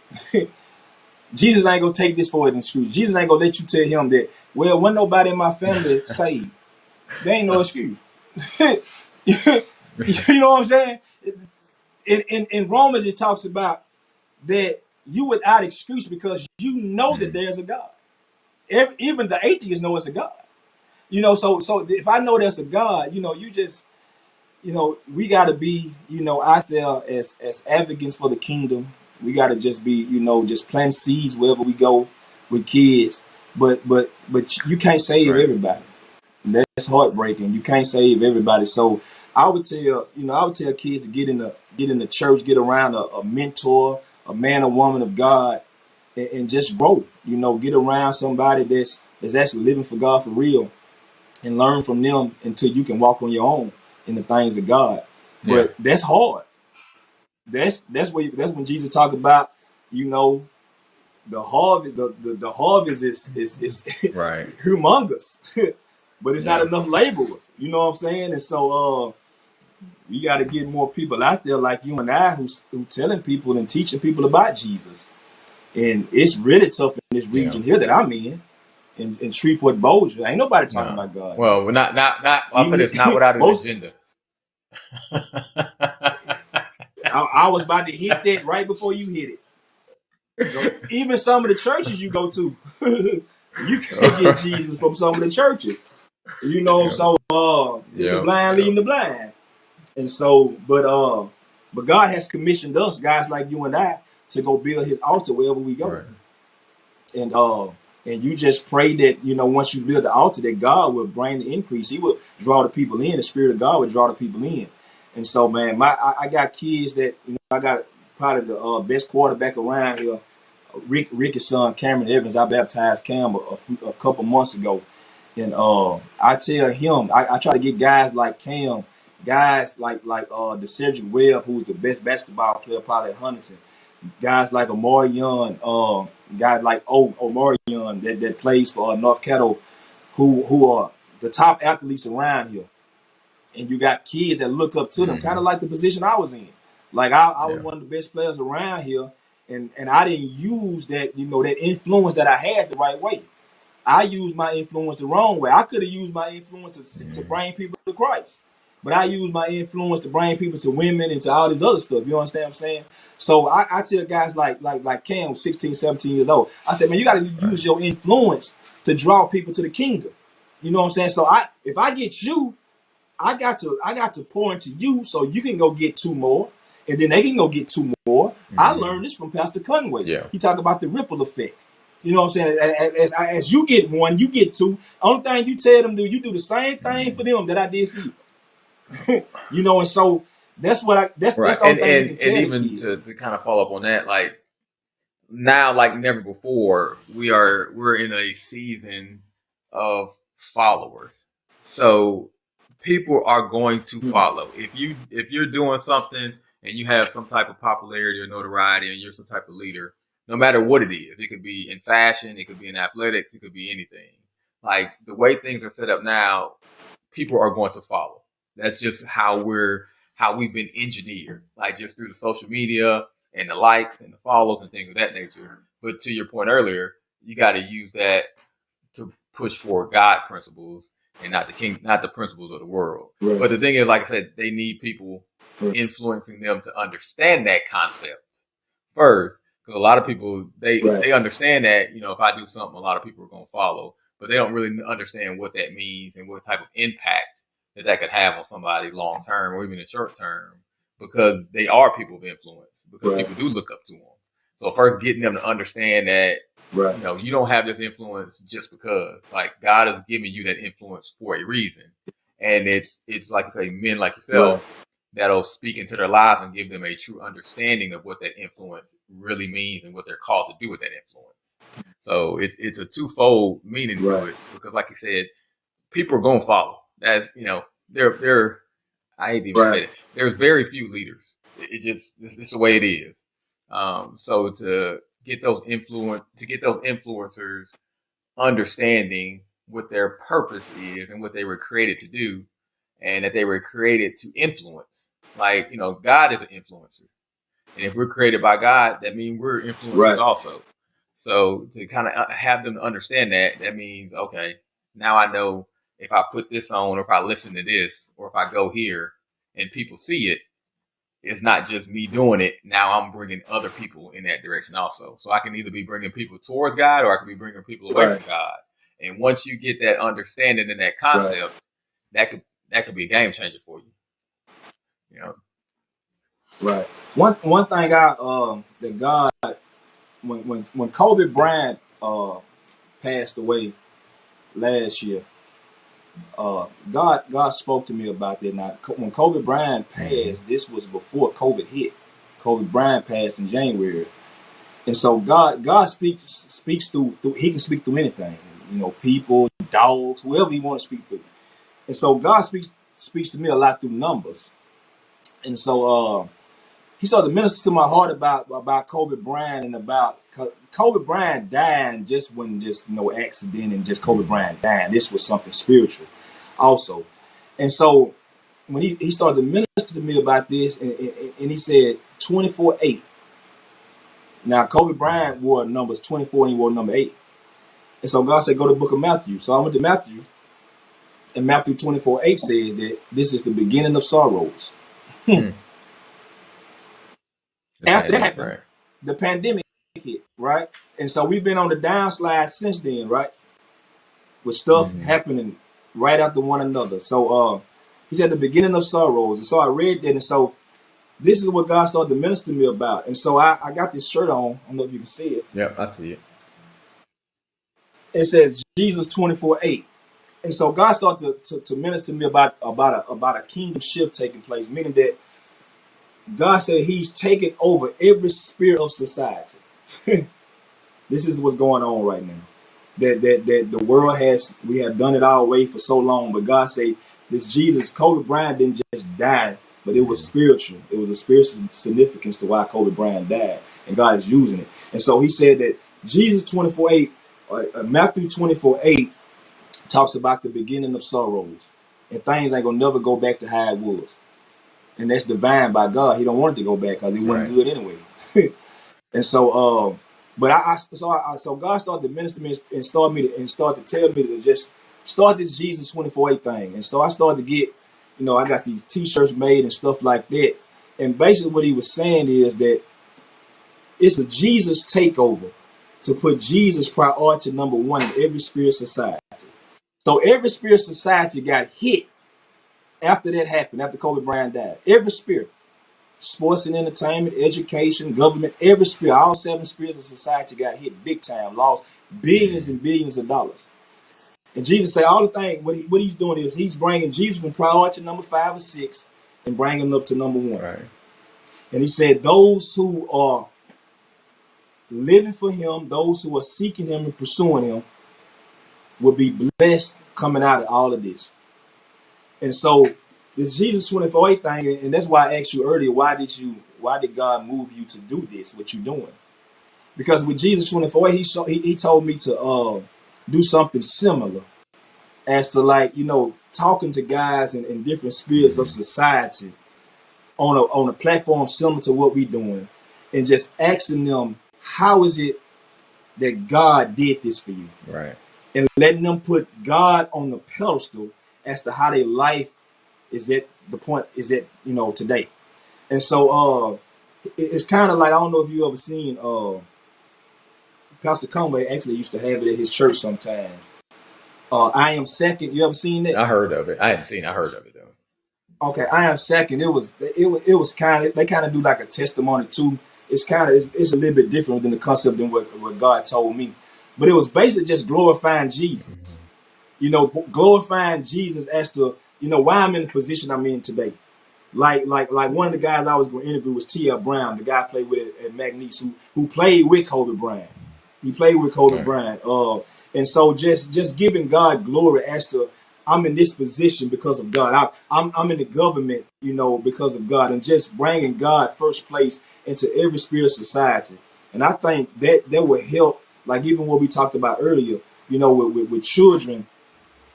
Jesus ain't gonna take this for an excuse. Jesus ain't gonna let you tell him that, well, when nobody in my family saved. There ain't no excuse. You know what I'm saying? In Romans, it talks about that you without excuse because you know that there's a God. even the atheists know it's a God. So if I know there's a God, we got to be, out there as advocates for the kingdom. We got to just be, just plant seeds wherever we go with kids. But you can't save everybody. That's heartbreaking. You can't save everybody. So I would tell kids to get in the church, get around a mentor, a man or woman of God, and just grow. Get around somebody that's actually living for God for real, and learn from them until you can walk on your own in the things of God. But that's hard. That's when Jesus talked about, the harvest. The harvest is Right. humongous, but it's not enough laborers. You know what I'm saying? And so we got to get more people out there like you and I who telling people and teaching people about Jesus. And it's really tough in this region here that I'm in Shreveport, Bossier. Ain't nobody talking about God. Well, we're not. I said it's not without an agenda. I was about to hit that right before you hit it. So even some of the churches you go to, you can't get Jesus from some of the churches. So it's the blind leading the blind. And so, but God has commissioned us, guys like you and I, to go build his altar wherever we go. Right. And you just pray that, once you build the altar, that God will bring the increase. He will draw the people in. The Spirit of God will draw the people in. And so, man, I got kids that, I got probably the best quarterback around here, Ricky's son, Cameron Evans. I baptized Cam a couple months ago. And I tell him, I try to get guys like Cam, guys like the Cedric Webb, who's the best basketball player probably at Huntington. Guys like Omarion, guys like Omarion that plays for North Caddo, who are the top athletes around here. And you got kids that look up to them, kind of like the position I was in. Like I was one of the best players around here, and I didn't use that, that influence that I had the right way. I used my influence the wrong way. I could have used my influence to bring people to Christ. But I use my influence to bring people to women and to all this other stuff. You understand what I'm saying? So I tell guys like Cam, 16, 17 years old, I said, man, you got to use your influence to draw people to the kingdom. You know what I'm saying? So if I get you, I got to pour into you so you can go get two more, and then they can go get two more. I learned this from Pastor Conway. He talked about the ripple effect. You know what I'm saying? As you get one, you get two. Only thing you tell them you do the same thing for them that I did for you. And so that's what that's the only thing you can tell even the kids. to kind of follow up on that, like now, like never before, we're in a season of followers. So people are going to follow. If you're doing something and you have some type of popularity or notoriety and you're some type of leader, no matter what it is, it could be in fashion, it could be in athletics, it could be anything. Like the way things are set up now, people are going to follow. That's just how we've been engineered, like just through the social media and the likes and the follows and things of that nature. But to your point earlier, you got to use that to push for God principles and not the principles of the world. Right. But the thing is, like I said, they need people influencing them to understand that concept first. Because a lot of people, they understand that, if I do something, a lot of people are going to follow. But they don't really understand what that means and what type of impact that could have on somebody long term or even in short term, because they are people of influence, because people do look up to them. So first getting them to understand that, you don't have this influence just because, like, God has given you that influence for a reason. And it's like I say, men like yourself that'll speak into their lives and give them a true understanding of what that influence really means and what they're called to do with that influence. So it's a twofold meaning to it, because like you said, people are going to follow. As I hate to even say it. There's very few leaders. It's the way it is. So to get those influencers understanding what their purpose is and what they were created to do, and that they were created to influence. Like, God is an influencer. And if we're created by God, that means we're influencers also. So to kind of have them understand that means, okay, now I know if I put this on, or if I listen to this, or if I go here and people see it, it's not just me doing it. Now I'm bringing other people in that direction also. So I can either be bringing people towards God, or I can be bringing people away from God. And once you get that understanding and that concept, that could be a game changer for you. You know. Right. One thing that God, when Kobe Bryant passed away last year, God spoke to me about that. Now, when Kobe Bryant passed, this was before COVID hit. Kobe Bryant passed in January, and so God speaks through. He can speak through anything. You know, people, dogs, whoever He want to speak through. And so God speaks to me a lot through numbers. And so He started to minister to my heart about Kobe Bryant, and about Kobe Bryant dying just when just no accident, and just Kobe Bryant dying. This was something spiritual also. And so when he started to minister to me about this, and he said 24-8. Now Kobe Bryant wore numbers 24 and he wore number 8. And so God said, go to the book of Matthew. So I went to Matthew, and Matthew 24-8 says that this is the beginning of sorrows. After that happened, the pandemic hit, right? And so we've been on the downslide since then, right? With stuff happening right after one another. So he said the beginning of sorrows. And so I read that, and so this is what God started to minister to me about. And so I got this shirt on. I don't know if you can see it. Yep, I see it. It says Jesus 24-8. And so God started to minister to me about a kingdom shift taking place, meaning that God said He's taken over every sphere of society. This is what's going on right now. That the world we have done it our way for so long, but God said this Jesus, Kobe Bryant didn't just die, but it was spiritual. It was a spiritual significance to why Kobe Bryant died, and God is using it. And so He said that Jesus 24-8, Matthew 24-8 talks about the beginning of sorrows, and things ain't gonna never go back to how it was. And that's divine by God. He don't want it to go back because it wasn't good anyway. And so, so God started to minister to me and started to tell me to just start this Jesus 24-8 thing. And so I started to get, I got these T-shirts made and stuff like that. And basically what he was saying is that it's a Jesus takeover to put Jesus priority number one in every spirit society. So every spirit society got hit after that happened, after Kobe Bryant died. Every spirit. Sports and entertainment, education, government, every spirit, all 7 spheres of society got hit big time, lost billions and billions of dollars. And Jesus said all the thing, what he's doing is he's bringing Jesus from priority number 5 or 6 and bringing him up to number 1. Right. And he said those who are living for him, those who are seeking him and pursuing him will be blessed coming out of all of this. And so this Jesus 24-8 thing, and that's why I asked you earlier, why did God move you to do this, what you're doing? Because with Jesus 24-8, he told me to do something similar as to talking to guys in different spheres of society on a platform similar to what we're doing, and just asking them, how is it that God did this for you? Right. And letting them put God on the pedestal as to how their life is at the point is at today. And so it's kind of like, I don't know if you ever seen Pastor Conway actually used to have it at his church sometime. I Am Second. You ever seen that? I heard of it. I haven't seen it. I heard of it though. Okay, I Am Second. It was kind of, they kind of do like a testimony too. It's a little bit different than the concept than what God told me. But it was basically just glorifying Jesus. Glorifying Jesus as to why I'm in the position I'm in today. Like one of the guys I was going to interview was T.L. Brown, the guy I played with at McNeese, who played with Kobe Bryant. He played with Kobe Bryant. And so just giving God glory as to I'm in this position because of God. I'm in the government, because of God, and just bringing God first place into every sphere of society. And I think that will help, like even what we talked about earlier, with children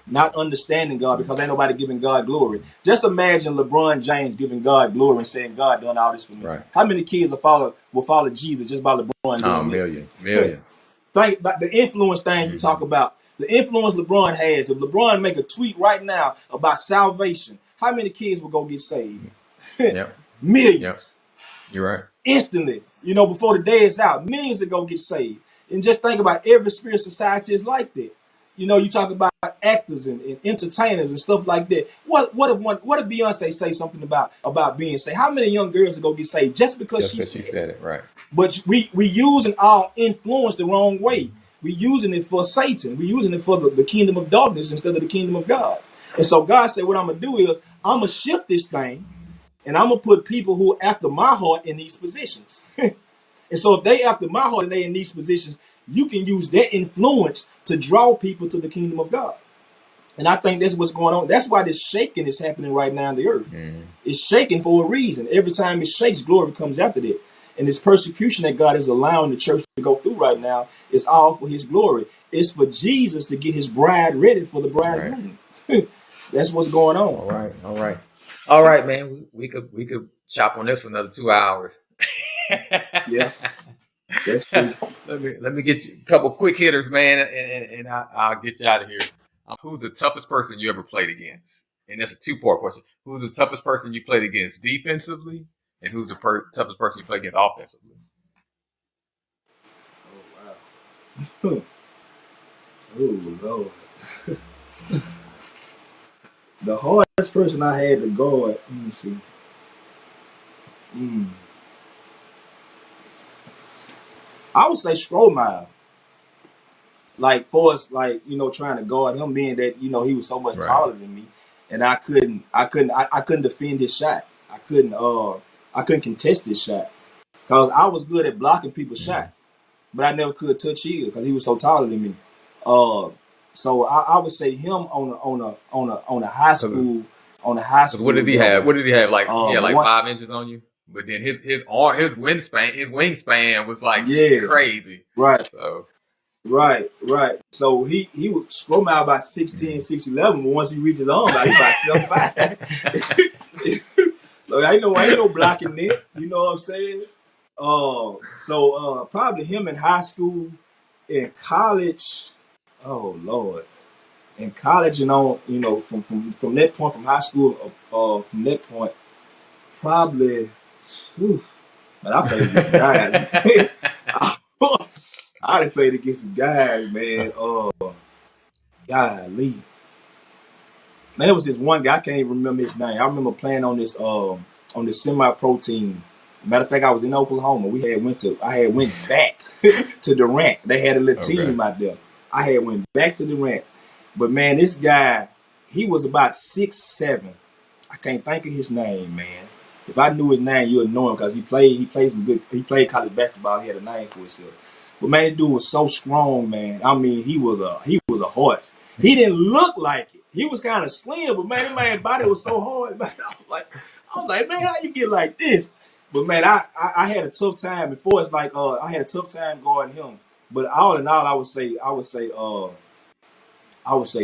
not understanding God because ain't nobody giving God glory. Just imagine LeBron James giving God glory and saying, God done all this for me. Right. How many kids will follow Jesus just by LeBron doing millions. Think about the influence thing you talk about. The influence LeBron has. If LeBron make a tweet right now about salvation, how many kids will go get saved? Yep. Yep. Millions. You're right. Instantly, before the day is out, millions are gonna get saved. And just think about every spirit society is like that. You talk about actors and entertainers and stuff like that. What if Beyonce say something about being saved? How many young girls are gonna get saved just because she said it, right? But we using our influence the wrong way. We using it for Satan. We using it for the kingdom of darkness instead of the kingdom of God. And so God said, what I'm gonna do is I'm gonna shift this thing, and I'm gonna put people who are after my heart in these positions. And so if they after my heart and they in these positions, you can use their influence to draw people to the kingdom of God. And I think that's what's going on. That's why this shaking is happening right now in the earth. It's shaking for a reason. Every time it shakes, glory comes after that. And this persecution that God is allowing the church to go through right now is all for his glory. It's for Jesus to get his bride ready for the bridegroom. Right. That's what's going on. All right, man. We could chop on this for another 2 hours. Yeah. That's true. Let me get you a couple quick hitters, man, and I'll get you out of here. Who's the toughest person you ever played against? And that's a 2-part question. Who's the toughest person you played against defensively, and who's the toughest person you played against offensively? Oh, wow. Oh, Lord. The hardest person I had to guard, let me see. I would say Strohmeyer. Like for us, trying to guard him, being that he was so much taller than me, and I couldn't defend his shot. I couldn't contest his shot because I was good at blocking people's shot, but I never could touch his because he was so taller than me. So I would say him on a high school What did he have? What did he have? Like he had like 5 inches on you. But then his wingspan was like crazy. Right. So. Right. So he would scroll out about 6'10", 6'11", but once he reaches his arm, like, he about 7'5". Look, ain't no blocking net. You know what I'm saying? So probably him in high school. In college, oh Lord. In college, from that point, from high school, from that point, probably. But I played against some guys. I done played against some guys, man. Golly. Man, there was this one guy, I can't even remember his name. I remember playing on this semi-pro team. Matter of fact, I was in Oklahoma. I had went back to Durant. They had a little team out there. I had went back to Durant. But man, this guy, he was about 6'7". I can't think of his name, man. If I knew his name, you would know him because he played college basketball. He had a name for himself. But man, that dude was so strong, man. I mean, he was a horse. He didn't look like it. He was kind of slim, but man, that man's body was so hard. Man, I was like, man, how you get like this? But man, I had a tough time before. It's like I had a tough time guarding him. But all in all, I would say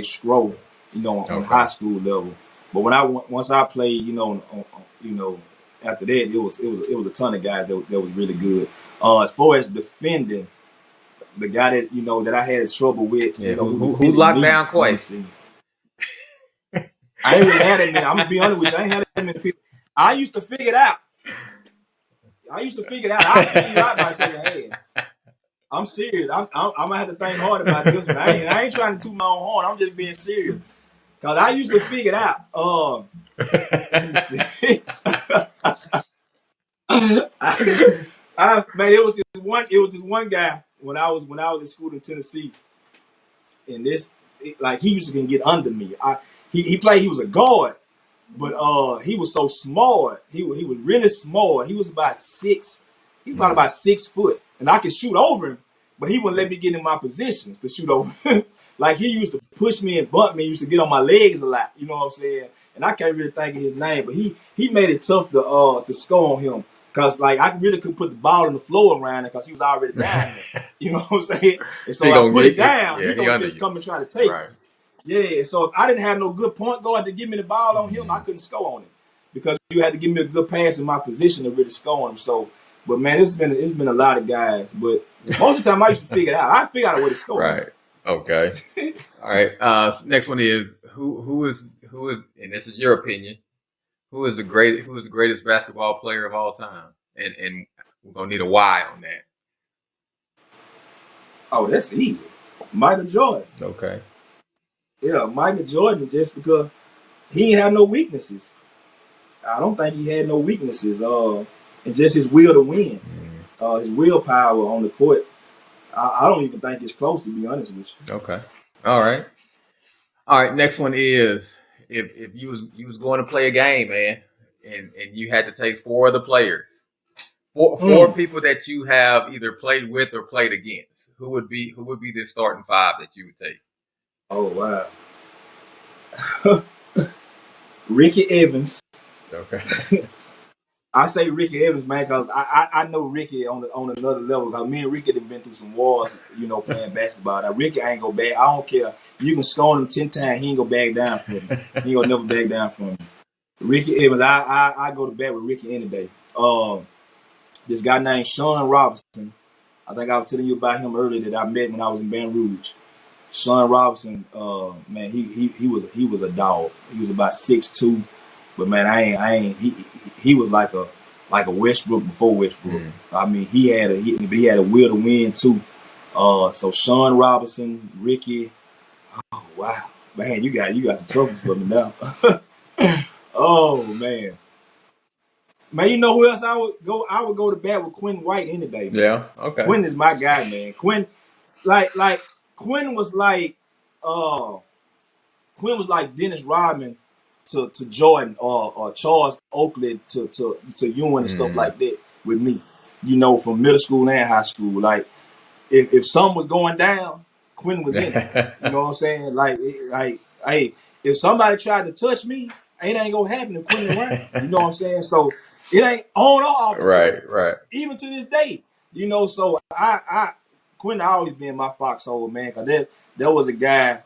Scroll, on high school level. But once I played, after that, it was a ton of guys that was really good. As far as defending, the guy that I had trouble with, who locked down Quasean? I ain't really had him. I'm gonna be honest with you. I ain't had him in the. I used to figure it out. I figured it out myself. Hey, I'm serious. I'm gonna have to think hard about this one. I ain't trying to toot my own horn. I'm just being serious. Cause I used to figure it out. Let me see. Man, it was this one guy when I was in school in Tennessee, and he used to get under me. He was a guard, but he was so smart. He was really smart. He was about 6. He was about 6 foot, and I could shoot over him, but he wouldn't let me get in my positions to shoot over him. Like he used to push me and bump me. He used to get on my legs a lot. You know what I'm saying? And I can't really think of his name, but he made it tough to score on him. Cause I really couldn't put the ball on the floor around it because he was already down there. You know what I'm saying? And so I put it down. He's gonna just come and try to take it. Yeah. So if I didn't have no good point guard to give me the ball on him, I couldn't score on him because you had to give me a good pass in my position to really score on him. So, but man, it's been a lot of guys. But most of the time I used to figure it out. I figured out a way to score. Right. Okay. All right. Next one is who is, and this is your opinion. Who is the greatest basketball player of all time? And we're gonna need a why on that. Oh, that's easy. Michael Jordan. Okay. Yeah, Michael Jordan, just because he ain't had no weaknesses. I don't think he had no weaknesses. And just his will to win, his willpower on the court. I don't even think it's close, to be honest with you. Okay. All right. Next one is if you was going to play a game, man, and you had to take four of the players, four people that you have either played with or played against. Who would be the starting five that you would take? Oh wow. Ricky Evans. Okay. I say Ricky Evans, man, because I know Ricky on another level. Cause me and Ricky have been through some wars, playing basketball. Now Ricky ain't go back. I don't care. You can score him 10 times, he ain't go back down for me. He ain't gonna never back down for me. Ricky Evans, I go to bat with Ricky any day. This guy named Sean Robinson. I think I was telling you about him earlier that I met when I was in Baton Rouge. Sean Robinson, man, he was a dog. He was about 6'2", but man, he was like a Westbrook before Westbrook. I mean, he had a will to win too. So Sean Robinson, Ricky. Oh wow, man, you got some trouble for me now. Oh man. Man, you know who else I would go? I would go to bat with Quinn White any day, man. Yeah, okay. Quinn is my guy, man. Quinn, Quinn was like Dennis Rodman to Jordan or Charles Oakley to Ewing and stuff like that with me. From middle school and high school. Like if something was going down, Quinn was in it. You know what I'm saying? Like hey, if somebody tried to touch me, it ain't gonna happen if Quinn around. You know what I'm saying? So it ain't on or off. Right. Even to this day. So Quinn always been my foxhole, man, because there was a guy,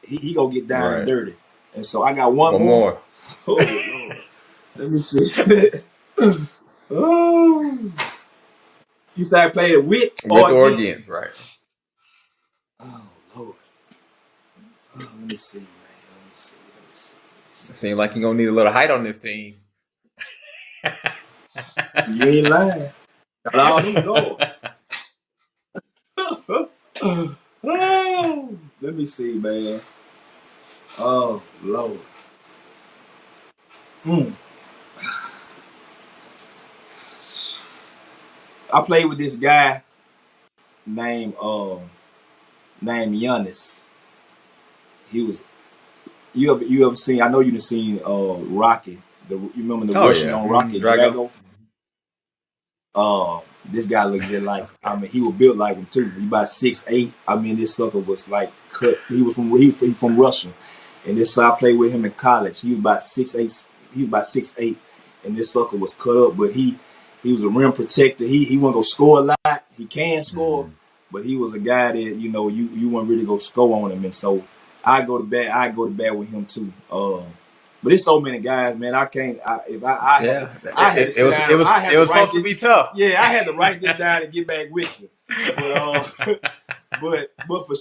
he gonna get down and dirty. And so I got one more. Oh, Lord. Let me see. Oh. You said I played with or against? Right. Oh, Lord. Oh, let me see, man. Let me see. Seems like you're going to need a little height on this team. You ain't lying. Got all them goals. Oh, let me see, man. Oh, Lord. I played with this guy named Giannis. He was you ever seen? I know you done seen Rocky. You remember the Russian on Rocky Drago? This guy looked just like. I mean, he was built like him too. He about 6'8". I mean, this sucker was like cut. He was from Russia, and this I played with him in college. He was about 6'8". He was about 6'8", and this sucker was cut up, but he was a rim protector. He wasn't gonna score a lot. He can score, but he was a guy that you wouldn't really go score on him, and so I go to bat with him too. But there's so many guys, man. I can't. It was supposed to be tough. Yeah, I had to write this down and get back with you. But for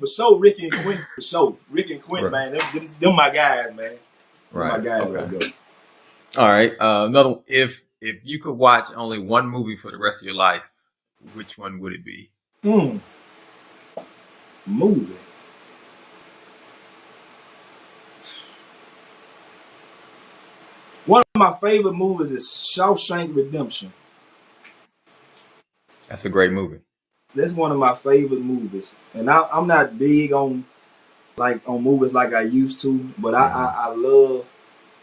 sure, Ricky and Quinn for sure. Ricky and Quinn, man, them my guys, man. Right. My guys right there. All right. Another. If you could watch only one movie for the rest of your life, which one would it be? Movie. One of my favorite movies is Shawshank Redemption. That's a great movie. That's one of my favorite movies, and I'm not big on movies like I used to, but I love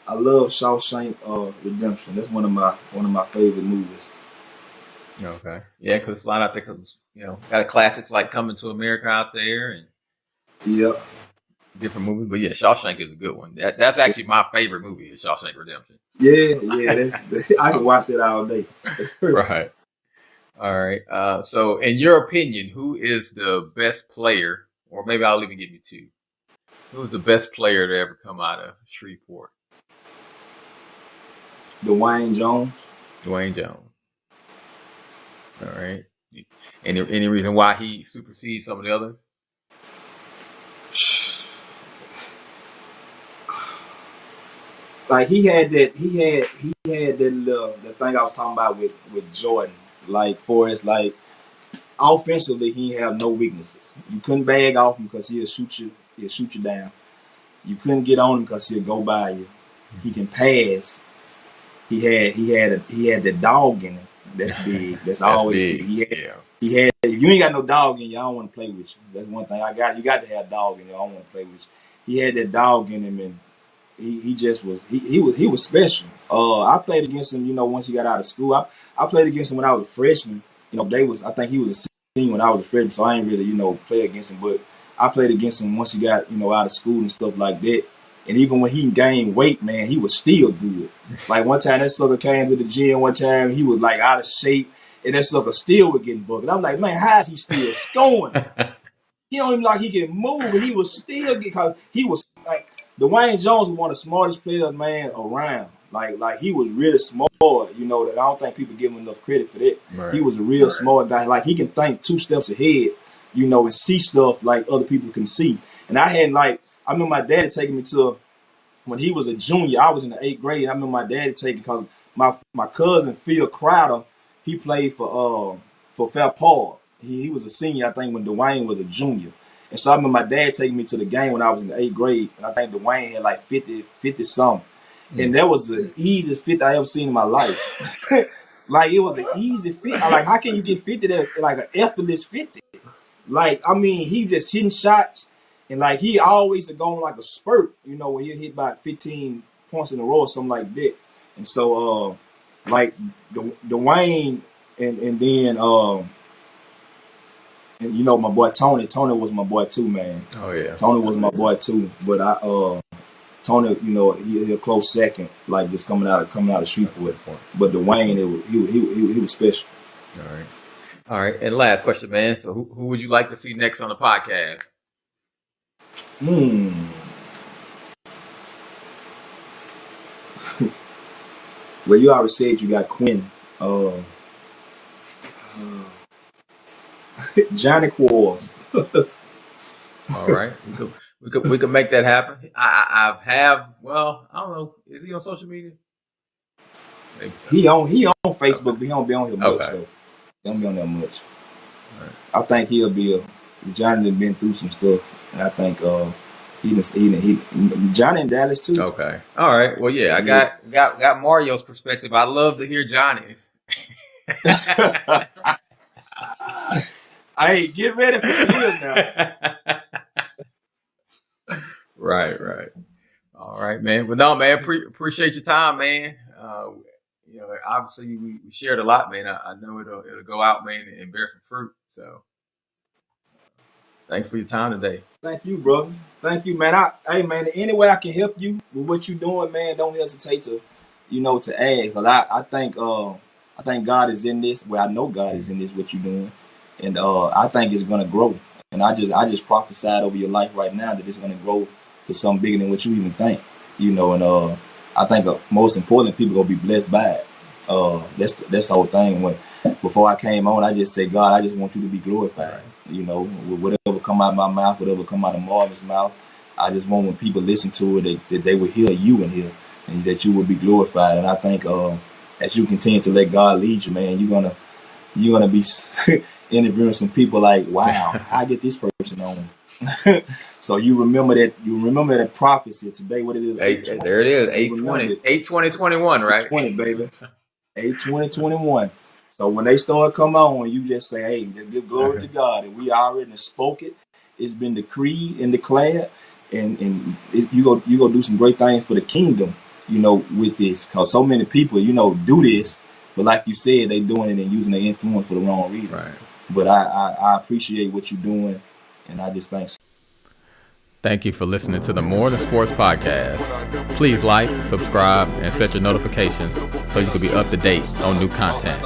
Shawshank Redemption. That's one of my favorite movies. Okay, yeah, because it's a lot out there. Because got classics like Coming to America out there, and different movies. But yeah, Shawshank is a good one. That's actually my favorite movie is Shawshank Redemption. Yeah, I can watch that all day. Right. All right. So, in your opinion, who is the best player, or maybe I'll even give you two. Who's the best player to ever come out of Shreveport? Dwayne Jones. Dwayne Jones. All right. Any reason why he supersedes some of the others? like he had that the thing I was talking about with Jordan. Like Forrest, like offensively, he have no weaknesses. You couldn't bag off him because he'll shoot you down. You couldn't get on him because he'll go by you. He can pass. He had the dog in him. That's big. That's always big. He had. If you ain't got no dog in you, I don't want to play with you. That's one thing I got. You got to have dog in you. I don't want to play with you. He had that dog in him, and he just was. He was special. I played against him. Once he got out of school, I played against him when I was a freshman. I think he was a senior when I was a freshman, so I ain't really play against him. But I played against him once he got out of school and stuff like that. And even when he gained weight, man, he was still good. Like one time that sucker came to the gym one time, he was like out of shape, and that sucker still was getting booked. I'm like, man, how is he still scoring? He don't even like he can move, but he was still because he was like Dwayne Jones was one of the smartest players, man, around. Like he was really smart, that I don't think people give him enough credit for that. Right. He was a real smart guy. Like he can think 2 steps ahead, and see stuff like other people can see. And I remember my daddy taking me to, when he was a junior, I was in the 8th grade. I remember my daddy taking, because my cousin Phil Crowder, he played for Fairport. He was a senior, I think, when Dwayne was a junior. And so I remember my dad taking me to the game when I was in the 8th grade, and I think Dwayne had like 50 something. And that was the easiest 50 I ever seen in my life. Like it was an easy 50. Like, how can you get 50 that like an effortless 50? Like, I mean, he just hitting shots. And like he always had gone like a spurt, when he'll hit about 15 points in a row or something like that. And so like Dwayne and then my boy Tony was my boy too, man. Oh yeah. Tony was my boy too. But Tony, he a close second, like just coming out of Shreveport. But Dwayne, he was special. All right. And last question, man. So who would you like to see next on the podcast? Well, you already said you got Quinn. Johnny Quas. All right, we could make that happen. I don't know. Is he on social media? Maybe so. He on Facebook, but he don't be on here much though. He don't be on there much. Right. I think Johnny been through some stuff. And I think Johnny in Dallas too. Okay. All right. Well, yeah, I got Mario's perspective. I love to hear Johnny's. Hey, get ready for this now. Right. All right, man. But no, man, appreciate your time, man. Obviously we shared a lot, man. I know it'll go out, man, and bear some fruit. So. Thanks for your time today. Thank you, brother. Thank you, man. Hey, man, any way I can help you with what you're doing, man, don't hesitate to ask. Cause I think God is in this. Well, I know God is in this, what you're doing. And I think it's gonna grow. And I just prophesied over your life right now that it's gonna grow to something bigger than what you even think. And I think most importantly, people gonna be blessed by it. That's the whole thing. Before I came on, I just said, God, I just want you to be glorified. With whatever come out of my mouth, whatever come out of Marvin's mouth, I just want when people listen to it that they will hear you in here and that you will be glorified. And I think as you continue to let God lead you, man, you're gonna be interviewing some people like, wow, how I get this person on? So you remember that prophecy today. What it is? There it is. 8/20/21, right? 20, baby. 8/20/21. So when they start come on, you just say, hey, just give glory to God. And we already spoke it. It's been decreed and declared. And you go do some great things for the kingdom, with this. Because so many people, do this. But like you said, they doing it and using their influence for the wrong reason. Right. But I appreciate what you're doing. And I just thank you. Thank you for listening to the More Than Sports Podcast. Please like, subscribe, and set your notifications so you can be up to date on new content.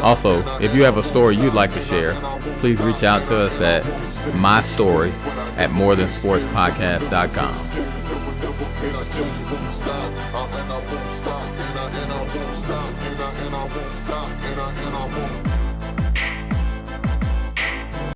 Also, if you have a story you'd like to share, please reach out to us at mystory@morethansportspodcast.com.